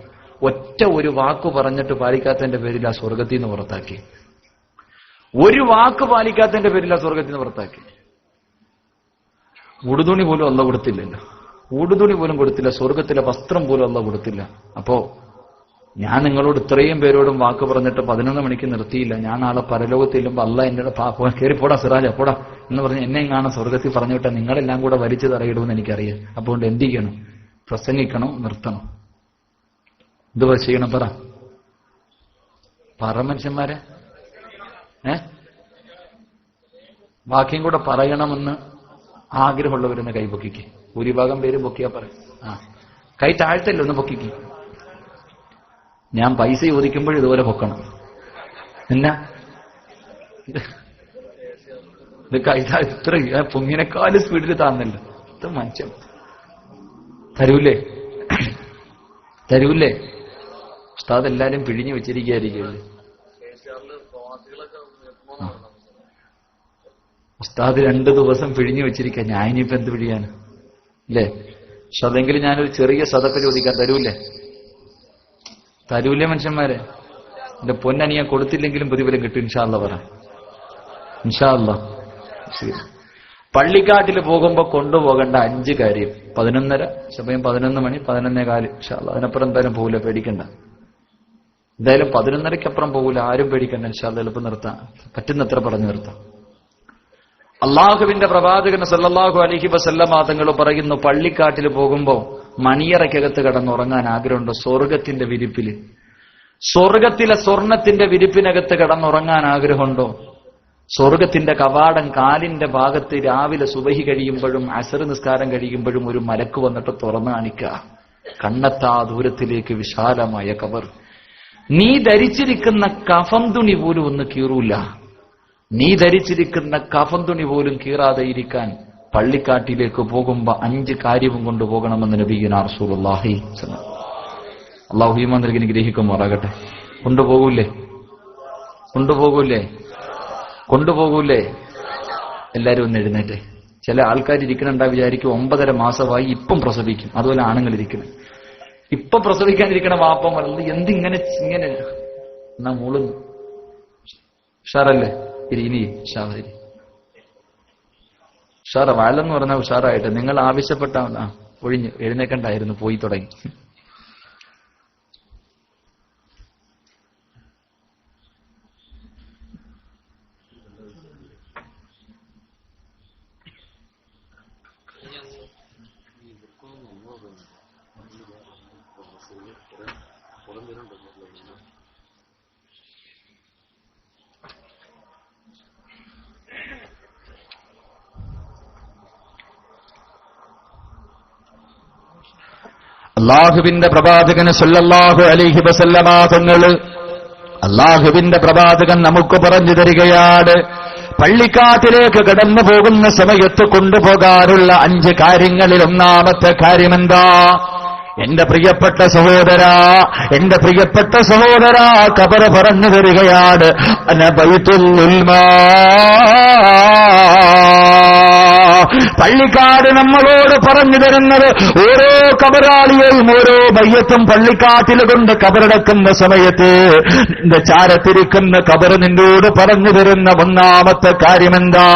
ഒറ്റ ഒരു വാക്ക് പറഞ്ഞിട്ട് പാലിക്കാത്തതിന്റെ പേരിൽ ആ സ്വർഗത്തിൽ നിന്ന് പുറത്താക്കി. ഒരു വാക്ക് പാലിക്കാത്തതിന്റെ പേരിൽ ആ സ്വർഗത്തിൽ നിന്ന് പുറത്താക്കി. ഉടുതുണി പോലും അള്ളാഹ് കൊടുത്തില്ലല്ലോ. ഉടുതുണി പോലും കൊടുത്തില്ല. സ്വർഗത്തിലെ വസ്ത്രം പോലും അള്ളാഹ് കൊടുത്തില്ല. അപ്പോ ഞാൻ നിങ്ങളോട് ഇത്രയും പേരോടും വാക്ക് പറഞ്ഞിട്ട് 11 മണിക്ക് നിർത്തിയില്ല. ഞാൻ നാളെ പരലോകത്ത് ചെല്ലുമ്പോൾ അള്ളാഹ് എന്റെ കയറി പോടാ സിറാജ പോടാ എന്ന് പറഞ്ഞ് എന്നെ കാണാൻ സ്വർഗത്തിൽ പറഞ്ഞു വിട്ടാൽ നിങ്ങളെല്ലാം കൂടെ വലിച്ചു തറയിടുമെന്ന് എനിക്കറിയാം. അപ്പോൾ എന്ത് ചെയ്യണം? പ്രസംഗിക്കണം, നിർത്തണം. എന്ത് ചെയ്യണം? പറ മനുഷ്യന്മാരെ. ബാക്കിയും കൂടെ പറയണമെന്ന് ആഗ്രഹമുള്ളവരെന്ന് കൈ പൊക്കിക്ക്. ഭൂരിഭാഗം പേര് പൊക്കിയാ പറയും. കൈ താഴ്ത്തല്ലോ, ഒന്ന് പൊക്കിക്ക്. ഞാൻ പൈസ ചോദിക്കുമ്പോൾ ഇതുപോലെ പൊക്കണം. എന്നാ ഇത് കൈ ഇത്ര പൊങ്ങിനെക്കാളും സ്പീഡിൽ താന്നല്ലോ. ഇത് മനുഷ്യൻ തരൂല്ലേ? ഉസ്താദ് എല്ലാരും പിഴിഞ്ഞു വെച്ചിരിക്കുകയായിരിക്കും. ഉസ്താദ് 2 ദിവസം പിഴിഞ്ഞു വെച്ചിരിക്കുക. ഞാൻ ഇനിയിപ്പോ എന്ത് പിഴിയാന് അല്ലേ? പക്ഷെ അതെങ്കിലും ഞാനൊരു ചെറിയ സദക്ക ചോദിക്കാൻ തരൂല്ലേ മനുഷ്യന്മാരെ? എന്റെ പൊന്നനിയ കൊടുത്തില്ലെങ്കിലും പ്രതിഫലം കിട്ടും ഇൻഷാ അല്ലാഹ്. പറ ഇൻഷാ അല്ലാഹ്. പള്ളിക്കാട്ടിൽ പോകുമ്പോ കൊണ്ടുപോകേണ്ട 5 കാര്യം. 11:30 സമയം 11 മണി 11:15 ഇൻഷാ അല്ലാഹ്. അതിനപ്പുറം എന്തായാലും പോകില്ല, പേടിക്കണ്ട. എന്തായാലും 11:30 അപ്പുറം പോകില്ല, ആരും പേടിക്കണ്ട. ഇൻഷാ അല്ലാഹ് എളുപ്പം നിർത്താം, പറ്റുന്നത്ര പറഞ്ഞു നിർത്താം. അള്ളാഹുവിന്റെ പ്രവാചകൻ സല്ലല്ലാഹു അലൈഹി വസല്ലമ തങ്ങൾ പറയുന്നു, പള്ളിക്കാട്ടിൽ പോകുമ്പോ മണിയറയ്ക്കകത്ത് കിടന്നുറങ്ങാൻ ആഗ്രഹമുണ്ടോ? സ്വർഗത്തിന്റെ വിരിപ്പില്, സ്വർഗത്തിലെ സ്വർണത്തിന്റെ വിരിപ്പിനകത്ത് കിടന്നുറങ്ങാൻ ആഗ്രഹമുണ്ടോ? സ്വർഗത്തിന്റെ കവാടം കാലിന്റെ ഭാഗത്ത് രാവിലെ സുബഹി കഴിയുമ്പോഴും അസർ നിസ്കാരം കഴിയുമ്പോഴും ഒരു മലക്ക് വന്നിട്ട് തുറന്നു കാണിക്കുക. കണ്ണെത്താ ദൂരത്തിലേക്ക് വിശാലമായ ഖബർ. നീ ധരിച്ചിരിക്കുന്ന കഫൻ തുണി പോലും ഒന്ന് കീറൂല. നീ ധരിച്ചിരിക്കുന്ന കഫൻ തുണി പോലും കീറാതെ ഇരിക്കാൻ പള്ളിക്കാട്ടിലേക്ക് പോകുമ്പോ 5 കാര്യവും കൊണ്ടുപോകണമെന്ന് നബിയുനാ റസൂലുള്ളാഹി സ്വല്ലല്ലാഹു. അല്ലാഹു ഈമാൻ നൽകി അനുഗ്രഹിക്കുമാറാകട്ടെ. കൊണ്ടുപോകൂലേ? എല്ലാരും ഒന്ന് എഴുന്നേറ്റെ. ചില ആൾക്കാർ ഇരിക്കണുണ്ടാ വിചാരിക്കും 9.5 മാസമായി ഇപ്പം പ്രസവിക്കും. അതുപോലെ ആണുങ്ങൾ ഇരിക്കണം. ഇപ്പൊ പ്രസവിക്കാനിരിക്കണ വാപ്പ വളർന്ന് എന്തിങ്ങനെ ഇങ്ങനെ എന്നാ മോള് ഉഷാറല്ലേ ഇനി ഉഷാറി ഉഷാറ വാഴെന്ന് പറഞ്ഞാൽ ഉഷാറായിട്ട് നിങ്ങൾ ആവശ്യപ്പെട്ട ഒഴിഞ്ഞ് എഴുന്നേക്കണ്ടായിരുന്നു, പോയി തുടങ്ങി. അല്ലാഹുവിന്റെ പ്രവാചകൻ സല്ലല്ലാഹു അലൈഹി വസല്ലമ തങ്ങള് അല്ലാഹുവിന്റെ പ്രവാചകൻ നമുക്ക് പറഞ്ഞു തരികയാണ്, പള്ളിക്കാട്ടിലേക്ക് കടന്നു പോകുന്ന സമയത്ത് കൊണ്ടുപോകാറുള്ള 5 കാര്യങ്ങളിൽ ഒന്നാമത്തെ കാര്യമെന്താ? എന്റെ പ്രിയപ്പെട്ട സഹോദരാ ഖബർ പറഞ്ഞു തരികയാണ്, അനബൈതുൽ ഉൽമാ. പള്ളിക്കാട് നമ്മളോട് പറഞ്ഞു തരുന്നത്, ഓരോ കബറാളിയെയും ഓരോ മയ്യത്തും പള്ളിക്കാട്ടിൽ കൊണ്ട് കബറടക്കുന്ന സമയത്ത് നിന്റെ ചാരത്തിരിക്കുന്ന കബർ നിന്നോട് പറഞ്ഞു തരുന്ന ഒന്നാമത്തെ കാര്യമെന്താ?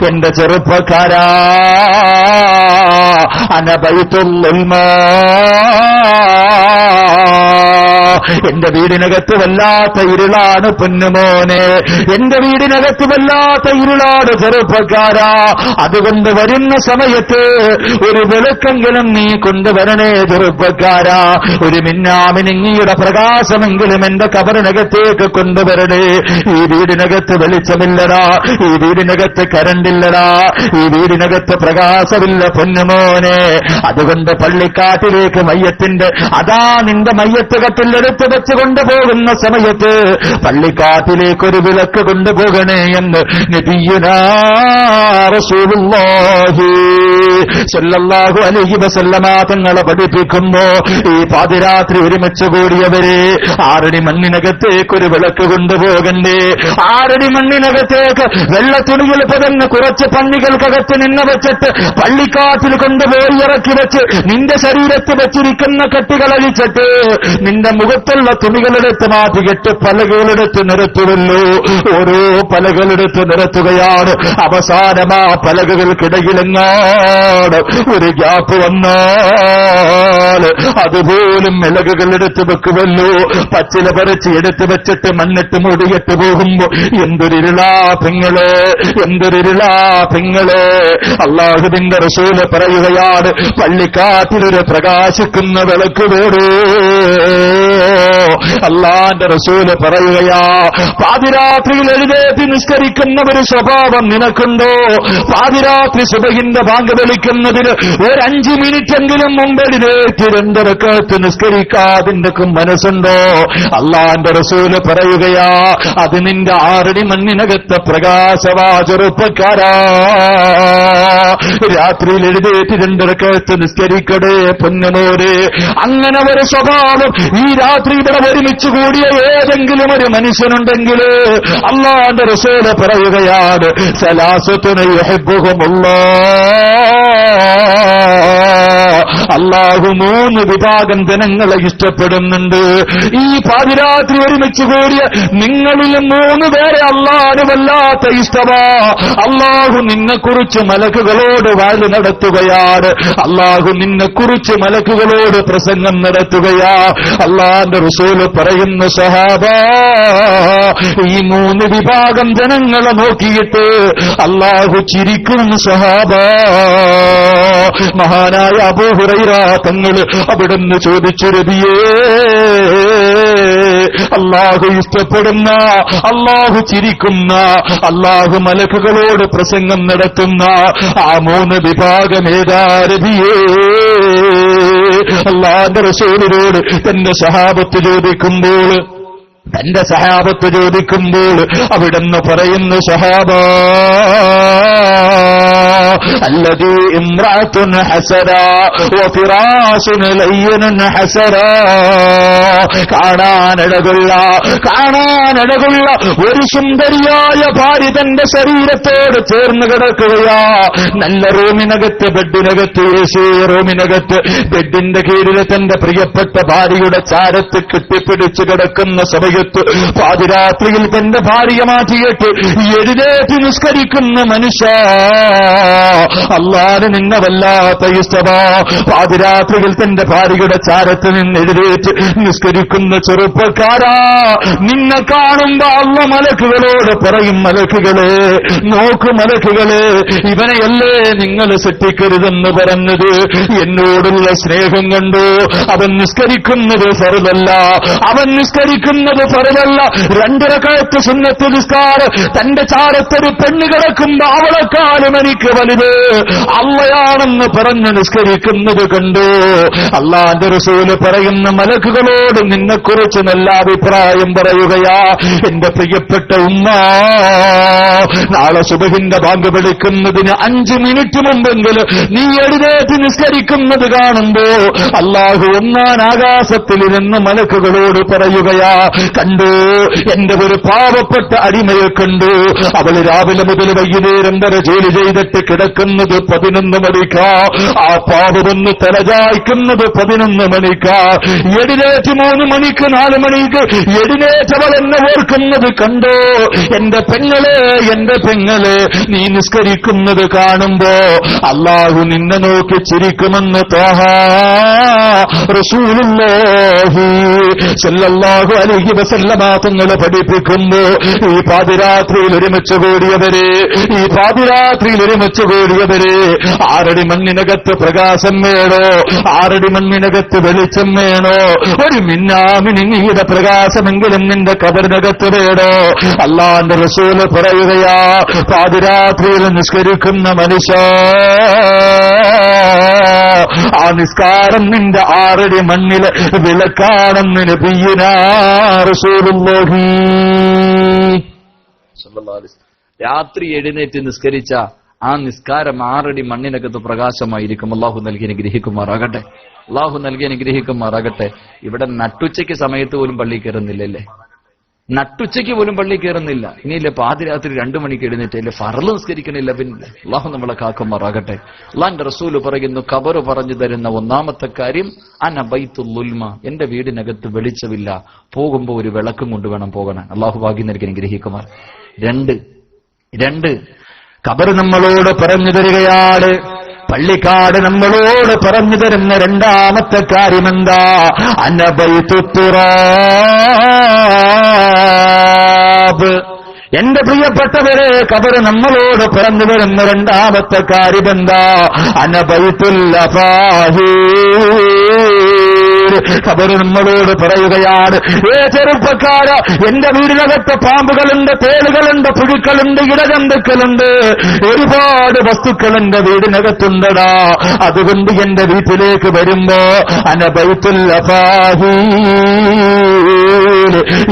എന്റെ ചെറുപ്പക്കാരാ, അനബൈതുൽ ഉൽമാ. എന്റെ വീടിനകത്ത് വല്ലാത്ത ഇരുളാണ് പൊന്നുമോനെ, എന്റെ വീടിനകത്ത് വല്ലാത്ത ഇരുളാണ് ചെറുപ്പക്കാരാ. അതുകൊണ്ട് വരുന്ന സമയത്ത് ഒരു വെളുക്കെങ്കിലും നീ കൊണ്ടുവരണേ ചെറുപ്പക്കാരാ. ഒരു മിന്നാമിനിങ്ങിയുടെ പ്രകാശമെങ്കിലും എന്റെ കബറിനകത്തേക്ക് കൊണ്ടുവരണേ. ഈ വീടിനകത്ത് വെളിച്ചമില്ലടാ, ഈ വീടിനകത്ത് കരണ്ടില്ലടാ, ഈ വീടിനകത്ത് പ്രകാശമില്ല പൊന്നുമോനെ. അതുകൊണ്ട് പള്ളിക്കാട്ടിലേക്ക് മയ്യത്തിന്റെ അതാ നിന്റെ മയ്യത്ത് കട്ടിലെടുത്ത് വെച്ച് കൊണ്ടുപോകുന്ന സമയത്ത് പള്ളിക്കാട്ടിലേക്ക് ഒരു വിളക്ക് കൊണ്ടുപോകണേ എന്ന് നബിയുനാ റസൂലുള്ളാഹി സ്വല്ലല്ലാഹു അലൈഹി വസല്ലമ തങ്ങളെ പഠിപ്പിക്കുമ്പോ ഈ പാതിരാത്രി ഒരുമിച്ച് കൂടിയവരെ 6 മണ്ണിനകത്തേക്ക് ഒരു വിളക്ക് കൊണ്ടുപോകണ്ടേ? 6 മണ്ണിനകത്തേക്ക് വെള്ള തുണികൾ പതന്ന് കുറച്ച് പന്നികൾക്കകത്ത് നിന്ന് വെച്ചിട്ട് പള്ളിക്കാട്ടിൽ കൊണ്ടുപോയി ഇറക്കി വെച്ച് നിന്റെ ശരീരത്ത് വെച്ചിരിക്കുന്ന കെട്ടുകളഴിച്ചിട്ട് നിന്റെ മുഖത്തുള്ള തുണികളെടുത്ത് മാറ്റിയിട്ട് പലകളെടുത്ത് നിരത്തുവല്ലോ. ഓരോ പലകളെടുത്ത് നിരത്തുകയാണ്. അവസാനം ആ പലകകൾക്കിടയിലെങ്ങാട് ഒരു ഗ്യാപ്പ് വന്നാൽ അതുപോലും മിളകുകളെടുത്ത് വെക്കുമല്ലോ. പച്ചില പറിച്ച് എടുത്ത് വെച്ചിട്ട് മണ്ണിട്ട് മുടിയിട്ട് പോകുമ്പോ എന്തൊരിരുളാ പെങ്ങളെ. അല്ലാഹുവിന്റെ റസൂല് പറയുകയാണ്, പള്ളിക്കാട്ടിലൊരു പ്രകാശിക്കുന്ന വിളക്ക് വേടോ. അല്ലാഹുവിന്റെ റസൂല് പറയുകയാ, പാതിരാത്രിയിൽ എഴുന്നേറ്റ് നിസ്കരിക്കുന്ന ഒരു സ്വഭാവം നിനക്കുണ്ടോ? പാതിരാത്രി സുബഹിന്റെ ബാങ്ക് വിളിക്കുന്നതിന് ഒരു 5 മിനിറ്റെങ്കിലും മുമ്പ് എഴുന്നേറ്റ് 2 റക്അത്ത് നിസ്കരിക്കാതിന്റെ മനസ്സുണ്ടോ? അല്ലാഹുവിന്റെ റസൂല് പറയുകയാ, അത് നിന്റെ 6 മണ്ണിനകത്തെ പ്രകാശവാ ചെറുപ്പക്കാരാ. രാത്രിയിൽ എഴുന്നേറ്റ് 2 റക്അത്ത് നിസ്കരിക്കടേ പൊന്നുമോരെ. അങ്ങനെ ഒരു സ്വഭാവം ഈ രാത്രി ഇവിടെ ഒരുമിച്ച് കൂടിയ ഏതെങ്കിലും ഒരു മനുഷ്യനുണ്ടെങ്കിൽ അല്ലാഹുവിന്റെ റസൂല് പറയുകയാണ്, സലാസത്തുന അല്ലാഹു 3 വിഭാഗം ജനങ്ങളെ ഇഷ്ടപ്പെടുന്നുണ്ട്. ഈ പാതിരാത്രി ഒരുമിച്ച് കൂടിയ നിങ്ങളിൽ 3 പേരെ അല്ലാഹുവിന് വല്ലാത്ത ഇഷ്ടമാ. അല്ലാഹു നിന്നെക്കുറിച്ച് മലക്കുകളോട് വാഴ്ന്നു നടത്തുകയാണ്. അല്ലാഹു നിന്നെക്കുറിച്ച് മലക്കുകളോട് പ്രസംഗം നടത്തുകയാ. അല്ലാഹുവിന്റെ റസൂല് പറയുന്നു, സഹാബാ, ഈ 3 വിഭാഗം ജനങ്ങളെ നോക്കിയിട്ട് അല്ലാഹു ചിരിക്കും സഹാബാ. മഹാനായ അബൂ ഹുറൈറ തങ്ങള് അവിടുന്ന് ചോദിച്ചു, നബിയേ, അല്ലാഹു ഇഷ്ടപ്പെടുന്ന, അല്ലാഹു ചിരിക്കുന്ന, അല്ലാഹു മലക്കുകളോട് പ്രസംഗം നടത്തുന്ന ആ 3 വിഭാഗം ഏതാ നബിയേ? അല്ലാഹുവിന്റെ റസൂലിനോട് തന്റെ സഹാബത്ത് ചോദിക്കുമ്പോൾ അവിടുന്ന് പറയുന്നു, സഹാബാ, الذي امرأة حسرا وفراش لين حسرا. കാണാനഴകുള്ള ഒരു സുന്ദരിയായ ഭാര്യ തന്റെ ശരീരത്തോട് ചേർന്ന് കിടക്കുകയാ. നല്ല റൂമിനകത്ത്, ബെഡിനകത്ത്, AC റൂമിനകത്ത്, ബെഡിന്റെ കീഴിൽ തന്റെ പ്രിയപ്പെട്ട ഭാര്യയുടെ ചാരത്ത് കെട്ടിപ്പിടിച്ച് കിടക്കുന്ന സമയത്ത് പാതിരാത്രിയിൽ തന്റെ ഭാര്യ മാറ്റിയിട്ട് എഴുന്നേറ്റ് നിസ്കരിക്കുന്ന മനുഷ്യ, അല്ലാഹു നിന്നെ വല്ലാത്ത ഇഷ്ടമാ. പാതിരാത്രിയിൽ തന്റെ ഭാര്യയുടെ ചാരത്ത് നിന്ന് എഴുന്നേറ്റ് നിസ്കരിക്കുന്ന ചെറുപ്പക്കാരാ, നിന്നെ കാണുമ്പോ അള്ള മലക്കുകളോട് പറയും, മലക്കുകളെ നോക്കു, മലക്കുകളെ ഇവനെയല്ലേ നിങ്ങൾ സൃഷ്ടിക്കരുതെന്ന് പറഞ്ഞത്? എന്നോടുള്ള സ്നേഹം കൊണ്ടോ അവൻ നിസ്കരിക്കുന്നത് ഫർദല്ല, അവൻ നിസ്കരിക്കുന്നത് ഫർദല്ല. 2 റക്അത്ത് സുന്നത്ത് നിസ്കാരം, തന്റെ ചാരത്തൊരു പെണ്ണ് കിടക്കുമ്പോ അവളെക്കാളും എനിക്ക് വലുത് അള്ളയാണെന്ന് പറഞ്ഞ് നിസ്കരിക്കുന്നത് കണ്ടു. അള്ളാന്റെ റസൂല് പറയുന്ന മലക്കുകളോട് നിന്നെക്കുറിച്ച് നല്ല അഭിപ്രായം പറയുകയാ. എന്റെ പ്രിയപ്പെട്ട ഉമ്മ, നാളെ സുബഹിന്റെ ബാങ്ക് വിളിക്കുന്നതിന് 5 മിനിറ്റ് മുമ്പെങ്കിലും നീ എഴുന്നേറ്റ് നിസ്കരിക്കുന്നത് കാണുമ്പോ അള്ളാഹു ഒന്നാം ആകാശത്തിലിരുന്ന് മലക്കുകളോട് പറയുകയാ, കണ്ടു എന്റെ ഒരു പാവപ്പെട്ട അടിമയെ കണ്ടു, അവൾ രാവിലെ മുതൽ വൈകുന്നേരം വരെ ജോലി ചെയ്തിട്ട് കിടക്കുന്നത് 11 മണിക്കാ, ആ പാവമൊന്ന് തലചായ്ക്കുന്നത് 11 മണിക്കാ, എഴുന്നേറ്റ് 3 മണിക്ക് 4 മണിക്ക് എഴുന്നേറ്റവൾ എന്നെ ഓർക്കുന്നത് കണ്ടോ. എന്റെ പെങ്ങളെ, എന്റെ പെങ്ങളെ, നീ നിസ്കരിക്കുന്നത് കാണുമ്പോ അള്ളാഹു നിന്നെ നോക്കി ചിരിക്കുമെന്ന് ത്വാഹ റസൂലുള്ളാഹി സ്വല്ലല്ലാഹു അലൈഹി വസല്ലമ തങ്ങൾ പഠിപ്പിക്കുന്നു. ഈ പാതിരാത്രിയിൽ ഒരുമിച്ച് കൂടിയവരെ, ഈ പാതിരാത്രിയിൽ ഒരുമിച്ച് കൂടിയവരെ, 6 അടി മണ്ണിനകത്ത് പ്രകാശം വേണോ, 6 അടി മണ്ണിനകത്ത് വെളിച്ചം വേണോ, ഒരു മിന്നാമിനിയുടെ പ്രകാശമെങ്കിലും നിന്റെ കബറിനകത്ത് വേണോ? അള്ളാന്റെ റസൂല് പറയുകയാ, പാതിരാത്രിയിൽ നിസ്കരിക്കുന്ന മനുഷ്യ, ആ നിസ്കാരം നിന്റെ 6 അടി മണ്ണിൽ വിളക്കാണെന്ന് നബിയുനാ റസൂലുള്ളാഹി. രാത്രി എഴുന്നേറ്റ് നിസ്കരിച്ച ആ നിസ്കാരം 6 അടി മണ്ണിനകത്ത് പ്രകാശമായിരിക്കും. അള്ളാഹു നൽകി അനുഗ്രഹിക്കുമാറാകട്ടെ, അള്ളാഹു നൽകി അനുഗ്രഹിക്കുമാറാകട്ടെ. ഇവിടെ നട്ടുച്ചയ്ക്ക് സമയത്ത് പോലും പള്ളി കയറുന്നില്ലല്ലേ, നട്ടുച്ചയ്ക്ക് പോലും പള്ളി കയറുന്നില്ല. ഇനിയില്ലേ പാതിരാത്രി 2 മണിക്ക് എഴുന്നേറ്റല്ലേ ഫർള് നിസ്കരിക്കണില്ല. പിന്നെ അള്ളാഹു നമ്മളെ കാക്കുമാറാകട്ടെ. അള്ളാന്റെ റസൂല് പറയുന്നു, ഖബർ പറഞ്ഞു തരുന്ന 1ാമത്തെ കാര്യം അന ബൈത്തുൽ ഉൽമ, എന്റെ വീടിനകത്ത് വെളിച്ചമില്ല, പോകുമ്പോ ഒരു വിളക്കും കൊണ്ടുവേണം പോകണം. അള്ളാഹു ഭാഗ്യം നൽകി അനുഗ്രഹിക്കുമാർ. 2 ഖബർ നമ്മളോട് പറഞ്ഞു തരികയാണ്, പള്ളിക്കാട് നമ്മളോട് പറഞ്ഞു തരുന്ന 2ാമത്തെ കാര്യമെന്താ? അന ബൈത്തുൽ തുറാബ്. എന്റെ പ്രിയപ്പെട്ടവരെ, ഖബർ നമ്മളോട് പറഞ്ഞു വരുന്ന 2ാമത്തെ കാര്യമെന്താ? അന ബൈത്തുൽ അഫാഹി. ഖബർ നമ്മളോട് പറയുകയാണ്, ചെറുപ്പക്കാര, എന്റെ വീടിനകത്ത് പാമ്പുകളുണ്ട്, തേളുകളുണ്ട്, പുഴുക്കളുണ്ട്, ഇടജന്തുക്കളുണ്ട്, ഒരുപാട് വസ്തുക്കൾ എന്റെ വീടിനകത്തുണ്ടടാ. അതുകൊണ്ട് എന്റെ വീട്ടിലേക്ക് വരുമ്പോ അന ബൈത്തുൽ അഫാഹി,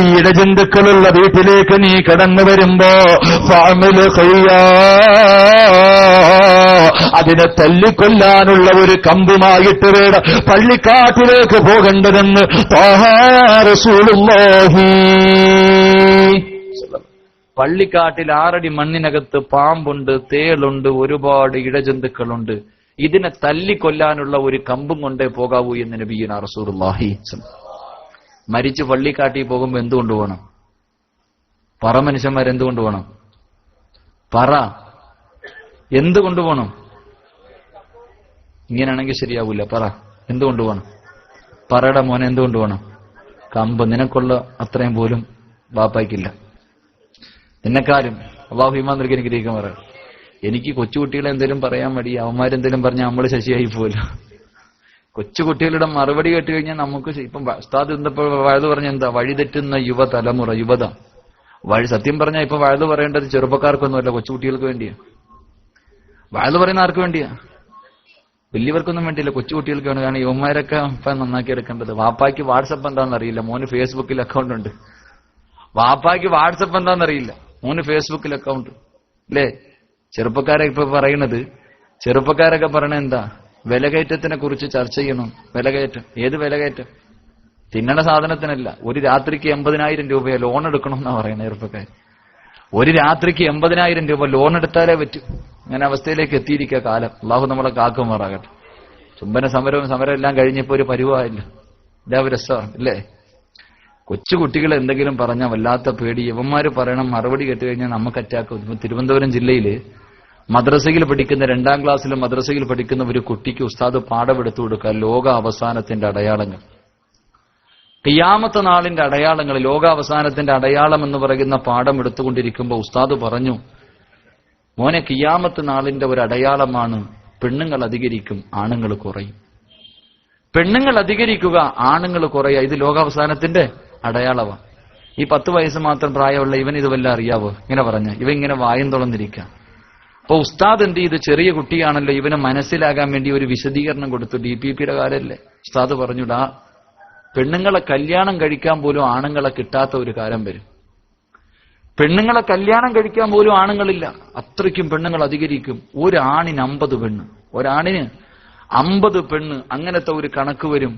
ഈ ഇടജന്തുക്കളുള്ള വീട്ടിലേക്ക് നീ കടന്നു വരുമ്പോ ഫഅമിൽ ഖയ്യാ, അതിനെ തല്ലിക്കൊല്ലാനുള്ള ഒരു കമ്പുമായിട്ട് വേണം പള്ളിക്കാട്ടിലേക്ക് പോകേണ്ടതെന്ന് ത്വാഹ റസൂലുള്ളാഹി. പള്ളിക്കാട്ടിൽ 6 അടി മണ്ണിനകത്ത് പാമ്പുണ്ട്, തേളുണ്ട്, ഒരുപാട് ഇഴജന്തുക്കളുണ്ട്. ഇതിനെ തല്ലിക്കൊല്ലാനുള്ള ഒരു കമ്പും കൊണ്ടേ പോകാവൂ എന്ന് നബിയുനാ റസൂലുള്ളാഹി. മരിച്ചു പള്ളിക്കാട്ടിൽ പോകുമ്പോ എന്തുകൊണ്ട് പോകണം? പറ മനുഷ്യന്മാരെന്തുകൊണ്ട് പോകണം? പറ, എന്തുകൊണ്ട് പോകണം? ഇങ്ങനെയാണെങ്കിൽ ശരിയാവൂല. പറ, എന്തുകൊണ്ട് പോകണം? പറയുടെ മോനെ, എന്തുകൊണ്ട് പോകണം? കമ്പ് നിനക്കുള്ള അത്രയും പോലും ബാപ്പായ്ക്കില്ല, നിന്നെക്കാരും. അള്ളാഹു ഈമാൻ നൽകി അനുഗ്രഹിക്കാൻ പറയാം. എനിക്ക് കൊച്ചുകുട്ടികളെ എന്തെങ്കിലും പറയാൻ മടി, അവന്മാരെന്തെങ്കിലും പറഞ്ഞാൽ നമ്മൾ ശശിയായി പോലും. കൊച്ചുകുട്ടികളുടെ മറുപടി കേട്ട് കഴിഞ്ഞാൽ നമുക്ക് ഇപ്പം ഉസ്താദ് ഇന്നിപ്പോൾ വഴുത് പറഞ്ഞ എന്താ? വഴിതെറ്റുന്ന യുവതലമുറ, യുവത വഴി. സത്യം പറഞ്ഞാൽ ഇപ്പൊ വഴുത് പറയേണ്ടത് ചെറുപ്പക്കാർക്കൊന്നുമല്ല, കൊച്ചുകുട്ടികൾക്ക് വേണ്ടിയാ. വഴുത് പറയുന്ന ആർക്ക് വേണ്ടിയാ? വലിയവർക്കൊന്നും വേണ്ടിയില്ല, കൊച്ചുകുട്ടികൾക്ക് വേണം. കാരണം യുവന്മാരൊക്കെ ഇപ്പൊ നന്നാക്കി എടുക്കേണ്ടത്. വാപ്പായ്ക്ക് വാട്സപ്പ് എന്താണെന്ന് അറിയില്ല, മോന് ഫേസ്ബുക്കിൽ അക്കൗണ്ട് ഉണ്ട്. വാപ്പായ്ക്ക് വാട്സപ്പ് എന്താണെന്ന് അറിയില്ല, മോന് ഫേസ്ബുക്കിൽ അക്കൗണ്ട് അല്ലേ? ചെറുപ്പക്കാരെ ഇപ്പൊ പറയണത്, ചെറുപ്പക്കാരൊക്കെ പറയണത് എന്താ? വിലകയറ്റത്തിനെ കുറിച്ച് ചർച്ച ചെയ്യണം. വിലകയറ്റം, ഏത് വിലകയറ്റം? തിന്നണ സാധനത്തിനല്ല. ഒരു രാത്രിക്ക് 80,000 രൂപയെ ലോൺ എടുക്കണമെന്നാ പറയുന്നത് ചെറുപ്പക്കാർ. ഒരു രാത്രിക്ക് 80,000 രൂപ ലോൺ എടുത്താലേ പറ്റൂ. അങ്ങനെ അവസ്ഥയിലേക്ക് എത്തിയിരിക്കുക കാലം. അള്ളാഹു നമ്മളെ കാക്കുമാറാകട്ടെ. ചുംബന സമരം എല്ലാം കഴിഞ്ഞപ്പോ ഒരു പരുവായില്ല. ഇതാ ഒരു രസമാണ് അല്ലേ? കൊച്ചു കുട്ടികളെ എന്തെങ്കിലും പറഞ്ഞാൽ വല്ലാത്ത പേടി. യവന്മാര് പറയണം, മറുപടി കേട്ട് കഴിഞ്ഞാൽ നമുക്ക് അറ്റാക്ക് വരും. തിരുവനന്തപുരം ജില്ലയില് മദ്രസയിൽ പഠിക്കുന്ന 2ാം ക്ലാസ്സിലും മദ്രസയിൽ പഠിക്കുന്ന ഒരു കുട്ടിക്ക് ഉസ്താദ് പാഠമെടുത്തു കൊടുക്കുക. ലോക അവസാനത്തിന്റെ അടയാളങ്ങൾ, ഖിയാമത്ത് നാളിന്റെ അടയാളങ്ങൾ, ലോകാവസാനത്തിന്റെ അടയാളം എന്ന് പറയുന്ന പാഠം എടുത്തുകൊണ്ടിരിക്കുമ്പോൾ ഉസ്താദ് പറഞ്ഞു, മോനെ, ഖിയാമത്ത് നാളിന്റെ ഒരു അടയാളമാണ് പെണ്ണുങ്ങൾ അധികരിക്കും, ആണുങ്ങൾ കുറയും. പെണ്ണുങ്ങൾ അധികരിക്കുക, ആണുങ്ങൾ കുറയുക, ഇത് ലോകാവസാനത്തിന്റെ അടയാളമാണ്. ഈ 10 വയസ്സ് മാത്രം പ്രായമുള്ള ഇവൻ ഇത് വല്ല അറിയാവോ? ഇങ്ങനെ പറഞ്ഞ ഇവ ഇങ്ങനെ വായും തുറന്നിരിക്കുക. അപ്പൊ ഉസ്താദ് എന്ത് ചെയ്ത്, ചെറിയ കുട്ടിയാണല്ലോ, ഇവന് മനസ്സിലാകാൻ വേണ്ടി ഒരു വിശദീകരണം കൊടുത്തു. DPPയുടെ കാലല്ലേ. ഉസ്താദ് പറഞ്ഞുടാ, പെണ്ണുങ്ങളെ കല്യാണം കഴിക്കാൻ പോലും ആണുങ്ങളെ കിട്ടാത്ത ഒരു കാലം വരും. പെണ്ണുങ്ങളെ കല്യാണം കഴിക്കാൻ പോലും ആണുങ്ങളില്ല, അത്രയ്ക്കും പെണ്ണുങ്ങൾ അധികരിക്കും. ഒരു ആണിന് 50 പെണ്ണ്, ഒരാണിന് 50 പെണ്ണ്, അങ്ങനത്തെ ഒരു കണക്ക് വരും.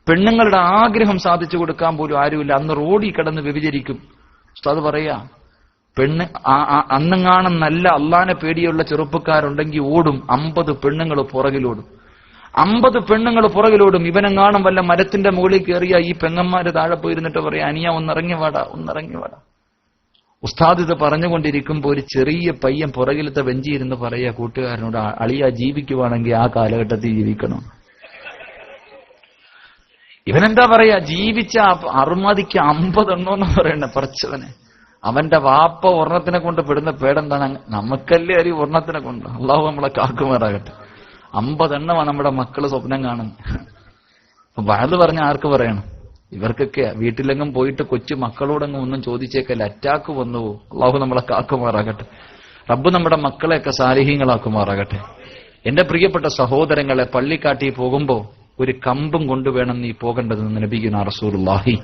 പെണ്ണുങ്ങളുടെ ആഗ്രഹം സാധിച്ചു കൊടുക്കാൻ പോലും ആരുമില്ല. അന്ന് റോഡിൽ കിടന്ന് വ്യഭിചരിക്കും. ഉസ്താദ് പറയാ, പെണ്ണ് അന്നെങ്ങാനും നല്ല അള്ളാനെ പേടിയുള്ള ചെറുപ്പക്കാരുണ്ടെങ്കിൽ ഓടും, 50 പെണ്ണുങ്ങൾ പുറകിലോടും. 50 പെണ്ണുങ്ങൾ പുറകിലോടും. ഇവനെങ്ങാനും വല്ല മരത്തിന്റെ മുകളിൽ കയറിയ ഈ പെങ്ങന്മാര് താഴെ പോയിരുന്നിട്ട് പറയാ, അനിയ ഒന്നിറങ്ങി വാടാ. ഉസ്താദ് ഇത് പറഞ്ഞുകൊണ്ടിരിക്കുമ്പോ ഒരു ചെറിയ പയ്യൻ പുറകിലത്തെ വെഞ്ചിയിരുന്ന് പറയാ കൂട്ടുകാരനോട്, അളിയ ജീവിക്കുവാണെങ്കിൽ ആ കാലഘട്ടത്തിൽ ജീവിക്കണം. ഇവനെന്താ പറയാ, ജീവിച്ച അറുമതിക്ക് 50 എണ്ണമെന്ന് പറയണ പറച്ചവനെ. അവന്റെ വാപ്പ ഒരെണ്ണത്തിനെ കൊണ്ട് പെടുന്ന പേടെന്താണ്? നമുക്കല്ലേ അരി ഒരെണ്ണത്തിനെ കൊണ്ട്. അള്ളാഹു നമ്മളെ കാക്കുമാറാകട്ടെ. 50 എണ്ണമാണ് നമ്മുടെ മക്കള് സ്വപ്നം കാണുന്നത്. അപ്പൊ വയത് പറഞ്ഞ ആർക്ക് പറയണം? ഇവർക്കൊക്കെ വീട്ടിലെങ്ങും പോയിട്ട് കൊച്ചു മക്കളോടെങ്ങും ഒന്നും ചോദിച്ചേക്കല്ല, അറ്റാക്ക് വന്നു പോകും. അള്ളാഹു നമ്മളെ കാക്കുമാറാകട്ടെ. റബ്ബ് നമ്മുടെ മക്കളെയൊക്കെ സാലിഹീങ്ങളാക്കുമാറാകട്ടെ. എന്റെ പ്രിയപ്പെട്ട സഹോദരങ്ങളെ, പള്ളിക്കാട്ടി പോകുമ്പോ ഒരു കമ്പും കൊണ്ടുവേണം നീ പോകേണ്ടതെന്ന് നബിയുനാ റസൂലുള്ളാഹി.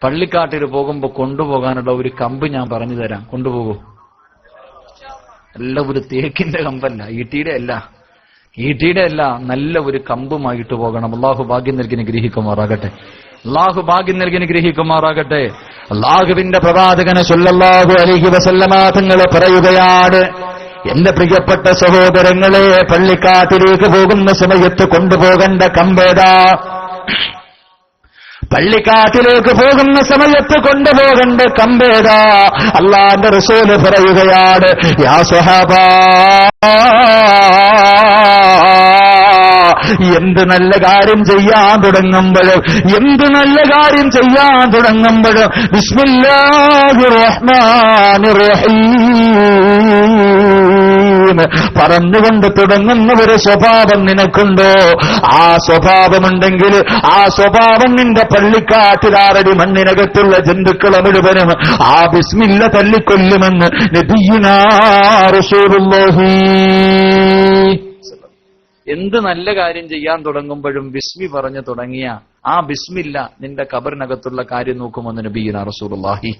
പള്ളിക്കാട്ടിൽ പോകുമ്പോ കൊണ്ടുപോകാനുള്ള ഒരു കമ്പ് ഞാൻ പറഞ്ഞു തരാം, കൊണ്ടുപോകൂ. നല്ല ഒരു തേക്കിന്റെ കമ്പല്ല, ഈട്ടിയുടെ അല്ല, നല്ല ഒരു കമ്പുമായിട്ട് പോകണം. അള്ളാഹു ഭാഗ്യം നൽകി ഗ്രഹിക്കുമാറാകട്ടെ. അള്ളാഹുവിന്റെ പ്രവാചകനെ സ്വല്ലല്ലാഹു അലൈഹി വസല്ലമ തങ്ങൾ പറയുകയാണ്, എന്റെ പ്രിയപ്പെട്ട സഹോദരങ്ങളെ, പള്ളിക്കാട്ടിലേക്ക് പോകുന്ന സമയത്ത് കൊണ്ടുപോകേണ്ട കമ്പേതാ? പള്ളിക്കാട്ടിലേക്ക് പോകുന്ന സമയത്ത് കൊണ്ടുപോകേണ്ട കമ്പേതാ? അല്ലാഹുവിന്റെ റസൂല് പറയുകയാണ്, യാ സ്വഹാബാ, എന്ത് നല്ല കാര്യം ചെയ്യാൻ തുടങ്ങുമ്പോഴും ബിസ്മില്ലാഹിർ റഹ്മാനിർ റഹീം പറഞ്ഞുകൊണ്ട് തുടങ്ങുന്ന ഒരു സ്വഭാവം നിനക്കുണ്ടോ? ആ സ്വഭാവമുണ്ടെങ്കിൽ ആ സ്വഭാവം നിന്റെ പള്ളിക്കാട്ടിലാറടി മണ്ണിനകത്തുള്ള ജന്തുക്കളെ മുഴുവനും ആ ബിസ്മില്ല തല്ലിക്കൊല്ലുമെന്ന് നബിയുനാ റസൂലുള്ളാഹി. എന്ത് നല്ല കാര്യം ചെയ്യാൻ തുടങ്ങുമ്പോഴും ബിസ്മി പറഞ്ഞു തുടങ്ങിയ ആ ബിസ്മില്ല നിന്റെ ഖബറിനകത്തുള്ള കാര്യം നോക്കുമെന്ന് നബിയുനാ റസൂലുള്ളാഹി.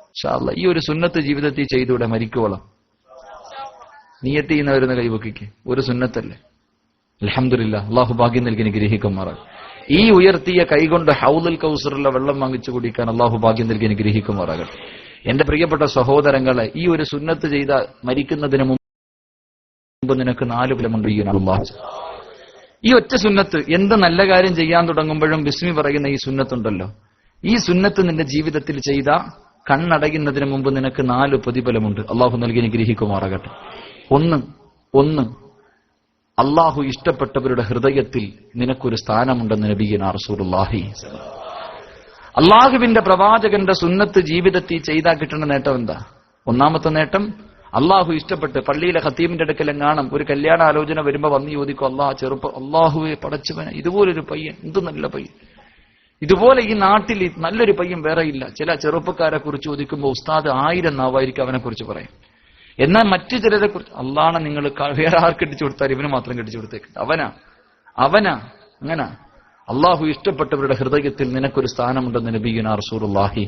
ഇൻഷാ അല്ലാഹ് ഈ ഒരു സുന്നത്ത് ജീവിതത്തിൽ ചെയ്തൂടെ മരിക്കോളം? നിയത്ത് ചെയ്യുന്ന വരുന്ന കൈവക്കിക്ക് ഒരു സുന്നത്തല്ലേ? അൽഹംദുലില്ലാഹ്, അല്ലാഹു ഭാഗ്യം നൽകി അനുഗ്രഹിക്കുമാറാകട്ടെ. ഈ ഉയർത്തിയ കൈകൊണ്ട് ഹൗലുൽ കൗസറുള്ള വെള്ളം വാങ്ങിച്ചു കുടിക്കാൻ അല്ലാഹു ഭാഗ്യം നൽകി അനുഗ്രഹിക്കുമാറാകട്ടെ. എന്റെ പ്രിയപ്പെട്ട സഹോദരങ്ങളെ, ഈ ഒരു സുന്നത്ത് ചെയ്ത മരിക്കുന്നതിന് മുമ്പ് നിനക്ക് 4 ഫലമുണ്ട്. ഈ ഒറ്റ സുന്നത്ത്, എന്ത് നല്ല കാര്യം ചെയ്യാൻ തുടങ്ങുമ്പോഴും ബിസ്മി പറയുന്ന ഈ സുന്നത്തുണ്ടല്ലോ, ഈ സുന്നത്ത് നിന്റെ ജീവിതത്തിൽ ചെയ്ത കണ്ണടയുന്നതിന് മുമ്പ് നിനക്ക് 4 പ്രതിഫലമുണ്ട്. അള്ളാഹു നൽകി അനുഗ്രഹിക്കുമാറാകട്ടെ. ഒന്ന് അള്ളാഹു ഇഷ്ടപ്പെട്ടവരുടെ ഹൃദയത്തിൽ നിനക്കൊരു സ്ഥാനമുണ്ടെന്ന് നബിയുനാ റസൂലുള്ളാഹി. അള്ളാഹുവിന്റെ പ്രവാചകന്റെ സുന്നത്ത് ജീവിതത്തിൽ ചെയ്താൽ കിട്ടുന്ന നേട്ടം എന്താ? ഒന്നാമത്തെ നേട്ടം, അള്ളാഹു ഇഷ്ടപ്പെട്ട് പള്ളിയിലെ ഖത്തീബിന്റെ അടുക്കലെങ്ങാനും ഒരു കല്യാണ ആലോചന വരുമ്പോ വന്ന് ചോദിക്കും, അള്ളാഹുവെ പടച്ചവനെ, ഇതുപോലൊരു പയ്യൻ, എന്ത് നല്ല പയ്യൻ, ഇതുപോലെ ഈ നാട്ടിൽ നല്ലൊരു പയ്യൻ വേറെ ഇല്ല. ചില ചെറുപ്പക്കാരെ കുറിച്ച് ചോദിക്കുമ്പോൾ ഉസ്താദ് 1000 നാവായിരിക്കും അവനെ കുറിച്ച് പറയും. എന്നാൽ മറ്റു ചിലരെ കുറിച്ച്, അള്ളാഹ് നിങ്ങൾ വേറെ ആർക്ക് കെട്ടിച്ചു കൊടുത്താൽ ഇവന് മാത്രം കെട്ടിച്ചു കൊടുത്തേക്ക്, അവനാ അങ്ങനെ. അള്ളാഹു ഇഷ്ടപ്പെട്ടവരുടെ ഹൃദയത്തിൽ നിനക്കൊരു സ്ഥാനമുണ്ടെന്ന് നബിയുനാ റസൂലുള്ളാഹി.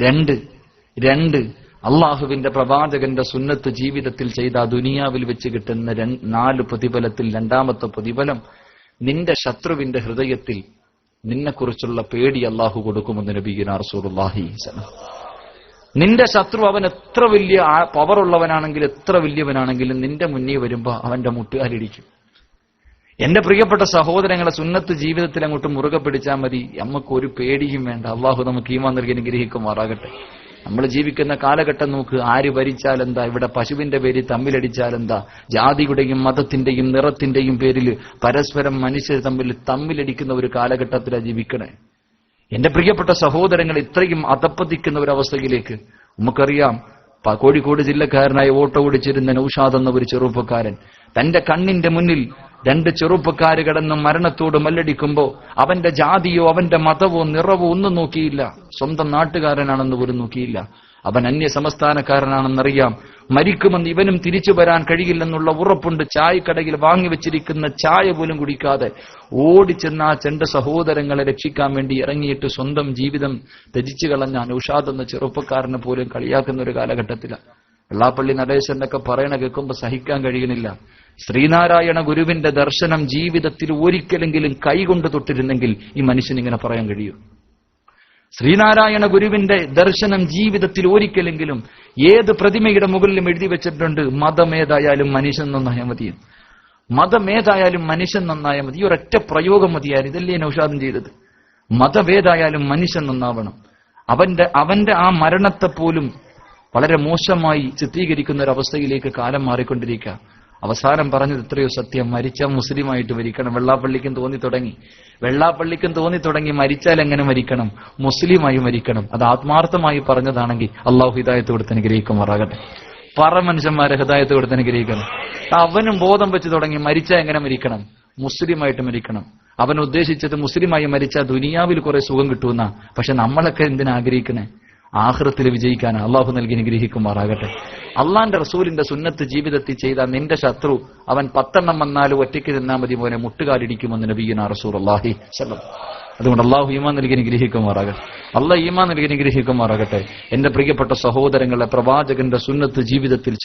2 അള്ളാഹുവിന്റെ പ്രവാചകന്റെ സുന്നത്ത് ജീവിതത്തിൽ ചെയ്ത ദുനിയാവിൽ വെച്ച് കിട്ടുന്ന 4 പ്രതിഫലത്തിൽ രണ്ടാമത്തെ പ്രതിഫലം, നിന്റെ ശത്രുവിന്റെ ഹൃദയത്തിൽ നിന്നെക്കുറിച്ചുള്ള പേടി അള്ളാഹു കൊടുക്കുമെന്ന് നബിയുനാ റസൂലുള്ളാഹി സ്വല്ലല്ലാഹു അലൈഹി വസല്ലം. നിന്റെ ശത്രു അവൻ എത്ര വലിയ പവറുള്ളവനാണെങ്കിലും എത്ര വലിയവനാണെങ്കിലും നിന്റെ മുന്നിൽ വരുമ്പോ അവന്റെ മുട്ടുകാലിടിക്കും. എന്റെ പ്രിയപ്പെട്ട സഹോദരങ്ങളെ, സുന്നത്ത് ജീവിതത്തിൽ അങ്ങോട്ട് മുറുകെ പിടിച്ചാൽ മതി, നമുക്ക് ഒരു പേടിയും വേണ്ട. അള്ളാഹു നമുക്ക് ഈമാൻ നൽകി അനുഗ്രഹിക്കുമാറാകട്ടെ. നമ്മൾ ജീവിക്കുന്ന കാലഘട്ടം നോക്ക്. ആര് ഭരിച്ചാൽ എന്താ, ഇവിടെ പശുവിന്റെ പേരിൽ തമ്മിലടിച്ചാൽ എന്താ, ജാതിയുടെയും മതത്തിന്റെയും നിറത്തിന്റെയും പേരിൽ പരസ്പരം മനുഷ്യർ തമ്മിലടിക്കുന്ന ഒരു കാലഘട്ടത്തിലാണ് ജീവിക്കണേ. എന്റെ പ്രിയപ്പെട്ട സഹോദരങ്ങൾ, ഇത്രയും അധപ്പതിക്കുന്ന ഒരവസ്ഥയിലേക്ക് നമുക്കറിയാം. കോഴിക്കോട് ജില്ലക്കാരനായ ഓട്ടോ ഓടിച്ചിരുന്ന നൌഷാദ് എന്ന ഒരു ചെറുപ്പക്കാരൻ തന്റെ കണ്ണിന്റെ മുന്നിൽ 2 ചെറുപ്പക്കാര് കിടന്ന് മരണത്തോട് മല്ലടിക്കുമ്പോ അവന്റെ ജാതിയോ അവന്റെ മതവോ നിറവോ ഒന്നും നോക്കിയില്ല. സ്വന്തം നാട്ടുകാരനാണെന്ന് പോലും നോക്കിയില്ല. അവൻ അന്യസംസ്ഥാനക്കാരനാണെന്നറിയാം. മരിക്കുമെന്ന് ഇവനും തിരിച്ചു വരാൻ കഴിയില്ലെന്നുള്ള ഉറപ്പുണ്ട്. ചായക്കടയിൽ വാങ്ങിവെച്ചിരിക്കുന്ന ചായ പോലും കുടിക്കാതെ ഓടിച്ചെന്ന ആ 2 സഹോദരങ്ങളെ രക്ഷിക്കാൻ വേണ്ടി ഇറങ്ങിയിട്ട് സ്വന്തം ജീവിതം ത്യജിച്ചു കളഞ്ഞ നൌഷാദ് എന്ന ചെറുപ്പക്കാരനെ പോലും കളിയാക്കുന്ന ഒരു കാലഘട്ടത്തിലാണ്. വെള്ളാപ്പള്ളി നടേശനൊക്കെ പറയണ കേൾക്കുമ്പോൾ സഹിക്കാൻ കഴിയുന്നില്ല. ശ്രീനാരായണ ഗുരുവിന്റെ ദർശനം ജീവിതത്തിൽ ഒരിക്കലെങ്കിലും കൈകൊണ്ട് തൊട്ടിരുന്നെങ്കിൽ ഈ മനുഷ്യൻ ഇങ്ങനെ പറയാൻ കഴിയും. ശ്രീനാരായണ ഗുരുവിന്റെ ദർശനം ജീവിതത്തിൽ ഒരിക്കലെങ്കിലും ഏത് പ്രതിമയുടെ മുകളിലും എഴുതി വെച്ചിട്ടുണ്ട്, മതമേതായാലും മനുഷ്യൻ നന്നായാൽ മതി. മതമേതായാലും മനുഷ്യൻ നന്നായാൽ മതി. ഈ ഒരൊറ്റ പ്രയോഗം മതിയായിരുന്നു. ഇതല്ലേ നൌഷാദും ചെയ്തത്. മതമേതായാലും മനുഷ്യൻ നന്നാവണം. അവന്റെ ആ മരണത്തെ പോലും വളരെ മോശമായി ചിത്രീകരിക്കുന്ന ഒരു അവസ്ഥയിലേക്ക് കാലം മാറിക്കൊണ്ടിരിക്കുക. അവസാനം പറഞ്ഞത് എത്രയോ സത്യം, മരിച്ചാൽ മുസ്ലിമായിട്ട് മരിക്കണം. വെള്ളാപ്പള്ളിക്കും തോന്നി തുടങ്ങി മരിച്ചാൽ എങ്ങനെ മരിക്കണം, മുസ്ലിമായി മരിക്കണം. അത് ആത്മാർത്ഥമായി പറഞ്ഞതാണെങ്കിൽ അള്ളാഹു ഹിദായത്ത് കൊടുത്ത് അനുഗ്രഹിക്കുമാറാകട്ടെ. മനുഷ്യന്മാരെ ഹിദായത്ത് കൊടുത്ത് അനുഗ്രഹിക്കണം. അവനും ബോധം വെച്ച് തുടങ്ങി മരിച്ചാൽ എങ്ങനെ മരിക്കണം, മുസ്ലിമായിട്ട് മരിക്കണം. അവൻ ഉദ്ദേശിച്ചത് മുസ്ലിമായി മരിച്ചാൽ ദുനിയാവിൽ കുറെ സുഖം കിട്ടുമെന്ന. പക്ഷെ നമ്മളൊക്കെ എന്തിനാ ആഗ്രഹിക്കണേ, ആഖിറത്തിൽ വിജയിക്കാൻ. അള്ളാഹു നൽകി അനുഗ്രഹിക്കുമാറാകട്ടെ. അള്ളാന്റെ റസൂലിന്റെ സുന്നത്ത് ജീവിതത്തിൽ ചെയ്ത നിന്റെ ശത്രു അവൻ 10 വന്നാലും ഒറ്റയ്ക്ക് നിന്നാ മതി മോനെ, മുട്ടുകാലിടിക്കുമെന്ന് നബിയുനാ റസൂലുള്ളാഹി സ്വല്ലല്ലാഹു അലൈഹി വസല്ലം. അതുകൊണ്ട് അള്ളാഹു ഈമാൻ നൽകി അനുഗ്രഹിക്കുമാറാകട്ടെ. അള്ളാഹ് ഈമാൻ നൽകി അനുഗ്രഹിക്കുമാറാകട്ടെ. എന്റെ പ്രിയപ്പെട്ട സഹോദരങ്ങളെ, പ്രവാചകന്റെ സുന്നത്ത് ജീവിതത്തിൽ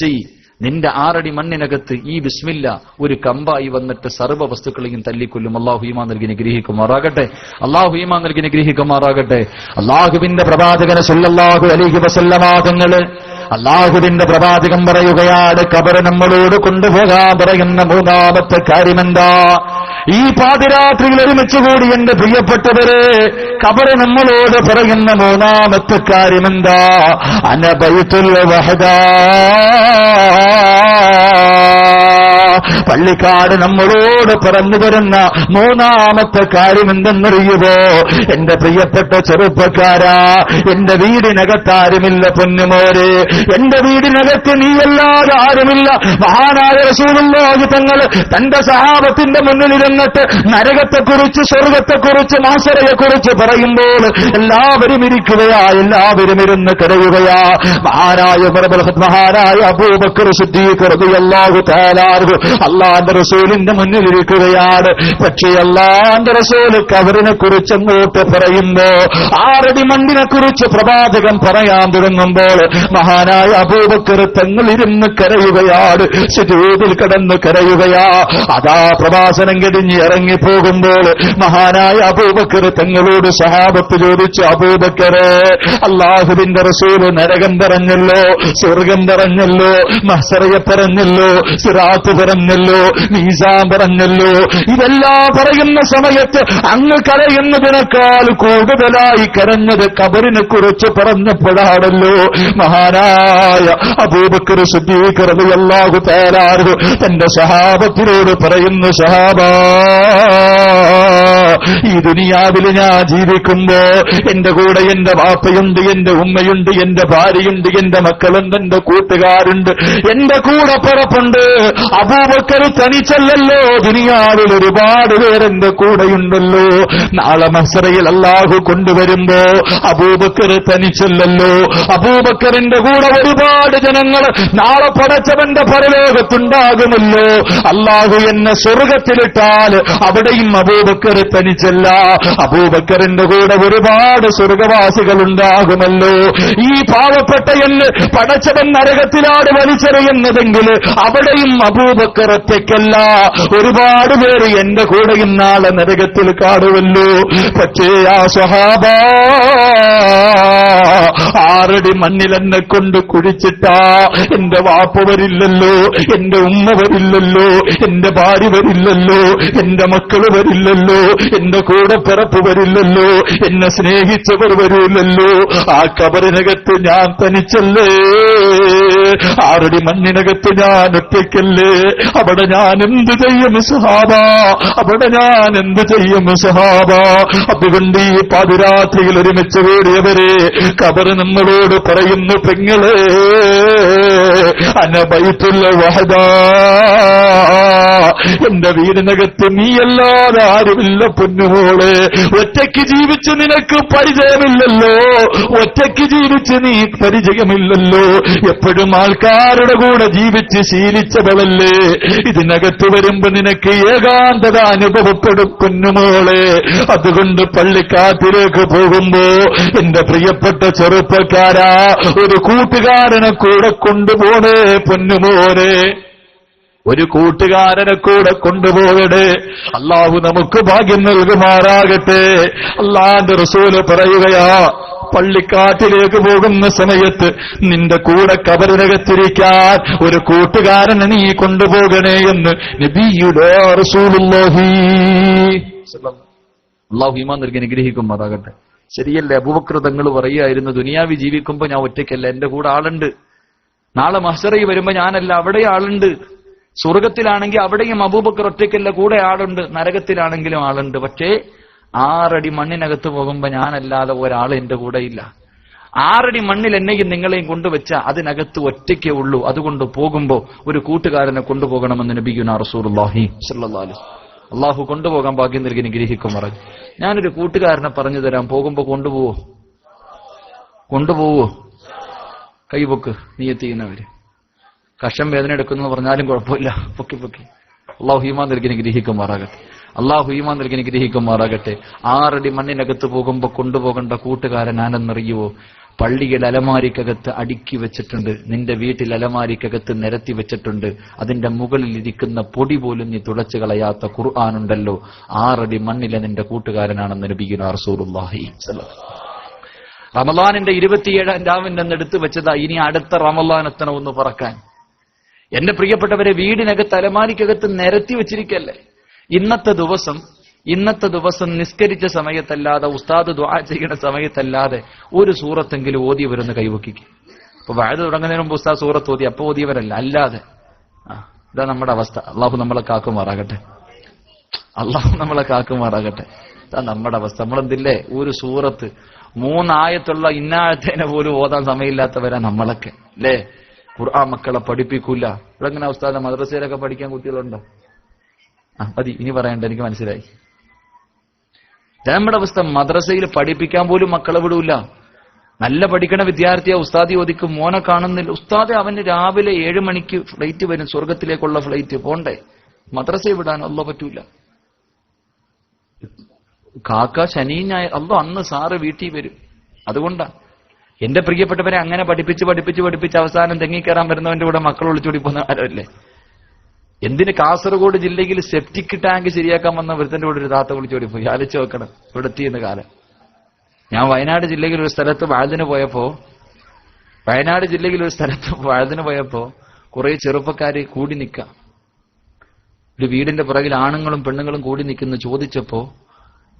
ചെയ്യ്. നിന്റെ 6 അടി മണ്ണിനകത്ത് ഈ ബിസ്മില്ല ഒരു കമ്പായി വന്നിട്ട് സർവ്വ വസ്തുക്കളെയും തല്ലിക്കൊല്ലും. അള്ളാഹു ഈമാൻ നൽകി അനുഗ്രഹിക്കുമാറാകട്ടെ. അള്ളാഹുവിന്റെ പ്രവാചകന് സല്ലല്ലാഹു അലൈഹി വസല്ലമ തങ്ങള്, അള്ളാഹുവിന്റെ പ്രവാചകൻ പറയുകയാണ്, ഖബർ നമ്മളോട് കൊണ്ടുപോകാൻ പറയുന്ന 3ാമത്തെ കാര്യമെന്താ? ഈ പാതിരാത്രിയിൽ ഒരുമിച്ചുകൂടി എന്റെ പ്രിയപ്പെട്ടവരെ, ഖബർ നമ്മളോട് പറയുന്ന 3ാമത്തെ കാര്യമെന്താ? അന ബൈത്തുൽ വഹദാ. പള്ളിക്കാട് നമ്മളോട് പറഞ്ഞു തരുന്ന 3ാമത്തെ കാര്യം എന്തെന്നറിയുമോ? എന്റെ പ്രിയപ്പെട്ട ചെറുപ്പക്കാരാ, എന്റെ വീടിനകത്താരുമില്ല പൊന്നുമോരെ, എന്റെ വീടിനകത്ത് നീയല്ലാതെ ആരുമില്ല. മഹാനായ റസൂലുള്ളാഹി തങ്ങൾ തന്റെ സഹാബത്തിന്റെ മുന്നിലിരുന്നിട്ട് നരകത്തെക്കുറിച്ച്, സ്വർഗത്തെക്കുറിച്ച്, മാസറയെക്കുറിച്ച് പറയുമ്പോൾ എല്ലാവരും ഇരിക്കുകയാ, എല്ലാവരും ഇരുന്ന് കരയുകയാ. മഹാനായ അബൂബക്കർ സിദ്ദീഖ് റളിയല്ലാഹു തആല അൻഹു അള്ളാന്റെ റസൂലിന്റെ മുന്നിലിരിക്കുകയാണ്. പക്ഷേ അള്ളാന്റെ റസൂൽ ഖബറിനെ കുറിച്ച് അങ്ങോട്ട് പറയുമ്പോ, 6 അടി മണ്ണിനെ കുറിച്ച് പ്രവാചകൻ പറയാൻ തുടങ്ങുമ്പോൾ മഹാനായ അബൂബക്കർ തങ്ങൾ ഇരുന്ന് കരയുകയാണ്, സുജൂദിൽ കിടന്ന് കരയുകയാ. അതാ പ്രവാസനം കഴിഞ്ഞ് ഇറങ്ങിപ്പോകുമ്പോൾ മഹാനായ അബൂബക്കർ തങ്ങളോട് സഹാബത്ത് ചോദിച്ചു, അബൂബക്കറെ, അള്ളാഹുവിന്റെ റസൂൽ നരകം പറഞ്ഞല്ലോ, സ്വർഗം പറഞ്ഞല്ലോ, മഹ്ശറയെ പറഞ്ഞല്ലോ, സിറാത്ത് പറഞ്ഞല്ലോ, മീസാൻ പറഞ്ഞല്ലോ, ഇതെല്ലാം പറയുന്ന സമയത്ത് അങ്ങ് കരയുന്നതിനേക്കാൾ കൂടുതലായി കരഞ്ഞത് ഖബറിനെ കുറിച്ച് പറഞ്ഞപ്പോഴാണല്ലോ. മഹാനായ അബൂബക്കർ സിദ്ദീഖ് റളിയല്ലാഹു തആല അൻഹു തന്റെ സഹാബത്തിനോട് പറയുന്നു, സഹാബാ, ഈ ദുനിയാവിൽ ഞാൻ ജീവിക്കുമ്പോ എന്റെ കൂടെ എന്റെ വാപ്പയുണ്ട്, എന്റെ ഉമ്മയുണ്ട്, എന്റെ ഭാര്യയുണ്ട്, എന്റെ മക്കളുണ്ട്, എന്റെ കൂട്ടുകാരുണ്ട്, എന്റെ കൂടെ പുറപ്പുണ്ട്. അബൂബക്കർ തനിച്ചല്ലല്ലോ, ദുനിയാവിൽ ഒരുപാട് പേരെന്റെ കൂടെയുണ്ടല്ലോ. നാളെ മഹ്ശറയിൽ അല്ലാഹു കൊണ്ടുവരുമ്പോ അബൂബക്കർ തനിച്ചല്ലല്ലോ, അബൂബക്കറിന്റെ കൂടെ ഒരുപാട് ജനങ്ങൾ നാളെ പടച്ചവന്റെ പരലോകത്തുണ്ടാകുമല്ലോ. അല്ലാഹു എന്നെ സ്വർഗത്തിലിട്ടാൽ അവിടെയും അബൂബക്കർ തനിച്ചല്ല. അബൂബക്കറിന്റെ കൂടെ ഒരുപാട് സ്വർഗവാസികൾ ഉണ്ടാകുമല്ലോ. ഈ പാവപ്പെട്ട എന്നെ പടച്ചവൻ നരകത്തിലാണ് വലിച്ചെറിയുന്നതെങ്കിൽ അവിടെയും അബൂബക്കർ ഒറ്റയ്ക്കല്ല, ഒരുപാട് പേര് എന്റെ കൂടെയും നാളെ നരകത്തിൽ കാണുമല്ലോ. പക്ഷേ ആ സ്വഹാബ 6 അടി മണ്ണിൽ എന്നെ കൊണ്ട് കുഴിച്ചിട്ടാ എന്റെ വാപ്പ വരില്ലല്ലോ, എന്റെ ഉമ്മ വരില്ലല്ലോ, എന്റെ ഭാര്യ വരില്ലല്ലോ, എന്റെ മക്കള് വരില്ലല്ലോ, എന്റെ കൂടെ പിറപ്പ് വരില്ലല്ലോ, എന്നെ സ്നേഹിച്ചവർ വരില്ലല്ലോ. ആ കബറിനകത്ത് ഞാൻ തനിച്ചല്ലേ, 6 അടി മണ്ണിനകത്ത് ഞാൻ ഒറ്റയ്ക്കല്ലേ. അവിടെ ഞാൻ എന്ത് ചെയ്യും സഹാബ, അവിടെ ഞാൻ എന്ത് ചെയ്യും സഹാബ. അതുകൊണ്ട് ഈ പാതിരാത്രിയിൽ ഒരുമിച്ച് കൂടിയവരെ ഖബർ നമ്മളോട് പറയുന്നു, പെങ്ങളെ അനബൈത്തുൽ വഹദാ, എന്റെ വീടിനകത്ത് നീയല്ലാതെ ആരുമില്ല പൊന്നുമോളെ. ഒറ്റയ്ക്ക് ജീവിച്ച് നിനക്ക് പരിചയമില്ലല്ലോ, ഒറ്റയ്ക്ക് ജീവിച്ച് നീ പരിചയമില്ലല്ലോ, എപ്പോഴും ആൾക്കാരുടെ കൂടെ ജീവിച്ച് ശീലിച്ചവളല്ലേ. ഇതിനകത്ത് വരുമ്പോ നിനക്ക് ഏകാന്തത അനുഭവപ്പെടും പൊന്നുമോളെ. അതുകൊണ്ട് പള്ളിക്കാട്ടിലേക്ക് പോകുമ്പോ എന്റെ പ്രിയപ്പെട്ട ചെറുപ്പക്കാരാ, ഒരു കൂട്ടുകാരനെ കൂടെ കൊണ്ടുപോണേ പൊന്നുമോനെ, ഒരു കൂട്ടുകാരനെ കൂടെ കൊണ്ടുപോകട്ടെ. അള്ളാഹു നമുക്ക് ഭാഗ്യം നൽകുമാറാകട്ടെ. അള്ളാന്റെ റസൂല് പറയുകയാ, പള്ളിക്കാട്ടിലേക്ക് പോകുന്ന സമയത്ത് നിന്റെ കൂടെ കബറിനകത്തിരിക്കാൻ ഒരു കൂട്ടുകാരനെ നീ കൊണ്ടുപോകണേ എന്ന് നബിയുനാ റസൂലുള്ളാഹി. അള്ളാഹു ഈമാൻ നൽകി അനുഗ്രഹിക്കുമാറാകട്ടെ. ശരിയല്ലേ? അബൂബക്കർ തങ്ങൾ പറയുമായിരുന്നു, ദുനിയാവി ജീവിക്കുമ്പോ ഞാൻ ഒറ്റയ്ക്കല്ല, എന്റെ കൂടെ ആളുണ്ട്. നാളെ മഹ്ശറയിൽ വരുമ്പോ ഞാനല്ല, അവിടെ ആളുണ്ട്. സ്വർഗത്തിലാണെങ്കിൽ അവിടെയും അബൂബക്കർ ഒറ്റയ്ക്കല്ല, കൂടെ ആളുണ്ട്. നരകത്തിലാണെങ്കിലും ആളുണ്ട്. പക്ഷേ 6 അടി മണ്ണിനകത്ത് പോകുമ്പോ ഞാനല്ലാതെ ഒരാൾ എന്റെ കൂടെ ഇല്ല. 6 അടി മണ്ണിൽ എന്നെയും നിങ്ങളെയും കൊണ്ടുവച്ച അതിനകത്ത് ഒറ്റയ്ക്കേ ഉള്ളൂ. അതുകൊണ്ട് പോകുമ്പോ ഒരു കൂട്ടുകാരനെ കൊണ്ടുപോകണമെന്ന് നബിയുനാ റസൂലുള്ളാഹി സ്വല്ലല്ലാഹു അലൈഹി വസല്ലം. അള്ളാഹു കൊണ്ടുപോകാൻ ഭാഗ്യം നൽകി അനുഗ്രഹിക്കുമാറാകട്ടെ. ഞാനൊരു കൂട്ടുകാരനെ പറഞ്ഞു തരാം, പോകുമ്പോ കൊണ്ടുപോവോ? കൈപൊക്ക് നീയത്ത് ചെയ്യുന്നവര്. കഷം വേദന എടുക്കുന്നു പറഞ്ഞാലും കുഴപ്പമില്ല, പൊക്കി. അള്ളാഹു ഈമാൻ നൽകി അനുഗ്രഹിക്കുമാറാകട്ടെ. അള്ളാഹു ഈമാൻ നൽകി അനുഗ്രഹിക്കുമാറാകട്ടെ. 6 അടി മണ്ണിനകത്ത് പോകുമ്പോ കൊണ്ടുപോകേണ്ട കൂട്ടുകാരൻ ആനെന്നറിയുവോ? പള്ളിയിൽ അലമാരിക്കകത്ത് അടുക്കി വെച്ചിട്ടുണ്ട്, നിന്റെ വീട്ടിൽ അലമാരിക്കകത്ത് നിരത്തി വെച്ചിട്ടുണ്ട്. അതിന്റെ മുകളിൽ ഇരിക്കുന്ന പൊടി പോലും നീ തുടച്ചു കളയാത്ത ഖുർആനുണ്ടല്ലോ, 6 അടി മണ്ണിലെ നിന്റെ കൂട്ടുകാരനാണെന്ന് നബിയുനാ റസൂലുള്ളാഹി. റമളാനിന്റെ 27-ാം രാവിന്റെ എടുത്തു വെച്ചതാ, ഇനി അടുത്ത റമളാൻ എത്തണമെന്ന് പറക്കാൻ. എന്റെ പ്രിയപ്പെട്ടവരെ, വീടിനകത്ത് അലമാരിക്കകത്ത് നിരത്തി വെച്ചിരിക്കല്ലേ. ഇന്നത്തെ ദിവസം നിസ്കരിച്ച സമയത്തല്ലാതെ, ഉസ്താദ് ദുആ ചെയ്യുന്ന സമയത്തല്ലാതെ ഒരു സൂറത്തെങ്കിലും ഓതിയവരൊന്ന് കൈവക്കിക്കും. അപ്പൊ വഅദ് തുടങ്ങുന്നതിന് മുമ്പ് ഉസ്താദ് സൂറത്ത് ഓതി, അപ്പൊ ഓതിയവരല്ല, അല്ലാതെ. ഇതാ നമ്മുടെ അവസ്ഥ. അള്ളാഹു നമ്മളെ കാക്കുമാറാകട്ടെ. ഇതാ നമ്മുടെ അവസ്ഥ. നമ്മളെന്തില്ലേ, ഒരു സൂറത്ത് 3 ആയത്തുള്ള ഇന്നാഴത്തേനെ പോലും ഓതാൻ സമയമില്ലാത്തവരാ നമ്മളൊക്കെ, അല്ലേ? ഖുർആൻ മക്കളെ പഠിപ്പിക്കൂല. ഇവിടെ എങ്ങനെ ഉസ്താദ് മദ്രസയിലൊക്കെ പഠിക്കാൻ കുട്ടികളുണ്ടോ? മതി, ഇനി പറയണ്ട, എനിക്ക് മനസ്സിലായി. നമ്മുടെ അവസ്ഥ, മദ്രസയിൽ പഠിപ്പിക്കാൻ പോലും മക്കളെ വിടൂല. നല്ല പഠിക്കണ വിദ്യാർത്ഥിയെ ഉസ്താദി ഒതുക്കും, മോനെ കാണുന്നില്ല. ഉസ്താദെ, അവന് രാവിലെ 7 മണിക്ക് ഫ്ലൈറ്റ് വരും, സ്വർഗത്തിലേക്കുള്ള ഫ്ലൈറ്റ്, പോണ്ടേ? മദ്രസയിൽ വിടാൻ അല്ലോ പറ്റൂല. കാക്ക ശനി ഞായർ അല്ലോ അന്ന് സാറ് വീട്ടിൽ വരും. അതുകൊണ്ടാ എന്റെ പ്രിയപ്പെട്ടവരെ, അങ്ങനെ പഠിപ്പിച്ച് അവസാനം തെങ്ങിക്കയറാൻ വരുന്നവന്റെ കൂടെ മക്കൾ ഒളിച്ചോടി പോകുന്ന ആരല്ലേ? എന്തിന് കാസർഗോഡ് ജില്ലയിൽ സെപ്റ്റിക് ടാങ്ക് ശരിയാക്കാൻ വന്ന ഒരുത്തന്റെ കൂടെ ഒരു താത്ത വിളിച്ചോടി പോയി. ആലോചിച്ച് നോക്കണം, ഇവിടെ എത്തിയെന്ന കാലം. ഞാൻ വയനാട് ജില്ലയിൽ ഒരു സ്ഥലത്ത് വാഴതിന് പോയപ്പോ കുറെ ചെറുപ്പക്കാര് കൂടി നിൽക്കാം. ഒരു വീടിന്റെ പുറകിൽ ആണുങ്ങളും പെണ്ണുങ്ങളും കൂടി നിൽക്കുന്നു. ചോദിച്ചപ്പോ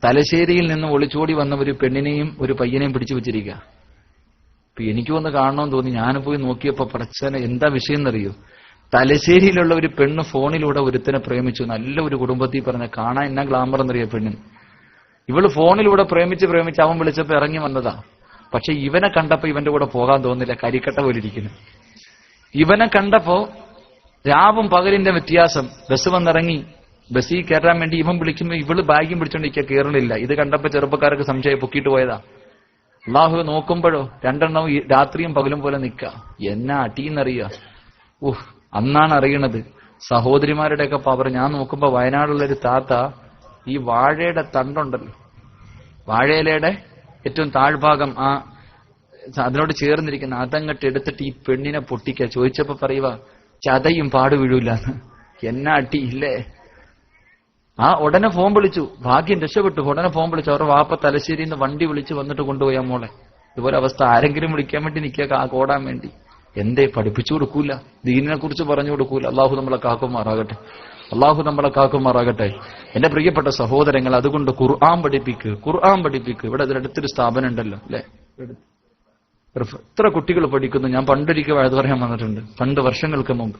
തലശ്ശേരിയിൽ നിന്ന് ഒളിച്ചോടി വന്ന ഒരു പെണ്ണിനെയും ഒരു പയ്യനെയും പിടിച്ചു വെച്ചിരിക്കുക. അപ്പൊ എനിക്ക് വന്ന് കാണണമെന്ന് തോന്നി. ഞാൻ പോയി നോക്കിയപ്പോ പടച്ചനെ, എന്താ വിഷയം എന്നറിയോ? തലശ്ശേരിയിലുള്ള ഒരു പെണ്ണ് ഫോണിലൂടെ ഒരുത്തനെ പ്രേമിച്ചു. നല്ല ഒരു കുടുംബത്തിൽ പറഞ്ഞ, കാണാൻ എന്നാ ഗ്ലാമർ എന്നറിയ പെണ്ണിന്. ഇവള് ഫോണിലൂടെ പ്രേമിച്ച് അവൻ വിളിച്ചപ്പോ ഇറങ്ങി വന്നതാ. പക്ഷെ ഇവനെ കണ്ടപ്പോ ഇവന്റെ കൂടെ പോകാൻ തോന്നില്ല, കരിക്കട്ട പോലെ ഇരിക്കുന്നു. ഇവനെ കണ്ടപ്പോ രാവും പകലിന്റെ വ്യത്യാസം. ബസ് വന്നിറങ്ങി, ബസ്സിൽ കയറാൻ വേണ്ടി ഇവൻ വിളിക്കുമ്പോ ഇവള് ബാഗും പിടിച്ചോണ്ടിരിക്കുക, കയറണില്ല. ഇത് കണ്ടപ്പോ ചെറുപ്പക്കാർക്ക് സംശയം, പൊക്കിയിട്ട് പോയതാ. അള്ളാഹു നോക്കുമ്പോഴോ 2 എണ്ണം രാത്രിയും പകലും പോലെ നിൽക്ക. എന്നാ അടീന്നറിയ. അന്നാണ് അറിയണത് സഹോദരിമാരുടെയൊക്കെ പവർ. ഞാൻ നോക്കുമ്പോ വയനാടുള്ളൊരു താത്ത ഈ വാഴയുടെ തണ്ടുണ്ടല്ലോ, വാഴയിലയുടെ ഏറ്റവും താഴ്ഭാഗം അതിനോട് ചേർന്നിരിക്കുന്ന അതങ്ങട്ട് എടുത്തിട്ട് ഈ പെണ്ണിനെ പൊട്ടിക്കുക. ചോദിച്ചപ്പോ പറയുക ചതയും പാട് വീഴൂലെന്ന്. എന്നാ അട്ടിയില്ലേ? ഉടനെ ഫോൺ വിളിച്ചു. ഭാഗ്യം രക്ഷപ്പെട്ടു. ഉടനെ ഫോൺ വിളിച്ചു. അവരുടെ വാപ്പ തലശ്ശേരിയിൽ നിന്ന് വണ്ടി വിളിച്ച് വന്നിട്ട് കൊണ്ടുപോയി മോളെ. ഇതുപോലെ അവസ്ഥ ആരെങ്കിലും വിളിക്കാൻ വേണ്ടി നിൽക്കുക, ഓടാൻ വേണ്ടി. എന്തേ പഠിപ്പിച്ചു കൊടുക്കൂല, ദീനിനെ കുറിച്ച് പറഞ്ഞു കൊടുക്കൂല. അള്ളാഹു നമ്മളെ കാക്കുമാറാകട്ടെ, അള്ളാഹു നമ്മളെ കാക്കുമാറാകട്ടെ. എന്റെ പ്രിയപ്പെട്ട സഹോദരങ്ങൾ, അതുകൊണ്ട് ഖുർആൻ പഠിപ്പിക്ക്. ഇവിടെ അതിനടുത്തൊരു സ്ഥാപനം ഉണ്ടല്ലോ അല്ലെ, എത്ര കുട്ടികൾ പഠിക്കുന്നു. ഞാൻ പണ്ടൊരിക്കൽ വഴുതു പറയാൻ വന്നിട്ടുണ്ട്, പണ്ട് വർഷങ്ങൾക്ക് മുമ്പ്.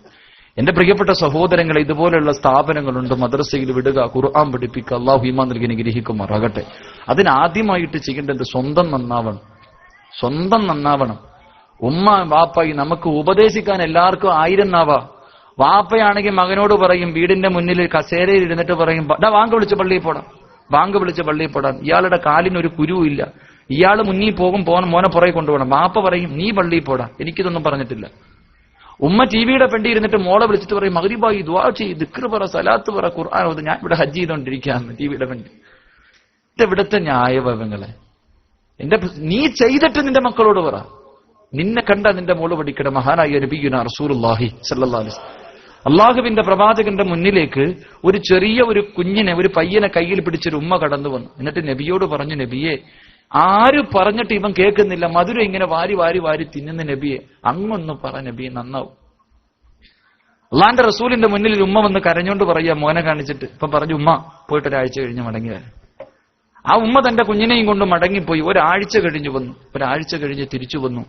എന്റെ പ്രിയപ്പെട്ട സഹോദരങ്ങളെ, ഇതുപോലെയുള്ള സ്ഥാപനങ്ങളുണ്ട്. മദ്രസയിൽ വിടുക, ഖുർആൻ പഠിപ്പിക്കുക. അള്ളാഹു ഈമാൻ നൽകി അനുഗ്രഹിക്കുമാറാകട്ടെ. അതിനാദ്യമായിട്ട് ചെയ്യേണ്ടത് സ്വന്തം നന്നാവണം. ഉമ്മ വാപ്പായി നമുക്ക് ഉപദേശിക്കാൻ എല്ലാവർക്കും 1000 നാവാ. വാപ്പയാണെങ്കിൽ മകനോട് പറയും, വീടിന്റെ മുന്നിൽ കസേരയിൽ ഇരുന്നിട്ട് പറയും, വാങ്ക് വിളിച്ച് പള്ളിയിൽ പോടാം. ഇയാളുടെ കാലിനൊരു കുരുവില്ല. ഇയാൾ മുന്നിൽ പോകും, മോനെ പുറകെ കൊണ്ടുപോകണം. വാപ്പ പറയും, നീ പള്ളിയിൽ പോടാ. എനിക്കിതൊന്നും പറഞ്ഞിട്ടില്ല. ഉമ്മ ടിവിയുടെ പെണ്ടി ഇരുന്നിട്ട് മോളെ വിളിച്ചിട്ട് പറയും, മഗ്രിബായി ദുആ ചെയ്യ്, ദിക്ർ പറ, സലാത്ത് പറ, ഖുർആൻ ഓത്. ഞാൻ ഇവിടെ ഹജ്ജ് ചെയ്തോണ്ടിരിക്കുകയാണ് ടിവിയുടെ പെണ്ടി. ഇവിടുത്തെ ന്യായഭവങ്ങളെ നീ ചെയ്തിട്ട് നിന്റെ മക്കളോട് പറ. നിന്നെ കണ്ട നിന്റെ മോള് പഠിക്കണം. മഹാനായ നബിയുനാ റസൂലുള്ളാഹി സ്വല്ലല്ലാഹു അലൈഹി വസല്ലം അള്ളാഹുവിന്റെ പ്രവാചകന്റെ മുന്നിലേക്ക് ഒരു ചെറിയ കുഞ്ഞിനെ, ഒരു പയ്യനെ കയ്യിൽ പിടിച്ചൊരു ഉമ്മ കടന്നു വന്നു. എന്നിട്ട് നബിയോട് പറഞ്ഞു, നബിയെ, ആര് പറഞ്ഞിട്ട് ഇവൻ കേൾക്കുന്നില്ല, മധുരം ഇങ്ങനെ വാരി തിന്നുന്ന നബിയെ, അങ്ങൊന്ന് പറ നബിയെ, നന്നാവും. അള്ളാന്റെ റസൂലിന്റെ മുന്നിൽ ഉമ്മ വന്ന് കരഞ്ഞോണ്ട് പറയാ, മോനെ കാണിച്ചിട്ട്. ഇപ്പൊ പറഞ്ഞു, ഉമ്മ പോയിട്ട് ഒരാഴ്ച കഴിഞ്ഞ് മടങ്ങി വരാം. ആ ഉമ്മ തന്റെ കുഞ്ഞിനെയും കൊണ്ട് മടങ്ങിപ്പോയി. ഒരാഴ്ച കഴിഞ്ഞ് തിരിച്ചു വന്നു.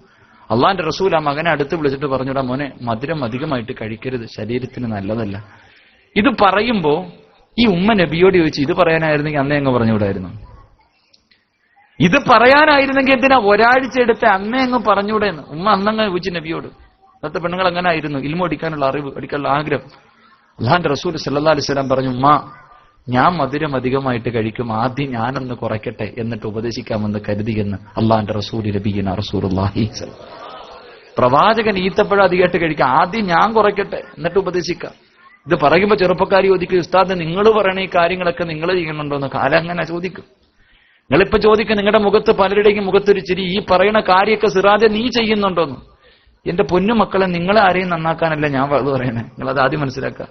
അള്ളാന്റെ റസൂൽ ആ മകനെ അടുത്ത് വിളിച്ചിട്ട് പറഞ്ഞുടാ, മോനെ, മധുരം അധികമായിട്ട് കഴിക്കരുത്, ശരീരത്തിന് നല്ലതല്ല. ഇത് പറയുമ്പോ ഈ ഉമ്മ നബിയോട് ചോദിച്ചു, ഇത് പറയാനായിരുന്നെങ്കിൽ അന്നേ അങ്ങ് പറഞ്ഞുകൂടായിരുന്നു. ഇത് പറയാനായിരുന്നെങ്കിൽ എന്തിനാ ഒരാഴ്ച എടുത്ത് അന്നേ അങ്ങ് പറഞ്ഞുകൂടെന്ന് ഉമ്മ അന്നങ്ങ് ചോദിച്ചു നബിയോട്. അന്നത്തെ പെണ്ണുങ്ങൾ അങ്ങനെ ആയിരുന്നു, ഇൽമു പഠിക്കാനുള്ള പഠിക്കാനുള്ള ആഗ്രഹം. അള്ളാന്റെ റസൂൽ സല്ലല്ലാഹു അലൈഹി വസല്ലം പറഞ്ഞു, ഉമ്മ, ഞാൻ മധുരം അധികമായിട്ട് കഴിക്കും, ആദ്യം ഞാനൊന്ന് കുറയ്ക്കട്ടെ, എന്നിട്ട് ഉപദേശിക്കാമെന്ന് കരുതിയെന്ന് അള്ളാന്റെ റസൂൽ നബിയുനാ റസൂലുള്ളാഹി. പ്രവാചകൻ ഈത്തപ്പഴം അധികമായിട്ട് കഴിക്കാം, ആദ്യം ഞാൻ കുറയ്ക്കട്ടെ, എന്നിട്ട് ഉപദേശിക്കാം. ഇത് പറയുമ്പോ ചെറുപ്പക്കാരി ചോദിക്കും, ഉസ്താദ് നിങ്ങൾ പറയണ ഈ കാര്യങ്ങളൊക്കെ നിങ്ങൾ ചെയ്യണുണ്ടോന്ന്. കാലം അങ്ങനെ ചോദിക്കും. നിങ്ങളിപ്പോ ചോദിക്കും, നിങ്ങളുടെ മുഖത്ത് പലരുടെയും മുഖത്തൊരു ചിരി, ഈ പറയുന്ന കാര്യമൊക്കെ സിറാജ നീ ചെയ്യുന്നുണ്ടോന്ന്. എന്റെ പൊന്നു മക്കളെ, നിങ്ങളെ ആരെയും നന്നാക്കാനല്ല ഞാൻ വഴുതു പറയണേ. നിങ്ങളത് ആദ്യം മനസ്സിലാക്കുക.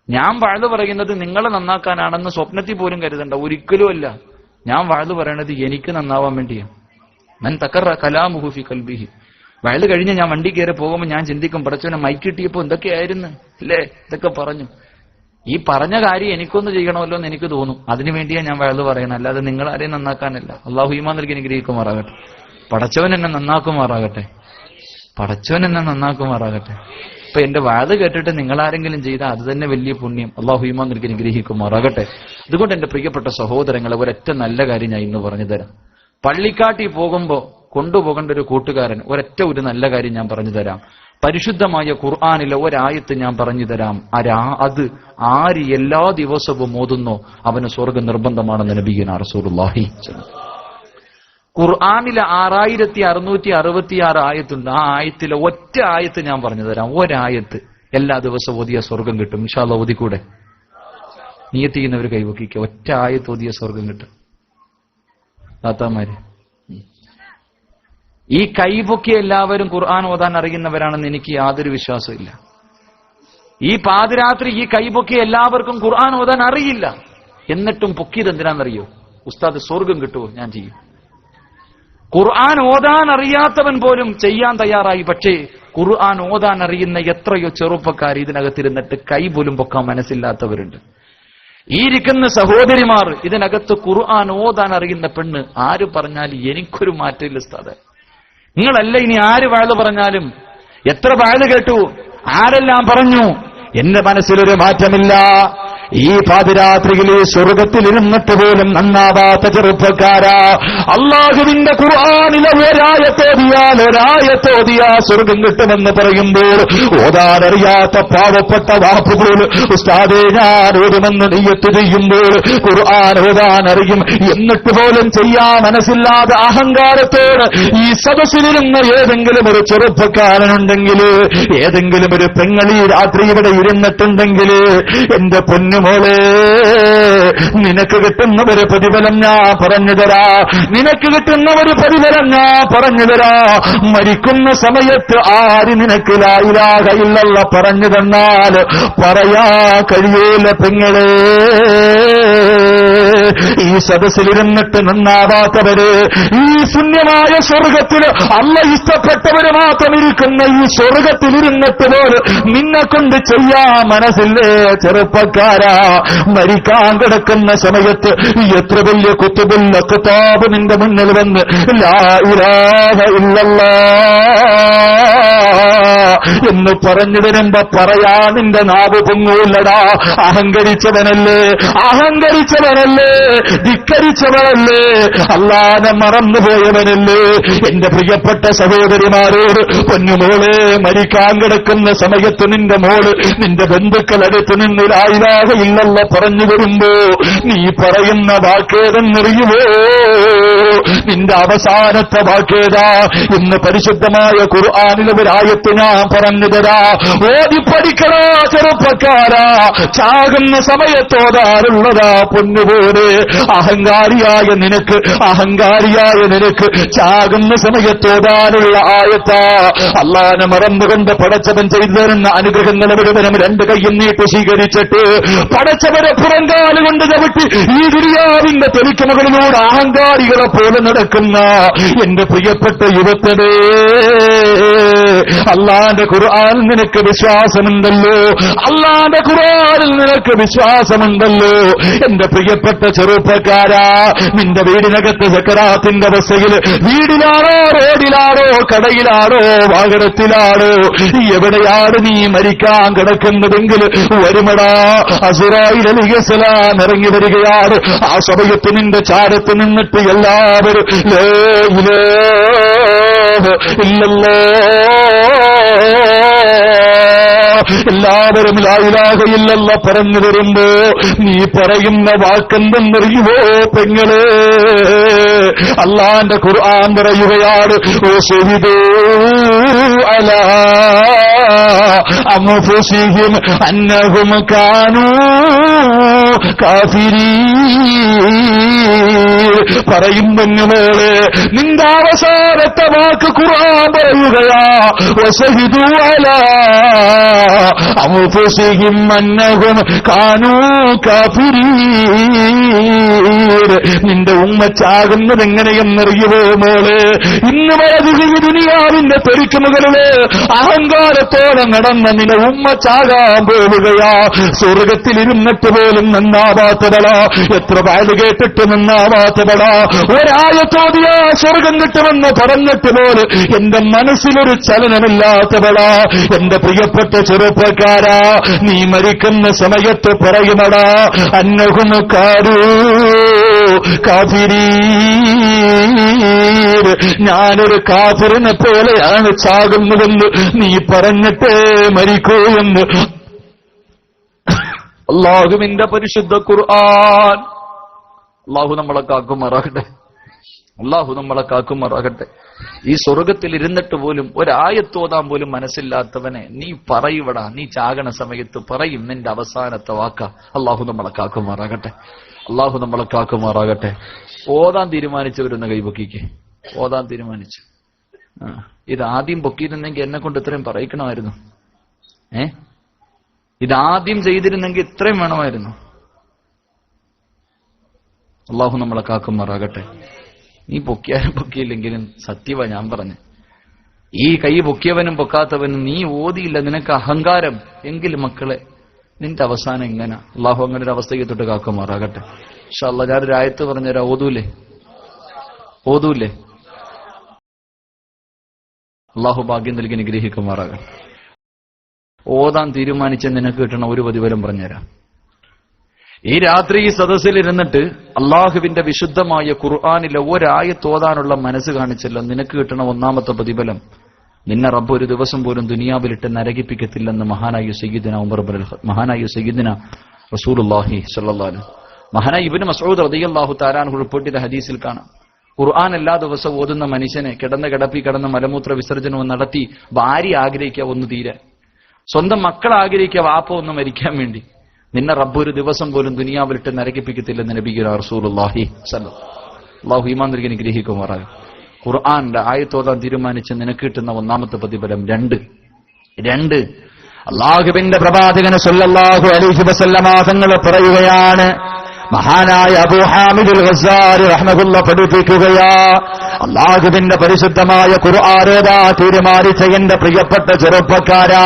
ഞാൻ വഴുതു പറയുന്നത് നിങ്ങളെ നന്നാക്കാനാണെന്ന് സ്വപ്നത്തിൽ പോലും കരുതണ്ട, ഒരിക്കലും അല്ല. ഞാൻ വഴുതു പറയണത് എനിക്ക് നന്നാവാൻ വേണ്ടിയാണ്. മൻ തഖറ കലാമുഹു ഫി ഖൽബിഹി. വഴുതു കഴിഞ്ഞ് ഞാൻ വണ്ടി കയറി പോകുമ്പോൾ ഞാൻ ചിന്തിക്കും, പടച്ചവനെ മൈക്ക് കിട്ടിയപ്പോ എന്തൊക്കെയായിരുന്നു അല്ലേ, ഇതൊക്കെ പറഞ്ഞു. ഈ പറഞ്ഞ കാര്യം എനിക്കൊന്ന് ചെയ്യണമല്ലോ എന്ന് എനിക്ക് തോന്നും. അതിനുവേണ്ടിയാണ് ഞാൻ വഴുതു പറയണം, അല്ലാതെ നിങ്ങളാരെയും നന്നാക്കാനല്ല. അള്ളാഹു ഈമാൻ നൽകി അനുഗ്രഹിക്കുമാറാകട്ടെ. പടച്ചവൻ എന്നെ നന്നാക്കുമാറാകട്ടെ. ഇപ്പൊ എന്റെ വാത് കേട്ടിട്ട് നിങ്ങളാരെങ്കിലും ചെയ്താൽ അത് തന്നെ വലിയ പുണ്യം. അള്ളാഹു ഈമാൻ നൽകി അനുഗ്രഹിക്കുമാറാകട്ടെ. അതുകൊണ്ട് എന്റെ പ്രിയപ്പെട്ട സഹോദരങ്ങളെ, ഒരൊറ്റ നല്ല കാര്യം ഞാൻ ഇന്ന് പറഞ്ഞു തരാം. പള്ളിക്കാട്ടിൽ പോകുമ്പോ കൊണ്ടുപോകേണ്ട ഒരു കൂട്ടുകാരൻ, ഒരു നല്ല കാര്യം ഞാൻ പറഞ്ഞു തരാം. പരിശുദ്ധമായ ഖുർആനിലെ ഒരായത്ത് ഞാൻ പറഞ്ഞു തരാം. അത് ആര് എല്ലാ ദിവസവും ഓതുന്നോ അവന് സ്വർഗ്ഗം നിർബന്ധമാണെന്ന് നബിയുനാ റസൂലുള്ളാഹി. ഖുർആനിലെ 6666 ആയത്തുണ്ട്. ആ ആയത്തിലെ ഒറ്റ ആയത്ത് ഞാൻ പറഞ്ഞു തരാം. ഒരായത്ത് എല്ലാ ദിവസവും ഓതിയ സ്വർഗം കിട്ടും. ഇൻഷാ അല്ലാഹ് ഓതിക്കൂടെ? നിയത്ത് ചെയ്യുന്നവർ കൈവക്കിക്കുക. ഒറ്റ ആയത്ത് ഓതിയ സ്വർഗം കിട്ടും. താത്താമാര്, ഈ കൈപൊക്കി എല്ലാവരും ഖുർആൻ ഓതാൻ അറിയുന്നവരാണെന്ന് എനിക്ക് യാതൊരു വിശ്വാസമില്ല. ഈ പാതിരാത്രി ഈ കൈപൊക്കി എല്ലാവർക്കും ഖുർആൻ ഓതാൻ അറിയില്ല. എന്നിട്ടും പൊക്കിയത് എന്തിനാണെന്നറിയോ? ഉസ്താദ് സ്വർഗം കിട്ടുമോ? ഞാൻ ചെയ്യും. ഖുർആൻ ഓതാൻ അറിയാത്തവൻ പോലും ചെയ്യാൻ തയ്യാറായി. പക്ഷേ ഖുർആൻ ഓതാൻ അറിയുന്ന എത്രയോ ചെറുപ്പക്കാർ ഇതിനകത്തിരുന്നിട്ട് കൈ പോലും പൊക്കാൻ മനസ്സില്ലാത്തവരുണ്ട്. ഈ ഇരിക്കുന്ന സഹോദരിമാർ, ഇതിനകത്ത് ഖുർആൻ ഓതാൻ അറിയുന്ന പെണ്ണ് ആര് പറഞ്ഞാലും എനിക്കൊരു മാറ്റമില്ല ഉസ്താദേ. നിങ്ങളല്ല ഇനി ആര് വാഴ പറഞ്ഞാലും, എത്ര വാഴ കേട്ടു, ആരെല്ലാം പറഞ്ഞു, എന്റെ മനസ്സിലൊരു മാറ്റമില്ല. ഈ പാതിരാത്രിയിൽ സ്വർഗത്തിലിരുന്നിട്ട് പോലും നന്നാവാത്ത ചെറുപ്പക്കാരാ, അള്ളാഹുവിന്റെ ഖുർആനിലെ ഒരായത്തോതിയാ സ്വർഗം കിട്ടുമെന്ന് പറയുമ്പോൾ ഓതാനറിയാത്ത പാവപ്പെട്ട വാപ്പുകൾ ഉസ്താദേ ഞാൻ ഓടുമെന്ന് നിയ്യത്ത് ചെയ്യുമ്പോൾ ഖുർആൻ ഓതാനറിയും എന്നിട്ട് പോലും ചെയ്യാൻ മനസ്സില്ലാതെ അഹങ്കാരത്തോട് ഈ സദസ്സിലിരുന്ന ഏതെങ്കിലും ഒരു ചെറുപ്പക്കാരനുണ്ടെങ്കിൽ, ഏതെങ്കിലും ഒരു പെങ്ങളി രാത്രി ഇവിടെ ഇരുന്നിട്ടുണ്ടെങ്കിൽ, എന്റെ പൊന്നു പൊന്നുമോളെ, നിനക്ക് കിട്ടുന്ന ഒരു പ്രതിഫലം ഞാൻ പറഞ്ഞു തരാ, നിനക്ക് കിട്ടുന്ന ഒരു പ്രതിഫലം ഞാൻ പറഞ്ഞു തരാ. മരിക്കുന്ന സമയത്ത് ആര് നിനക്ക് ലാ ഇലാഹ ഇല്ലല്ലാഹ് പറഞ്ഞു തന്നാൽ പറയാ കഴിയൂല പെങ്ങളെ. ഈ സദസ്സിലിരുന്നിട്ട് നന്നാവാത്തവര്, ഈ ശൂന്യമായ സ്വർഗത്തില് അല്ല ഇഷ്ടപ്പെട്ടവര് മാത്രം ഇരിക്കുന്ന ഈ സ്വർഗത്തിലിരുന്നിട്ട് പോലും നിന്നെ കൊണ്ട് ചെയ്യാൻ മനസ്സില്ലേ ചെറുപ്പക്കാരാ? മരിക്കാൻ കിടക്കുന്ന സമയത്ത് എത്ര വലിയ കുത്തുബുൽ അഖ്താബ് നിന്റെ മുന്നിൽ വന്ന് ലാ ഇലാഹ ഇല്ലല്ലാഹ് എന്ന് പറഞ്ഞു തരുമ്പോ പറയാ നിന്റെ നാവ് പൊങ്ങൂല്ലടാ. അഹങ്കരിച്ചവനല്ലേ, അഹങ്കരിച്ചവനല്ലേ, ധിക്കരിച്ചവനല്ലേ, അല്ലാഹനെ മറന്നുപോയവനല്ലേ. എന്റെ പ്രിയപ്പെട്ട സഹോദരിമാരോട്, പൊന്നുമോളെ, മരിക്കാൻ കിടക്കുന്ന സമയത്ത് നിന്റെ മോള് നിന്റെ ബന്ധുക്കളടുത്ത് നിന്ന് ലാ ഇലാഹ ഇല്ലല്ലാഹ് പറഞ്ഞു വരുമ്പോ നീ പറയുന്ന വാക്കേതെന്നറിയുമോ? നിന്റെ അവസാനത്തെ വാക്കേതാ? ഇന്ന് പരിശുദ്ധമായ ഖുർആനിലെ ഒരായത്ത് ഞാൻ പറഞ്ഞു തരാ. ഓതി പഠിക്കടാ ചെറുപ്പക്കാരാ. ചാകുന്ന സമയത്തോതാറുള്ളതാ പൊന്നുപോലെ. അഹങ്കാരിയായ നിനക്ക്, അഹങ്കാരിയായ നിനക്ക് ചാകുന്ന സമയത്തോതാനുള്ള ആയത്താ. അല്ലാഹനെ മറന്നുകൊണ്ട് പടച്ചവൻ ചെയ്തു തരുന്ന അനുഗ്രഹങ്ങൾ മുഴുവനും രണ്ട് കൈയും നീട്ടി സ്വീകരിച്ചിട്ട് പടച്ചവരെ പുറങ്കാലുകൊണ്ട് ചവിട്ടി ഈ ദുനിയാവിന്റെ തെളിക്കുമകളിലൂടെ അഹങ്കാരികളെ പോലെ നടക്കുന്ന എന്റെ പ്രിയപ്പെട്ട യുവത്തടേ, അല്ലാഹുവിന്റെ ഖുർആനിൽ നിനക്ക് വിശ്വാസമുണ്ടല്ലോ, അല്ലാഹുവിന്റെ ഖുർആനിൽ നിനക്ക് വിശ്വാസമുണ്ടല്ലോ. എന്റെ പ്രിയപ്പെട്ട ചെറുപ്പക്കാരാ, നിന്റെ വീടിനകത്ത് സക്കറാത്തിന്റെ അവസ്ഥയിൽ വീടിലാണോ, റോഡിലാണോ, കടയിലാണോ, വാഹനത്തിലാണോ, എവിടെയാണ് നീ മരിക്കാൻ കിടക്കുന്നതെങ്കിൽ വരുമടാ. അസ്റായീൽ അലൈഹിസ്സലാം ഇറങ്ങി വരികയാണ്. ആ സമയത്ത് നിന്റെ ചാരത്ത് നിന്നിട്ട് എല്ലാവരും ലാ ഇലാഹ ഇല്ലല്ലാഹ്, എല്ലാവരും ലാ ഇലാഹ ഇല്ലല്ലാഹ് പറഞ്ഞു വരുമ്പോ നീ പറയുന്ന വാക്കെന്തെന്നറിയുമോ പെങ്ങളെ? അല്ലാഹുവിന്റെ ഖുർആൻ പറയുകയാണ്, ഓ ശഹീദൂ അലാ അൻഫുസിഹിം അന്നഹും കാനൂ കാഫിരീൻ. പറയും പൊന്നുമോളെ, നിന്റെ അവസാനത്തെ വാക്ക് ഖുർആൻ പറയുകയാ, വശഹിദൂ അലാ അൻഫുസിഹിം അന്നഹും കാനൂ കാഫിരീൻ. നിന്റെ ഉമ്മ ചാകുന്നത് എങ്ങനെയെന്നറിയുമോ മോളെ? ഇന്ന് വരെ ഈ ദുനിയാവിന്റെ പെരുക്കുമുകളില് അഹങ്കാരത്തോടെ നടന്ന നിന്റെ ഉമ്മ ചാകാൻ പോവുകയാ. സ്വർഗത്തിലിരുന്നിട്ട് പോലും നന്നാവാത്തവളാ, എത്ര വാല് കേട്ടിട്ട് നന്നാവാത്തവളാ. ഒരായത്തോതിയാ സ്വർഗം കിട്ടുമെന്ന് പറഞ്ഞിട്ട് പോലും എന്റെ മനസ്സിലൊരു ചലനമില്ലാത്തവളാ. എന്റെ പ്രിയപ്പെട്ട ചെറുപ്പക്കാരാ, നീ മരിക്കുന്ന സമയത്ത് പറയുമടാ, അന്നഹും കാരൂ കാഫിരീൻ, ഞാനൊരു കാഫിറിനെ പോലെയാണ് ചാകുന്നതെന്ന് നീ പറഞ്ഞിട്ടേ മരിക്കൂ എന്ന് അല്ലാഹുവിന്റെ പരിശുദ്ധ ഖുർആൻ. അല്ലാഹു നമ്മളെ കാക്കുമാറാകട്ടെ, അല്ലാഹു നമ്മളെ കാക്കുമാറാകട്ടെ. ഈ സ്വർഗത്തിൽ ഇരുന്നിട്ട് പോലും ഒരായത്തോതാൻ പോലും മനസ്സില്ലാത്തവനെ നീ പറയുവടാ, നീ ചാകണ സമയത്ത് പറയും നിന്റെ അവസാനത്തെ വാക്ക. അല്ലാഹു നമ്മളെ കാക്കുമാറാകട്ടെ, അല്ലാഹു നമ്മളെ കാക്കുമാറാകട്ടെ. ഓതാൻ തീരുമാനിച്ചവരൊന്ന് കൈപൊക്കിക്ക്. ഓതാൻ തീരുമാനിച്ചു. ഇതാദ്യം പൊക്കിയിരുന്നെങ്കിൽ എന്നെ കൊണ്ട് ഇത്രയും പറയിക്കണമായിരുന്നു. ഇതാദ്യം ചെയ്തിരുന്നെങ്കിൽ ഇത്രയും വേണമായിരുന്നു. അല്ലാഹു നമ്മളെ കാക്കുമാറാകട്ടെ. നീ പൊക്കിയാലും പൊക്കിയില്ലെങ്കിലും സത്യവാ ഞാൻ പറഞ്ഞു. ഈ കൈ പൊക്കിയവനും പൊക്കാത്തവനും നീ ഓതിയില്ല, നിനക്ക് അഹങ്കാരം എങ്കിലും മക്കളെ നിന്റെ അവസാനം എങ്ങനെ? അല്ലാഹു അങ്ങനെ ഒരു അവസ്ഥയ്ക്ക് തൊട്ട് കാക്കുമാറാകട്ടെ. ഇൻഷാ അല്ലാഹ് ഞാനൊരു ആയത്ത് പറഞ്ഞുതരാം. ഓതൂലേ? അല്ലാഹു ഭാഗ്യം നൽകി അനുഗ്രഹിക്കുമാറാകട്ടെ. ഓതാൻ തീരുമാനിച്ച നിനക്ക് കിട്ടണ ഒരു പ്രതിഫലം പറഞ്ഞുതരാം. ഈ രാത്രി ഈ സദസ്സിലിരുന്നിട്ട് അള്ളാഹുവിന്റെ വിശുദ്ധമായ ഖുർആനിലെ ഒരായത്ത് ഓതാനുള്ള മനസ്സ് കാണിച്ചല്ലോ, നിനക്ക് കിട്ടണ ഒന്നാമത്തെ പ്രതിഫലം, നിന്നെ റബ്ബ് ഒരു ദിവസം പോലും ദുനിയാവിലിട്ട് നരകിപ്പിക്കത്തില്ലെന്ന് മഹാനായ സയ്യിദിന റസൂലുള്ളാഹി സ്വല്ലല്ലാഹു അലൈഹി വസല്ലം. മഹാനായ ഇബ്നു മസ്ഊദ് റളിയല്ലാഹു തആല അൻഹു റിപ്പോർട്ട് ചെയ്ത ഹദീസിൽ കാണാം, ഖുർആൻ എല്ലാ ദിവസവും ഓതുന്ന മനുഷ്യനെ കിടന്ന് മലമൂത്ര വിസർജനവും നടത്തി ഭാര്യ ആഗ്രഹിക്കുക ഒന്ന് തീരെ, സ്വന്തം മക്കൾ ആഗ്രഹിക്കുക വാപ്പ ഒന്ന് മരിക്കാൻ വേണ്ടി, നിന്നെ റബ്ബ് ഒരു ദിവസം പോലും ദുനിയാവിലിട്ട് നരകിപ്പിക്കത്തില്ലെന്ന് നബിയുനാ റസൂലുള്ളാഹി സ്വല്ലല്ലാഹു അല്ലാഹു ഈമാൻ നൽകി അനുഗ്രഹിക്കുമാറാകട്ടെ. ഖുർആന്റെ ആയത്തോതാൻ തീരുമാനിച്ച് നിനക്ക് കിട്ടുന്ന ഒന്നാമത്തെ പ്രതിഫലം രണ്ട് അല്ലാഹുവിന്റെ പ്രവാചകന് സ്വല്ലല്ലാഹു അലൈഹി വസല്ലമ തങ്ങൾ പറയുകയാണ്, മഹാനായ അബൂ ഹാമിദുൽ ഗസ്സാലി റഹ്മത്തുള്ളാഹി പഠിപ്പിക്കുകയാ, അല്ലാഹുവിന്റെ പരിശുദ്ധമായ ഖുർആൻ ഓതാ തീരുമാനിച്ച എന്റെ പ്രിയപ്പെട്ട ചെറുപ്പക്കാരാ,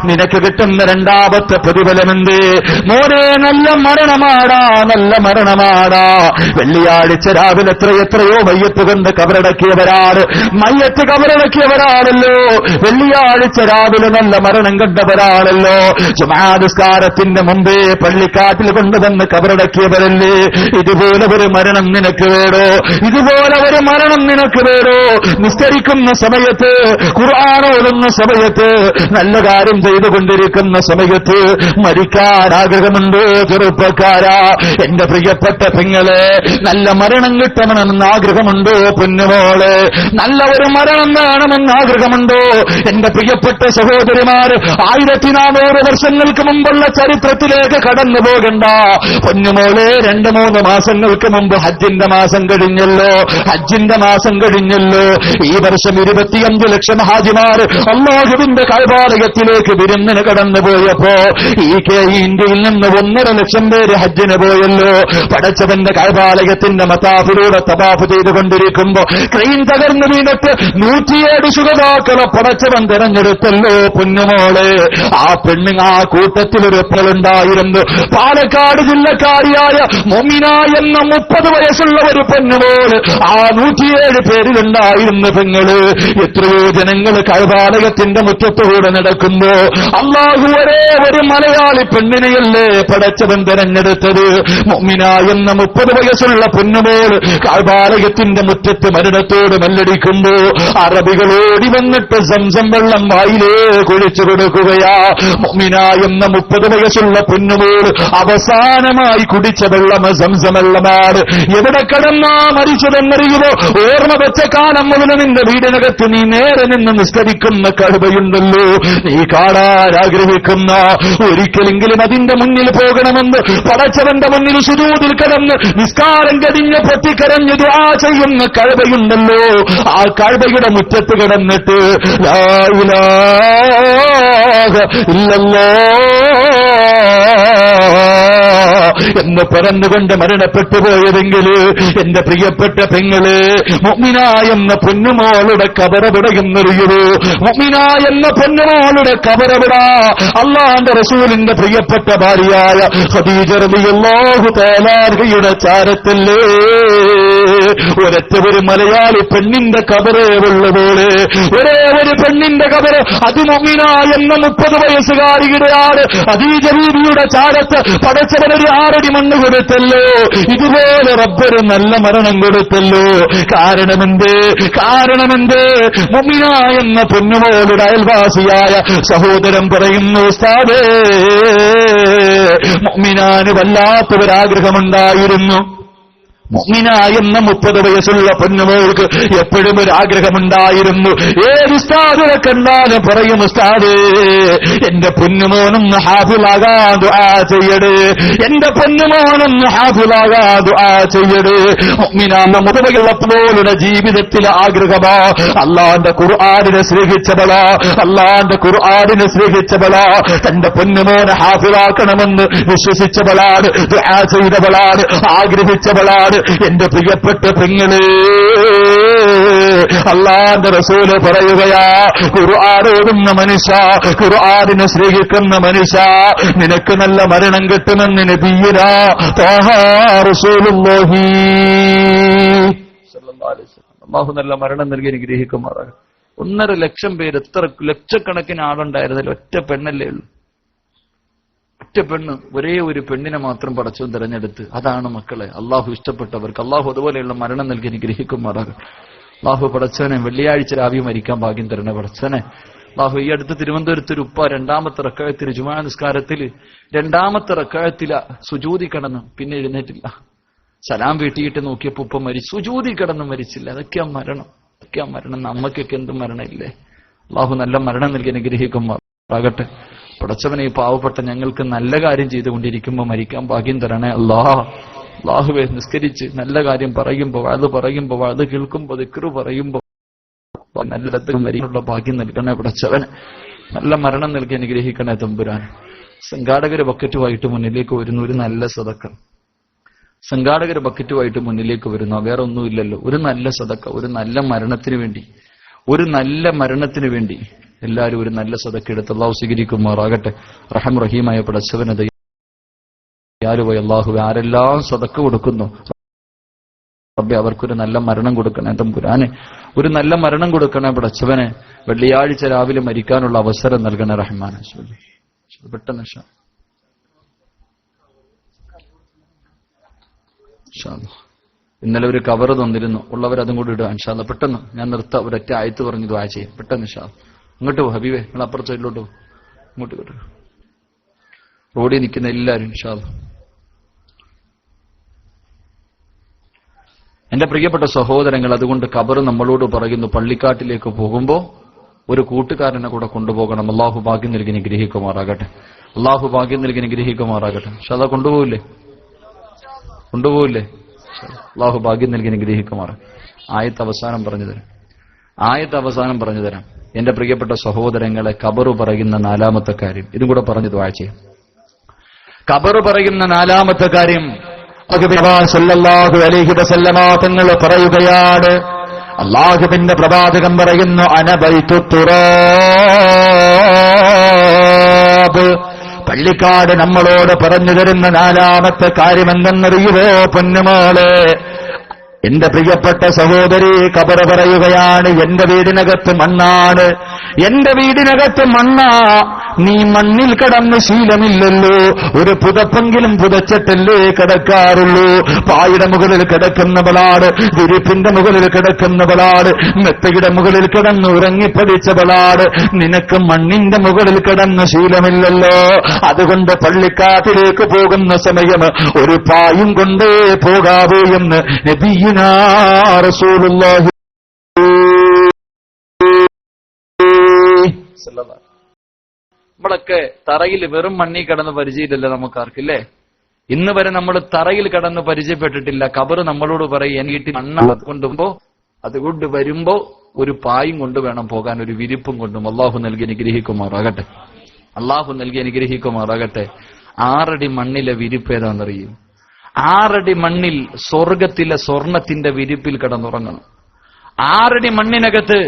നിനക്ക് കിട്ടുന്ന രണ്ടാമത്തെ പ്രതിഫലമെന്ത്? മോനെ, നല്ല മരണമാടാ. വെള്ളിയാഴ്ച രാവിലെ എത്രയോ മയ്യത്ത് കൊണ്ട് കബറടക്കിയവരാണല്ലോ. വെള്ളിയാഴ്ച രാവിലെ നല്ല മരണം കണ്ടവരാണല്ലോ. ജുമാ നിസ്കാരത്തിന്റെ മുമ്പേ പള്ളിക്കാട്ടിൽ കൊണ്ടുവന്ന് കബറടക്കിയവരല്ലേ. ഇതുപോലെ ഒരു മരണം നിനക്ക് വേണോ? നിസ്കരിക്കുന്ന സമയത്ത്, ഖുർആൻ ഓതുന്ന സമയത്ത്, നല്ല കാര്യം ചെയ്തുകൊണ്ടിരിക്കുന്ന സമയത്ത് മരിക്കാൻ ആഗ്രഹമുണ്ടോ ചെറുപ്പക്കാരാ? എന്റെ പ്രിയപ്പെട്ട പെങ്ങളെ, നല്ല മരണം കിട്ടണമെന്ന് ആഗ്രഹമുണ്ടോ? പൊന്നുമോളെ, നല്ല ഒരു മരണം വേണമെന്ന് ആഗ്രഹമുണ്ടോ? എന്റെ പ്രിയപ്പെട്ട സഹോദരിമാര്, 1400 വർഷങ്ങൾക്ക് മുമ്പുള്ള ചരിത്രത്തിലേക്ക് കടന്നു പോകണ്ട പൊന്നുമോളെ. 2-3 മാസങ്ങൾക്ക് മുമ്പ് ഹജ്ജിന്റെ മാസം കഴിഞ്ഞല്ലോ. ഈ വർഷം 25 ലക്ഷം ഹാജിമാർ അല്ലാഹുവിന്റെ കഅബാലയത്തിലേക്ക് വിരുന്നിന് കടന്നുപോയപ്പോ ഈ ഇന്ത്യയിൽ നിന്ന് 1.5 ലക്ഷം പേര് ഹജ്ജിന് പോയല്ലോ. പടച്ചവന്റെ കഅബാലയത്തിന്റെ മതാഫിലൂടെ തവാഫ് ചെയ്തുകൊണ്ടിരിക്കുമ്പോ ക്രെയിൻ തകർന്നു വീണിട്ട് 107 ശുഹദാക്കളെ പടച്ചവൻ തെരഞ്ഞെടുത്തല്ലോ പൊന്നുമോളെ. ആ കൂട്ടത്തിലൊരു പെണ്ണുണ്ടായിരുന്നു. പാലക്കാട് ജില്ലക്കാരിയായ മൊമിന എന്ന 30 വയസ്സുള്ള ഒരു പെണ്ണുമോള്. ആ 107 പേരിലുണ്ടായിരുന്ന പെങ്ങള്. എത്രയോ ജനങ്ങൾ കഅബാലയത്തിന്റെ മുറ്റത്തുകൂടെ നടക്കുമ്പോ അല്ലാഹു ഒരേ ഒരു മലയാളി പെണ്ണിനെയല്ലേ പടച്ചവൻ തെരഞ്ഞെടുത്തത്. മുഅ്മിന എന്ന 30 വയസ്സുള്ള പെണ്ണുമോള് കഅബാലയത്തിന്റെ മുറ്റത്ത് മരണത്തോട് മല്ലടിക്കുമ്പോ അറബികൾ ഓടി വന്നിട്ട് സംസം വെള്ളം വായിലേ കുഴിച്ചു കൊടുക്കുകയാ. മുഅ്മിന എന്ന 30 വയസ്സുള്ള പെണ്ണുമോള് അവസാനമായി കുടിച്ച വെള്ളം സംസം വെള്ളമാണ്. എവിടെ കിടന്നാ മരിച്ചതെന്നറിയുമോ? ഓർമ്മ വെച്ച കാലം മുതൽ നിന്റെ വീടിനകത്ത് നീ നേരെ നിന്ന് നിസ്കരിക്കുന്ന കഅബയുണ്ടല്ലോ, നീ കാണാൻ ആഗ്രഹിക്കുന്ന, ഒരിക്കലെങ്കിലും അതിന്റെ മുന്നിൽ പോകണമെന്ന് പടച്ചവന്റെ മുന്നിൽ സുജൂദിൽ കിടന്ന് നിസ്കാരം കടിഞ്ഞ് പൊട്ടിക്കരഞ്ഞ് ദുആ ചെയ്യുന്ന കഅബയുണ്ടല്ലോ. ആ കഅബയുടെ മുറ്റത്ത് കിടന്നിട്ട് ലാ ഇലാഹ ഇല്ലല്ലാഹ് എന്ന് പറഞ്ഞുകൊണ്ട് മരണപ്പെട്ടു പോയതെങ്കിൽ എന്റെ പ്രിയപ്പെട്ട പെങ്ങള്, മുഅ്മിന എന്ന പൊന്നുമോളുടെ കബറവിടയെന്നറിയുമോ? മുഅ്മിന എന്ന പൊന്നുമോളുടെ കബറവിട അല്ലാഹുവിന്റെ റസൂലിന്റെ പ്രിയപ്പെട്ട ഭാര്യയായ ഖദീജ റളിയല്ലാഹു തആല അൻഹയുടെ ചാരത്തല്ലേ. ഒരൊറ്റ ഒരു മലയാളി പെണ്ണിന്റെ കബറേ ഉള്ളപോലെ, ഒരേ ഒരു പെണ്ണിന്റെ കബറ്, അത് മുഅ്മിന എന്ന 30 വയസ്സുകാരിയുടെയാണ്. ഖദീജ ബീവിയുടെ ചാരത്ത് പടച്ചവനൊരു 6 അടി മണ്ണ് കൊടുത്തല്ലോ. ഇതുപോലെ റബ്ബൊരു നല്ല മരണം കൊടുത്തല്ലോ. കാരണമെന്ത്? മുഅ്മിന എന്ന പൊന്നുമോളുടെ അയൽവാസിയായ സഹോദരൻ പറയുന്നു, ഉസ്താദേ, മുഅ്മിനാന് വല്ലാത്തൊരാഗ്രഹമുണ്ടായിരുന്നു. മുഅ്മിന എന്ന 30 വയസ്സുള്ള പൊന്നുമോൾക്ക് എപ്പോഴും ഒരു ആഗ്രഹമുണ്ടായിരുന്നു. ഏത് ഉസ്താദിനെ കണ്ടാലും പറയും, ഉസ്താദേ, എന്റെ പൊന്നുമോനൊന്ന് ഹാഫിളാകാൻ ദുആ ചെയ്യടേ, എന്റെ പൊന്നുമോനൊന്ന് ഹാഫിളാകാൻ ദുആ ചെയ്യടേ. മുഅ്മിന എന്ന 30 വയസ്സുള്ള ജീവിതത്തിലെ ആഗ്രഹമാ അല്ലാഹുവിന്റെ ഖുർആനിനെ സ്നേഹിച്ചവളാ, തന്റെ പൊന്നുമോനെ ഹാഫിളാക്കണമെന്ന് വിശ്വസിച്ചവളാണ്, ദുആ ചെയ്തവളാണ്, ആഗ്രഹിച്ചവളാണ്. എന്റെ പ്രിയപ്പെട്ട പെങ്ങളെ, അല്ലാഹുവിന്റെ റസൂല് പറയുകയാ, ഖുർആൻ ഓതുന്ന മനുഷ്യ, ഖുർആനിനെ സ്നേഹിക്കുന്ന മനുഷ്യ, നിനക്ക് നല്ല മരണം കിട്ടുമെന്ന് നബിയുനാ ത്വാഹ റസൂലുള്ളാഹി സ്വല്ലല്ലാഹു അലൈഹി വസല്ലം. അല്ലാഹു നല്ല മരണം നൽകി അനുഗ്രഹിക്കുമാറാകട്ടെ. 1.5 ലക്ഷം പേര്, എത്ര ലക്ഷക്കണക്കിന് ആളുണ്ടായിരുന്നതിൽ ഒറ്റ പെണ്ണല്ലേ ഉള്ളൂ. ഒറ്റ പെണ്ണ്, ഒരേ ഒരു പെണ്ണിനെ മാത്രം പടച്ചവൻ തെരഞ്ഞെടുത്ത്. അതാണ് മക്കളെ അള്ളാഹു ഇഷ്ടപ്പെട്ടവർക്ക് അള്ളാഹു അതുപോലെയുള്ള മരണം നൽകി അനുഗ്രഹിക്കുമാറാകട്ടെ. അള്ളാഹു പടച്ചവനെ വെള്ളിയാഴ്ച രാവിലെ മരിക്കാൻ ഭാഗ്യം തരണേ പടച്ചവനെ. അള്ളാഹു ഈ അടുത്ത് തിരുവനന്തപുരത്ത് ഒരു ഉപ്പ 2ാമത്തെ റക്അത്തിൽ ജുമാ നിസ്കാരത്തിൽ 2ാമത്തെ റക്അത്തിൽ സുജൂദി കിടന്നു, പിന്നെ എഴുന്നേറ്റില്ല. സലാം വീട്ടിയിട്ട് നോക്കിയപ്പോ ഉപ്പ സുജൂദി കിടന്ന് മരിച്ചില്ല. അതൊക്കെയാ മരണം. നമ്മക്കൊക്കെ എന്ത് മരണം ഇല്ലേ? അള്ളാഹു നല്ല മരണം നൽകി അനുഗ്രഹിക്കുമാറാകട്ടെ. പടച്ചവനെ ഈ പാവപ്പെട്ട ഞങ്ങൾക്ക് നല്ല കാര്യം ചെയ്തുകൊണ്ടിരിക്കുമ്പോൾ മരിക്കാൻ ഭാഗ്യം തരണേ അല്ലാഹുവേ. നിസ്കരിച്ച് നല്ല കാര്യം പറയുമ്പോൾ അത് കേൾക്കുമ്പോൾ ദിക്റ് പറയുമ്പോൾ നല്ല മരിക്കാനുള്ള ഭാഗ്യം നൽകണേ പടച്ചവനെ. നല്ല മരണം നൽകി അനുഗ്രഹിക്കണേ തമ്പുരാൻ. സംഘാടകര് ബക്കറ്റുമായിട്ട് മുന്നിലേക്ക് വരുന്നു, ഒരു നല്ല സദക്ക. സംഘാടകര് ബക്കറ്റുമായിട്ട് മുന്നിലേക്ക് വരുന്നു, വേറെ ഒന്നുമില്ലല്ലോ. ഒരു നല്ല സദക്ക, ഒരു നല്ല മരണത്തിന് വേണ്ടി എല്ലാവരും ഒരു നല്ല സദക്ക എടുത്ത് അല്ലാഹു സ്വീകരിക്കുമാറാകട്ടെ. റഹം റഹീമായ പടച്ചവനെ ദയാലുവായ അല്ലാഹുവേ, ആരെല്ലാം സദക്ക കൊടുക്കുന്നു റബ്ബേ അവർക്കൊരു നല്ല മരണം കൊടുക്കണേ തമ്പുരാനെ. ഒരു നല്ല മരണം കൊടുക്കണേ പടച്ചവനെ. വെള്ളിയാഴ്ച രാവിലെ മരിക്കാനുള്ള അവസരം നൽകണേ റഹ്മാനെ. പെട്ടെന്ന് ഇന്നലെ ഒരു കവർ തന്നിരുന്നു, ഉള്ളവരതും കൂടി ഇടുക ഇൻഷാ അല്ലാഹ്. പെട്ടെന്ന് ഞാൻ നിർത്താം, ഒരൊറ്റ ആയത്ത് പറഞ്ഞ് ദുആ ചെയ്യും പെട്ടെന്ന് ഇൻഷാ അല്ലാഹ്. ഇങ്ങോട്ട് പോ ഹബീബേ, നിങ്ങൾ അപ്പുറത്ത് സൈഡിലോട്ട് പോ, ഇങ്ങോട്ട് കേട്ടോ. റോഡിൽ നിൽക്കുന്ന എല്ലാവരും ഇൻഷാ അല്ലാഹ്. എന്റെ പ്രിയപ്പെട്ട സഹോദരങ്ങൾ, അതുകൊണ്ട് ഖബർ നമ്മളോട് പറയുന്നു, പള്ളിക്കാട്ടിലേക്ക് പോകുമ്പോ ഒരു കൂട്ടുകാരനെ കൂടെ കൊണ്ടുപോകണം. അല്ലാഹു ഭാഗ്യം നൽകി അനുഗ്രഹിക്കുമാറാകട്ടെ. പക്ഷെ അതാ കൊണ്ടുപോകില്ലേ? അല്ലാഹു ഭാഗ്യം നൽകി അനുഗ്രഹിക്കുമാറ. ആയത്ത് അവസാനം പറഞ്ഞു തരാം. എന്റെ പ്രിയപ്പെട്ട സഹോദരങ്ങളെ, ഖബർ പറയുന്ന നാലാമത്തെ കാര്യം ഇതും കൂടെ പറഞ്ഞു ദുആ ചെയ്യാം. ഖബർ പറയുന്ന നാലാമത്തെ കാര്യം സല്ലല്ലാഹു അലൈഹി വസല്ലമ തങ്ങൾ പറയുകയാണ്. അല്ലാഹുവിന്റെ പ്രവാചകൻ പറയുന്നു, അനബൈതു തുറാബ്. പള്ളിക്കാട് നമ്മളോട് പറഞ്ഞു തരുന്ന നാലാമത്തെ കാര്യം എന്തെന്നറിയുവോ പൊന്നുമോളെ? എന്റെ പ്രിയപ്പെട്ട സഹോദരി, ഖബർ പറയുകയാണ്, എന്റെ വീടിനകത്ത് മണ്ണാണ്, നീ മണ്ണിൽ കിടന്ന് ശീലമില്ലല്ലോ. ഒരു പുതപ്പെങ്കിലും പുതച്ചിട്ടല്ലേ കിടക്കാറുള്ളൂ. പായുടെ മുകളിൽ കിടക്കുന്നവളാണ്, വിരിപ്പിന്റെ മുകളിൽ കിടക്കുന്നവളാണ്, മെത്തയുടെ മുകളിൽ കിടന്ന് ഉറങ്ങിപ്പടിച്ചവളാണ്. നിനക്ക് മണ്ണിന്റെ മുകളിൽ കിടന്ന് ശീലമില്ലല്ലോ. അതുകൊണ്ട് പള്ളിക്കാട്ടിലേക്ക് പോകുന്ന സമയം ഒരു പായും കൊണ്ടേ പോകാവൂ എന്ന് നബിയുനാ റസൂലുള്ളാഹി. നമ്മളൊക്കെ തറയിൽ വെറും മണ്ണി കിടന്ന് പരിചയമില്ലല്ലോ നമുക്കാർക്കില്ലേ? ഇന്ന് വരെ നമ്മൾ തറയിൽ കിടന്ന് പരിചയപ്പെട്ടിട്ടില്ല. ഖബർ നമ്മളോട് പറയും, എൻ വീട്ടിൽ മണ്ണ കൊണ്ടുപോ, അതുകൊണ്ട് വരുമ്പോ ഒരു പായും കൊണ്ട് വേണം പോകാൻ, ഒരു വിരിപ്പും കൊണ്ടും. അല്ലാഹു നൽകി അനുഗ്രഹിക്കുമാറാകട്ടെ. 6 അടി മണ്ണിലെ വിരിപ്പ് ഏതാണെന്നറിയും? 6 അടി മണ്ണിൽ സ്വർഗത്തിലെ സ്വർണത്തിന്റെ വിരിപ്പിൽ കിടന്നുറങ്ങണം. 6 അടി മണ്ണിനകത്ത്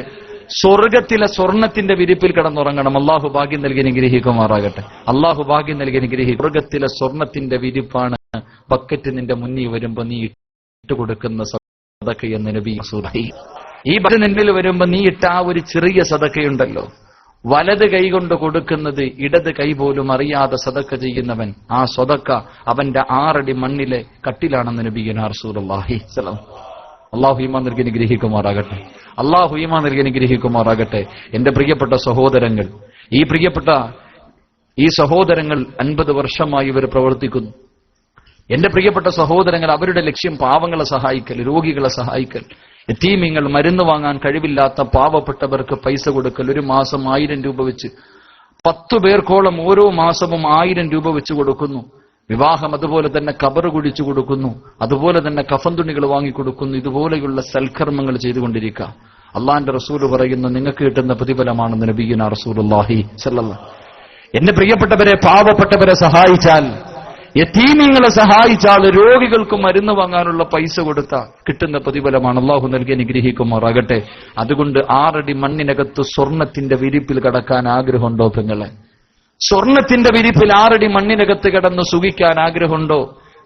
സ്വർഗത്തിലെ സ്വർണത്തിന്റെ വിരിപ്പിൽ കിടന്നുറങ്ങണം. അല്ലാഹു ഭാഗ്യം നൽകി അനുഗ്രഹിക്കുമാറാകട്ടെ. സ്വർഗത്തിലെ സ്വർണത്തിന്റെ വിരിപ്പാണ് ബക്കറ്റ് നിന്റെ മുന്നിൽ വരുമ്പോ നീ ഇട്ടുകൊടുക്കുന്ന സദഖ എന്ന് നബി റസൂലുള്ളാഹി. ഈ ബക്കറ്റ് നിന്നിൽ വരുമ്പോ നീ ഇട്ട ആ ഒരു ചെറിയ സദഖയുണ്ടല്ലോ, വലത് കൈ കൊണ്ട് കൊടുക്കുന്നത് ഇടത് കൈ പോലും അറിയാതെ സദഖ ചെയ്യുന്നവൻ, ആ സദഖ അവന്റെ 6 അടി മണ്ണിലെ കട്ടിലാണെന്ന് നബിയുനാ റസൂലുള്ളാഹി സ്വല്ലല്ലാഹു. അല്ലാഹു ഈമാൻ നൽകി അനുഗ്രഹിക്കുമാറാകട്ടെ. എന്റെ പ്രിയപ്പെട്ട സഹോദരങ്ങൾ, ഈ സഹോദരങ്ങൾ 50 വർഷമായി ഇവർ പ്രവർത്തിക്കുന്നു. എന്റെ പ്രിയപ്പെട്ട സഹോദരങ്ങൾ, അവരുടെ ലക്ഷ്യം പാവങ്ങളെ സഹായിക്കൽ, രോഗികളെ സഹായിക്കൽ, യതീമീങ്ങൾ, മരുന്ന് വാങ്ങാൻ കഴിവില്ലാത്ത പാവപ്പെട്ടവർക്ക് പൈസ കൊടുക്കൽ. ഒരു മാസം 1000 രൂപ വെച്ച് 10 പേർക്കോളം ഓരോ മാസവും 1000 രൂപ വെച്ച് കൊടുക്കുന്നു. വിവാഹം അതുപോലെ തന്നെ ഖബർ കുഴിച്ചു കൊടുക്കുന്നു, അതുപോലെ തന്നെ കഫൻ തുണികൾ വാങ്ങിക്കൊടുക്കുന്നു. ഇതുപോലെയുള്ള സൽക്കർമ്മങ്ങൾ ചെയ്തുകൊണ്ടിരിക്കുക. അള്ളാന്റെ റസൂല് പറയുന്നു, നിങ്ങൾക്ക് കിട്ടുന്ന പ്രതിഫലമാണെന്ന് നബിയുനാ റസൂലുള്ളാഹി സ്വല്ലല്ലാഹു. എന്റെ പ്രിയപ്പെട്ടവരെ, പാവപ്പെട്ടവരെ സഹായിച്ചാൽ, യതീമീങ്ങളെ സഹായിച്ചാൽ, രോഗികൾക്ക് മരുന്ന് വാങ്ങാനുള്ള പൈസ കൊടുത്താൽ കിട്ടുന്ന പ്രതിഫലമാണ്. അല്ലാഹു നൽകി അനുഗ്രഹിക്കുമാറാകട്ടെ. അതുകൊണ്ട് 6 അടി മണ്ണിനകത്ത് സ്വർണത്തിന്റെ വിരിപ്പിൽ കടക്കാൻ ആഗ്രഹമുണ്ടോ പെങ്ങളെ? സ്വർണത്തിന്റെ വിരിപ്പിൽ 6 അടി മണ്ണിനകത്ത് കിടന്ന് സുഖിക്കാൻ ആഗ്രഹമുണ്ടോ?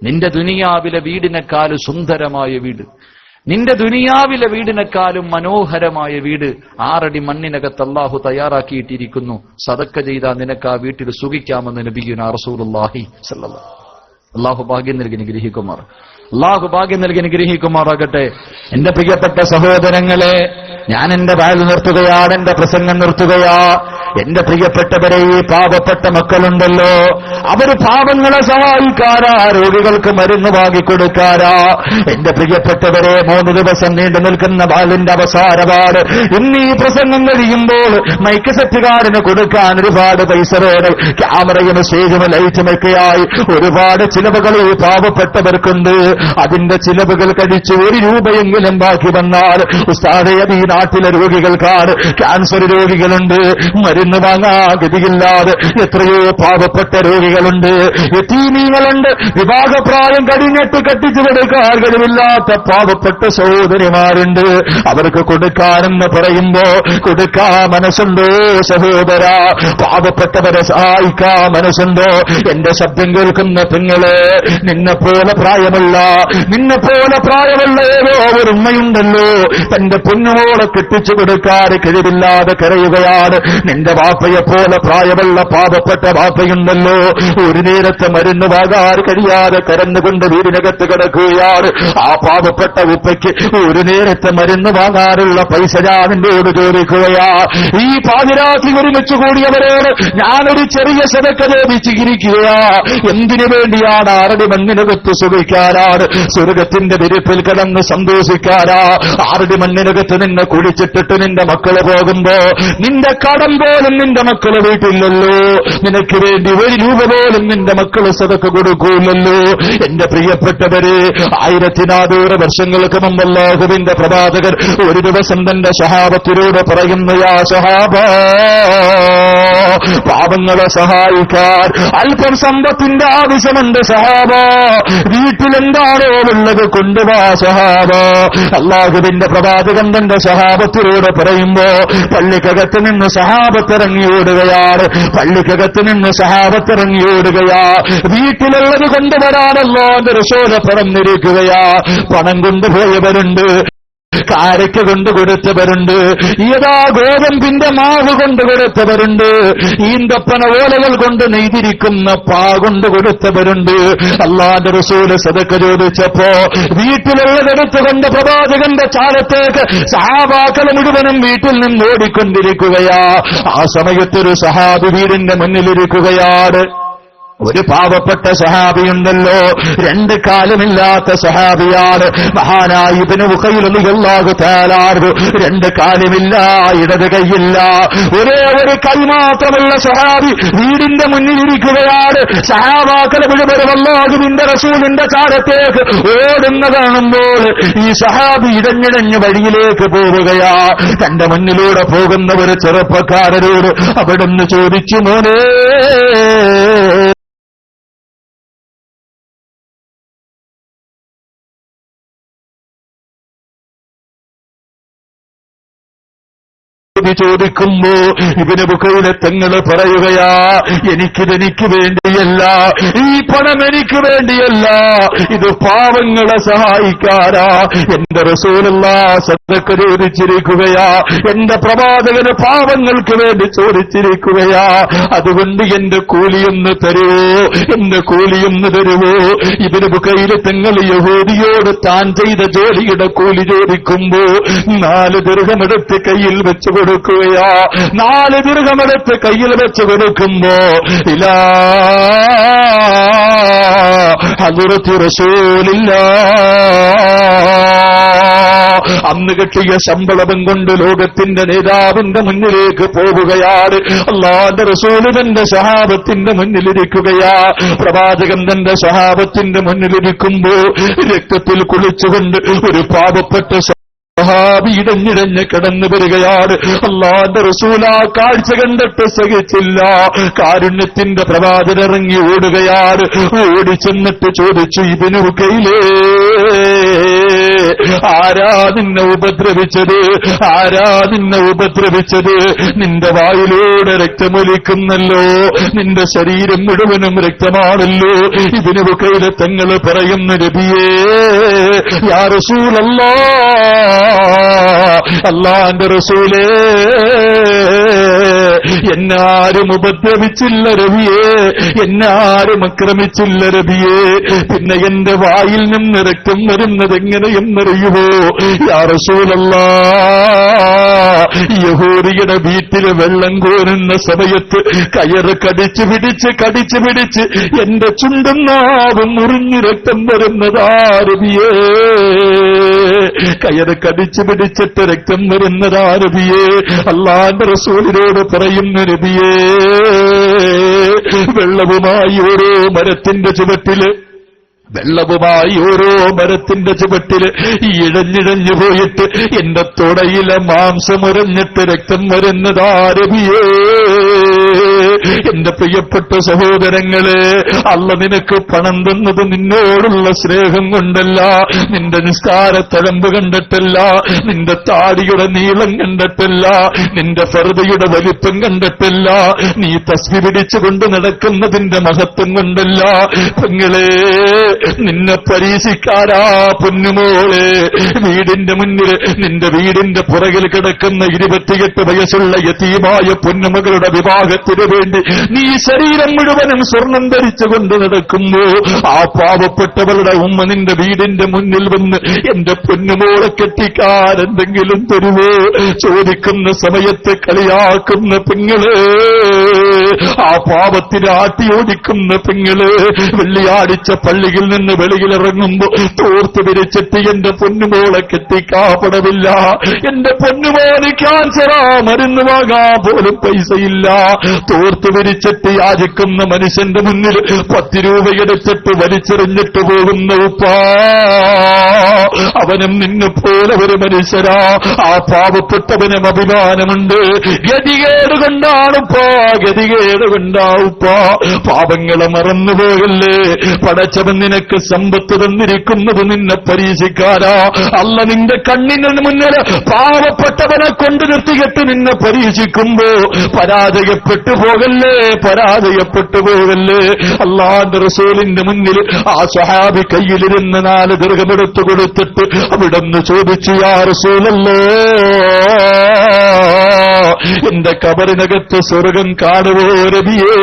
നിന്റെ ദുനിയാവിലെ വീടിനെക്കാളും സുന്ദരമായ വീട്, നിന്റെ ദുനിയാവിലെ വീടിനെക്കാളും മനോഹരമായ വീട് 6 അടി മണ്ണിനകത്ത് അല്ലാഹു തയ്യാറാക്കിയിട്ടിരിക്കുന്നു. സദഖ ചെയ്താൽ നിനക്ക് ആ വീട്ടിൽ സുഖിക്കാമെന്ന് നബിയുനാ റസൂലുള്ളാഹി സ്വല്ലല്ലാഹു. അല്ലാഹു ഭാഗ്യം നൽകി അനുഗ്രഹിക്കുമാർ. അള്ളാഹു ഭാഗ്യം നൽകി അനുഗ്രഹിക്കുമാറാകട്ടെ. എന്റെ പ്രിയപ്പെട്ട സഹോദരങ്ങളെ, ഞാൻ എന്റെ വായിൽ നിർത്തുകയാണ്, എന്റെ പ്രസംഗം നിർത്തുകയാ. എന്റെ പ്രിയപ്പെട്ടവരെ, ഈ പാവപ്പെട്ട മക്കളുണ്ടല്ലോ, അവര് പാവങ്ങളെ സഹായിക്കാരാ, രോഗികൾക്ക് മരുന്ന് വാങ്ങിക്കൊടുക്കാരാ. എന്റെ പ്രിയപ്പെട്ടവരെ, 3 ദിവസം നീണ്ടു നിൽക്കുന്ന വാളിന്റെ അവസാനപാട് ഇന്ന് ഈ പ്രസംഗം കഴിയുമ്പോൾ മൈക്ക് സെറ്റുകാരന് കൊടുക്കാൻ ഒരുപാട് പൈസ വേണം. ക്യാമറയും സ്റ്റേജും ലൈറ്റുമൊക്കെയായി ഒരുപാട് ചിലവുകൾ ഈ പാവപ്പെട്ടവർക്കുണ്ട്. അതിന്റെ ചിലവുകൾ കഴിച്ച് 1 രൂപയെങ്കിലും ബാക്കി വന്നാൽ, ഉസ്താദേ, അത് ഈ നാട്ടിലെ രോഗികൾക്കാണ്. ക്യാൻസർ രോഗികളുണ്ട്, മരുന്ന് വാങ്ങാൻ ഗതിയില്ലാതെ എത്രയോ പാവപ്പെട്ട രോഗികളുണ്ട്, യതീമീങ്ങളുണ്ട്, വിവാഹപ്രായം കഴിഞ്ഞിട്ട് കെട്ടിച്ചു കൊടുക്കാൻ കഴിവില്ലാത്ത പാവപ്പെട്ട സഹോദരിമാരുണ്ട്. അവർക്ക് കൊടുക്കാനെന്ന് പറയുമ്പോ കൊടുക്കാൻ മനസ്സുണ്ടോ സഹോദര? പാവപ്പെട്ടവരെ സഹായിക്കാൻ മനസ്സുണ്ടോ? എന്റെ ശബ്ദം കേൾക്കുന്ന പെങ്ങളെ, നിന്നെപ്പോലെ പ്രായമുള്ള ഏതോ ഒരു ഉമ്മയുണ്ടല്ലോ, തന്റെ പൊന്നുമോളെ കെട്ടിച്ചു കൊടുക്കാൻ കഴിവില്ലാതെ കരയുകയാണ്. നിന്റെ വാപ്പയെപ്പോലെ പ്രായമുള്ള പാവപ്പെട്ട വാപ്പയുണ്ടല്ലോ, ഒരു നേരത്തെ മരുന്ന് വാങ്ങാൻ കഴിയാതെ കരന്നുകൊണ്ട് വീടിനകത്ത് കിടക്കുകയാണ്. ആ പാവപ്പെട്ട ഉപ്പയ്ക്ക് ഒരു നേരത്തെ മരുന്ന് വാങ്ങാനുള്ള പൈസ ഞാൻ എന്നോട് ചോദിക്കുകയാ. ഈ പാതിരാത്രി ഒരുമിച്ച് കൂടിയവരോട് ഞാനൊരു ചെറിയ സദക്ക ചോദിച്ചിരിക്കുകയാ. എന്തിനു വേണ്ടിയാണ്? 6 മണ്ണിനകത്ത് സുഖിക്കാനാണ്, സ്വർഗത്തിന്റെ വിരിപ്പിൽ കിടന്ന് സന്തോഷിക്കാനാ. 6 മണ്ണിനകത്ത് നിന്നെ കുളിച്ചിട്ടിട്ട് നിന്റെ മക്കള് പോകുമ്പോ നിന്റെ കടം പോലും നിന്റെ മക്കള് വീട്ടില്ലല്ലോ. നിനക്ക് വേണ്ടി 1 രൂപ പോലും നിന്റെ മക്കള് സദക്ക കൊടുക്കൂലല്ലോ. എന്റെ പ്രിയപ്പെട്ടവര്, 1400 വർഷങ്ങൾക്ക് മുമ്പ് അല്ലാഹുവിന്റെ പ്രവാചകർ ഒരു ദിവസം തന്റെ സഹാബത്തിനോട് പറയുന്നു, യാ സഹാബ, പാവങ്ങളെ സഹായിക്കാൻ അല്പം സമ്പത്തിന്റെ ആവശ്യമുണ്ട് സഹാബ. വീട്ടിലെന്താണോ ഉള്ളത് കൊണ്ടുവാ സഹാബ. അല്ലാഹുവിന്റെ പ്രവാചകൻ തന്റെ സഹാബത്തിനോട് പറയുമ്പോ പള്ളിക്കകത്ത് നിന്ന് സഹാബത്തിറങ്ങി ഓടുകയാണ്. വീട്ടിലുള്ളത് കൊണ്ടുവരാനല്ലോ റസൂൽ പറഞ്ഞിരിക്കുകയാ. പണം കൊണ്ടുപോയവരുണ്ട്, കാരയ്ക്ക് കൊണ്ട് കൊടുത്തവരുണ്ട്, ഏതാ ഗോതമ്പിന്റെ മാവ് കൊണ്ട് കൊടുത്തവരുണ്ട്, ഈന്തപ്പന ഓലകൾ കൊണ്ട് നെയ്തിരിക്കുന്ന പാ കൊണ്ട് കൊടുത്തവരുണ്ട്. അല്ലാഹുവിന്റെ റസൂൽ സദഖ ചോദിച്ചപ്പോ വീട്ടിലുള്ളതെടുത്തുകൊണ്ട് പ്രവാചകന്റെ ചാരത്തേക്ക് സഹാബാക്കൾ മുഴുവനും വീട്ടിൽ നിന്ന് ഓടിക്കൊണ്ടിരിക്കുകയാ. ആ സമയത്തൊരു സഹാബി വീടിന്റെ മുന്നിലിരിക്കുകയാണ്. ഒരു പാവപ്പെട്ട സഹാബിയുണ്ടല്ലോ, 2 കാലുമില്ലാത്ത സഹാബിയാണ്. മഹാനായ ഇബ്നു ഉഖൈൽ റളിയല്ലാഹു തആല അൻഹു 2 കാലുമില്ല, ഇടത് കൈയില്ല, ഒരേ ഒരു കൈ മാത്രമുള്ള സഹാബി വീടിന്റെ മുന്നിലിരിക്കുകയാണ്. സഹാബാക്കൾ മുഴുവനും അല്ലാഹുവിന്റെ റസൂലിന്റെ ചാരത്തേക്ക് ഓടുന്ന കാണുമ്പോൾ ഈ സഹാബി ഇടഞ്ഞിടഞ്ഞ് വഴിയിലേക്ക് പോവുകയാ. തന്റെ മുന്നിലൂടെ പോകുന്ന ഒരു ചെറുപ്പക്കാരനോട് അവിടുന്ന് ചോദിച്ചു, മോനെ, ചോദിക്കുമ്പോ ഇബ്നു ഉഖൈൽ തങ്ങൾ പറയുകയാ, എനിക്കിതെനിക്ക് വേണ്ടിയല്ല, ഈ പണം എനിക്ക് വേണ്ടിയല്ല, ഇത് പാവങ്ങളെ സഹായിക്കാനാ. എന്റെ റസൂലുള്ളാഹി സദഖ ചോദിച്ചിരിക്കുകയാ, എന്റെ പ്രവാചകന് പാവങ്ങൾക്ക് വേണ്ടി ചോദിച്ചിരിക്കുകയാ. അതുകൊണ്ട് എന്റെ കൂലിയൊന്ന് തരുവോ, എന്റെ കൂലിയൊന്ന് തരുവോ? ഇബ്നു ഉഖൈൽ തങ്ങൾ യഹൂദിയോട് താൻ ചെയ്ത ജോലിയുടെ കൂലി ചോദിക്കുമ്പോ 4 ദിർഹമെടുത്ത് കയ്യിൽ വെച്ച് കൊടുക്കുകയാ. 4 ദിർഹമെടുത്ത് കയ്യിൽ വെച്ച് കൊടുക്കുമ്പോ ഇലാ ഹദ്റത്തി റസൂലില്ലാഹ്, അന്ന് കിട്ടിയ ശമ്പളവും കൊണ്ട് ലോകത്തിന്റെ നേതാവിന്റെ മുന്നിലേക്ക് പോവുകയാണ്. അല്ലാഹുവിന്റെ റസൂൽ തന്റെ സഹാബത്തിന്റെ മുന്നിലിരിക്കുകയാ. പ്രവാചകൻ തന്റെ സഹാബത്തിന്റെ മുന്നിലിരിക്കുമ്പോ രക്തത്തിൽ കുളിച്ചുകൊണ്ട് ഒരു പാവപ്പെട്ട സഹാബി ഇടഞ്ഞിടഞ്ഞ് കിടന്നു വരികയാണ്. അല്ലാഹുവിന്റെ റസൂൽ ആ കാഴ്ച കണ്ടിട്ട് സഹിച്ചില്ല. കാരുണ്യത്തിന്റെ പ്രവാചകൻ ഇറങ്ങി ഓടുകയാണ്. ഓടിച്ചെന്നിട്ട് ചോദിച്ചു, ഇബ്നു ഉഖൈലേ, ആരാ നിന്നെ ഉപദ്രവിച്ചത്? ആരാ നിന്നെ ഉപദ്രവിച്ചത്? നിന്റെ വായിലൂടെ രക്തമൊലിക്കുന്നല്ലോ, നിന്റെ ശരീരം മുഴുവനും രക്തമാണല്ലോ. ഇബ്നു ബുക്കൈല തങ്ങൾ പറയുന്ന നബിയേ, യാ റസൂലല്ലാഹ്, അല്ലാഹുവിന്റെ റസൂലേ, എന്നാരും ഉപദ്രവിച്ചില്ല നബിയേ, എന്നാരും ആക്രമിച്ചില്ല നബിയേ. പിന്നെ എന്റെ വായിൽ നിന്ന് രക്തം വരുന്നത് എങ്ങനെയെന്നറിയുമോ? യാ റസൂലല്ലാഹ്, യഹൂദിയുടെ വീട്ടില് വെള്ളം കോരുന്ന സമയത്ത് കയറ് കടിച്ചു പിടിച്ച് എന്റെ ചുണ്ടും നാവും മുറിഞ്ഞ് രക്തം വരുന്നതാ നബിയേ. കയറ് കടിച്ചു പിടിച്ചിട്ട് രക്തം വരുന്നതാ നബിയേ. അല്ലാഹുവിന്റെ റസൂലിനോട് പറയുന്ന നബിയേ, വെള്ളവുമായി ഓരോ മരത്തിന്റെ ചുവട്ടില് ഇഴഞ്ഞിഴഞ്ഞു പോയിട്ട് എന്റെ തുടയിലെ മാംസമുരഞ്ഞിട്ട് രക്തം വരുന്നതാ നബിയേ. എന്റെ പ്രിയപ്പെട്ട സഹോദരങ്ങളെ, അല്ലാഹ് നിനക്ക് പണം തന്നത് നിന്നോടുള്ള സ്നേഹം കൊണ്ടല്ല, നിന്റെ നിസ്കാരത്തഴമ്പ് കണ്ടിട്ടല്ല, നിന്റെ താടിയുടെ നീളം കണ്ടിട്ടല്ല, നിന്റെ ഫർദയുടെ വലിപ്പം കണ്ടിട്ടല്ല, നീ തസ്ബീഹ് പിടിച്ചുകൊണ്ട് നടക്കുന്നതിന്റെ മഹത്വം കൊണ്ടല്ല. പെങ്ങളെ, നിന്നെ പരീക്ഷിക്കാരാ പൊന്നുമോളെ. വീടിന്റെ മുന്നിൽ, നിന്റെ വീടിന്റെ പുറകിൽ കിടക്കുന്ന 28 വയസ്സുള്ള യതീമായ പൊന്നുമകളുടെ വിവാഹത്തിന് വേണ്ടി നീ ശരീരം മുഴുവനും സ്വർണം ധരിച്ചുകൊണ്ട് നടക്കുമ്പോ ആ പാവപ്പെട്ടവളുടെ ഉമ്മ നിന്റെ വീടിന്റെ മുന്നിൽ വന്ന് എന്റെ പൊന്നുമോളെ കെട്ടിക്കാൻ എന്തെങ്കിലും തരുവോ ചോദിക്കുന്ന സമയത്ത് കളിയാക്കുന്ന പെങ്ങള്, ആ പാപത്തിന് ആട്ടിയോടിക്കുന്ന പെങ്ങള്, വെള്ളിയാഴ്ച പള്ളിയിൽ നിന്ന് വെളിയിലിറങ്ങുമ്പോ തോർത്ത് വിരിച്ചിട്ട് എന്റെ പൊന്നുമോളെ കെട്ടിക്കാപ്പടവില്ല, എന്റെ പൊന്നുമോന് ക്യാൻസറാ, മരുന്ന് വാങ്ങാൻ പോലും പൈസയില്ല, തോർത്ത് വിരിച്ചിട്ട് യാചിക്കുന്ന മനുഷ്യന്റെ മുന്നിൽ 10 രൂപ എടുത്തിട്ട് വലിച്ചെറിഞ്ഞിട്ട് പോകുന്ന ഉപ്പാ, അവനും നിന്നെ പോലെ ഒരു മനുഷ്യരാ. ആ പാവപ്പെട്ടവനും അഭിമാനമുണ്ട്. ഗതികേട് കൊണ്ടാണുപ്പാ, ഗതികേട് കൊണ്ടാവുപ്പാ. പാപങ്ങളെ മറന്നുപോകല്ലേ. പടച്ചവൻ നിനക്ക് സമ്പത്ത് തന്നിരിക്കുന്നത് നിന്നെ പരീക്ഷിക്കാനാ. അല്ലാഹ് നിന്റെ കണ്ണിന് മുന്നിൽ പാവപ്പെട്ടവനെ കൊണ്ടു നിർത്തിയിട്ട് നിന്നെ പരീക്ഷിക്കുമ്പോ പരാജയപ്പെട്ടു പോകല്ലേ, പരാജയപ്പെട്ടു പോകല്ലേ. അല്ലാഹുവിന്റെ റസൂലിന്റെ മുന്നിൽ ആ സ്വഹാബി കയ്യിലിരുന്ന 4 ദീർഘമെടുത്തു കൊടുത്തിട്ട് അവിടുന്ന് ചോദിച്ചു, യാ റസൂലല്ലാഹ്, എന്റെ ഖബറിനകത്ത് സ്വർഗം കാണുവോ നബിയേ?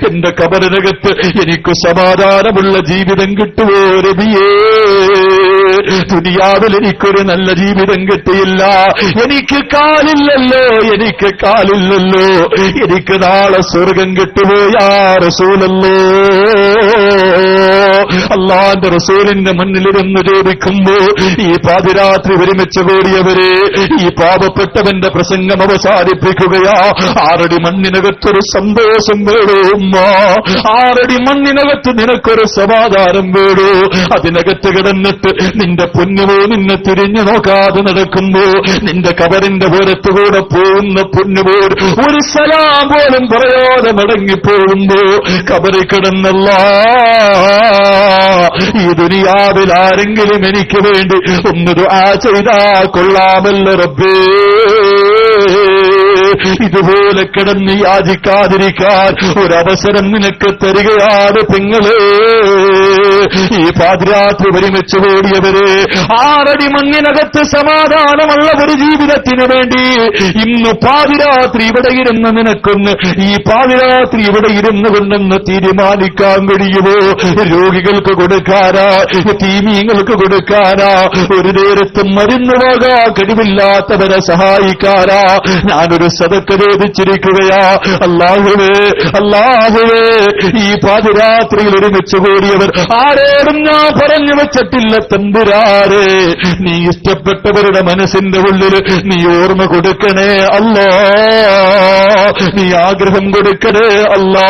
എന്റെ ഖബറിനകത്ത് എനിക്ക് സമാധാനമുള്ള ജീവിതം കിട്ടുവോ നബിയേ? ദുനിയാവിൽ എനിക്കൊരു നല്ല ജീവിതം കിട്ടിയില്ല, എനിക്ക് കാലില്ലല്ലോ, എനിക്ക് കാലില്ലല്ലോ, എനിക്ക് നാളെ സ്വർഗം കിട്ടുവോ യാ റസൂലല്ലാഹ്? അല്ലാഹുവിന്റെ റസൂലിന്റെ മുന്നിലിരുന്ന് ചോദിക്കുമ്പോ ഈ പാതിരാത്രി ഒരുമിച്ച് കൂടിയവരെ, ഈ പാവപ്പെട്ടവന്റെ പ്രസംഗം അവസാനിപ്പിക്കുകയാ. 6 അടി മണ്ണിനകത്തൊരു സന്തോഷം വേണോ ഉമ്മ? 6 അടി മണ്ണിനകത്ത് നിനക്കൊരു സമാധാനം വേണോ? അതിനകത്ത് കിടന്നിട്ട് നിന്റെ പൊന്നുമോ നിന്നെ തിരിഞ്ഞു നോക്കാതെ നടക്കുമ്പോ, നിന്റെ കബറിന്റെ പുറത്തുകൂടെ പോകുന്ന പൊന്നുപോൽ ഒരു സലാം പോലും പറയാതെ മടങ്ങിപ്പോകുമ്പോ, കബറിൽ കിടന്നല്ല, ഈ ദുനിയാവിൽ ആരെങ്കിലും എനിക്ക് വേണ്ടി ഒന്ന് ദുആ ചെയ്താ കൊള്ളാമല്ലോ റബ്ബേ. ഇതുപോലെ കിടന്ന് യാചിക്കാതിരിക്കാൻ ഒരവസരം നിനക്ക് തരികയാണ് പെങ്ങളെ. ഈ പാതിരാത്രി ഒരുമിച്ച് കൂടിയവരെ, 6 അടി മണ്ണിനകത്ത് സമാധാനമുള്ള ഒരു ജീവിതത്തിന് വേണ്ടി ഇന്ന് പാതിരാത്രി ഇവിടെ ഇരുന്ന് നിനക്കൊന്ന് ഈ പാതിരാത്രി ഇവിടെ ഇരുന്നു കൊണ്ടെന്ന് തീരുമാനിക്കാൻ കഴിയുമോ? രോഗികൾക്ക് കൊടുക്കാനാ, തീമീങ്ങൾക്ക് കൊടുക്കാനാ, ഒരു നേരത്തും മരുന്ന് പോകാൻ കഴിവില്ലാത്തവരെ സഹായിക്കാനാ ഞാനൊരു സദക്ക ചോദിച്ചിരിക്കുകയാ. അല്ലാഹുവേ, അല്ലാഹുവേ, ഈ പാതിരാത്രിയിൽ ഒരുമിച്ച് കൂടിയവർ ആരോടും ഞാൻ പറഞ്ഞു വെച്ചിട്ടില്ല തമ്പുരാനെ. നീ ഇഷ്ടപ്പെട്ടവരുടെ മനസ്സിന്റെ ഉള്ളിൽ നീ ഓർമ്മ കൊടുക്കണേ അല്ലാ, നീ ആഗ്രഹം കൊടുക്കണേ അല്ലാ,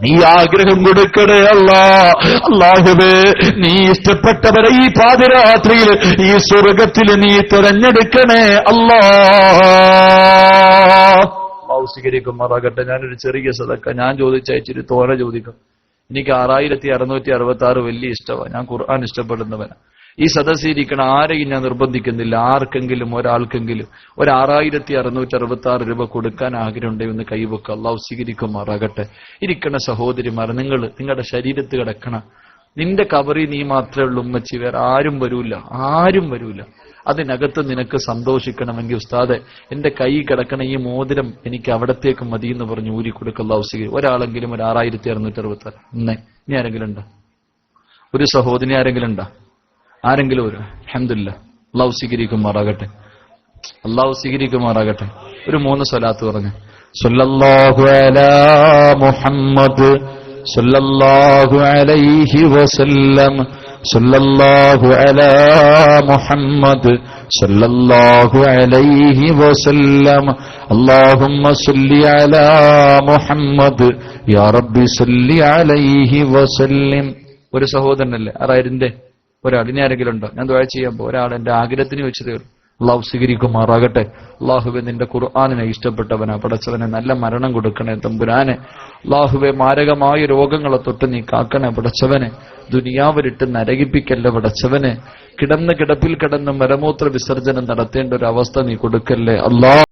നീ ആഗ്രഹം കൊടുക്കണേ അല്ലാ. അല്ലാഹുവേ, നീ ഇഷ്ടപ്പെട്ടവരെ ഈ പാതിരാത്രിയിൽ ഈ സ്വർഗത്തിൽ നീ തിരഞ്ഞെടുക്കണേ അല്ലാ. സ്വീകരിക്കുമാറാകട്ടെ. ഞാനൊരു ചെറിയ സദക്ക ഞാൻ ചോദിച്ചയച്ചിട്ട് തോര ചോദിക്കും. എനിക്ക് 6666 വലിയ ഇഷ്ടമാണ്. ഞാൻ ഖുർആൻ ഇഷ്ടപ്പെടുന്നവനാണ്. ഈ സദസ്സിരിക്കണ ആരെയും ഞാൻ നിർബന്ധിക്കുന്നില്ല. ആർക്കെങ്കിലും ഒരാൾക്കെങ്കിലും 6666 രൂപ കൊടുക്കാൻ ആഗ്രഹമുണ്ടെങ്കിൽ ഒന്ന് കൈവെക്കുക. അള്ളാഹു സ്വീകരിക്കുമാറാകട്ടെ. ഇരിക്കണ സഹോദരിമാർ, നിങ്ങളുടെ ശരീരത്ത് കിടക്കണ നിന്റെ കബറി നീ മാത്രമേ ഉള്ളൂ ഉമ്മച്ചി, വേറെ ആരും വരൂല. അതിനകത്ത് നിനക്ക് സന്തോഷിക്കണമെങ്കിൽ ഉസ്താദെ എന്റെ കൈ കിടക്കണ ഈ മോതിരം എനിക്ക് അവിടത്തേക്ക് മതി എന്ന് പറഞ്ഞ് ഊരി കൊടുക്കുക. ഒരാളെങ്കിലും 6666 ഇന്നേ ഇനി ആരെങ്കിലും ഉണ്ടോ? ഒരു സഹോദരി ആരെങ്കിലും ഉണ്ടോ? ആരെങ്കിലും ഒരു അൽഹംദുലില്ലാഹ്. അല്ലാഹു സ്വീകരിക്കുമാറാകട്ടെ. ഒരു 3 സ്വലാത്ത് പറഞ്ഞു. സല്ലല്ലാഹു അലാ മുഹമ്മദ് സല്ലല്ലാഹു അലൈഹി വസല്ലം സല്ലല്ലാഹു അലാ മുഹമ്മദ് സല്ലല്ലാഹു അലൈഹി വസല്ലം അല്ലാഹുമ്മ സല്ലി അലാ മുഹമ്മദ് യാ റബ്ബി സല്ലി അലൈഹി വസല്ലം. ഒരു സഹോദരനല്ലേ 6000 ഒരാൾ. ഇനി ആരെങ്കിലും ഉണ്ടോ? ഞാൻ ദുആ ചെയ്യാൻ ഒരാൾ എന്റെ ആഗ്രഹത്തിന് വെച്ചതേ ഉള്ളൂ. അള്ളാഹു സ്വീകരിക്കുമാറാകട്ടെ. അള്ളാഹുവെ നിന്റെ ഖുർആനിനെ ഇഷ്ടപ്പെട്ടവനാ പടച്ചവനെ, നല്ല മരണം കൊടുക്കണേ തമ്പുരാനെ. അള്ളാഹുവെ മാരകമായ രോഗങ്ങളെ തൊട്ട് നീ കാക്കണേ പടച്ചവനെ. ദുനിയാവിലിട്ട് നരകിപ്പിക്കല്ലേ പടച്ചവനെ. കിടപ്പിൽ കിടന്ന് മലമൂത്ര വിസർജനം നടത്തേണ്ട ഒരു അവസ്ഥ നീ കൊടുക്കല്ലേ അല്ലാഹ്.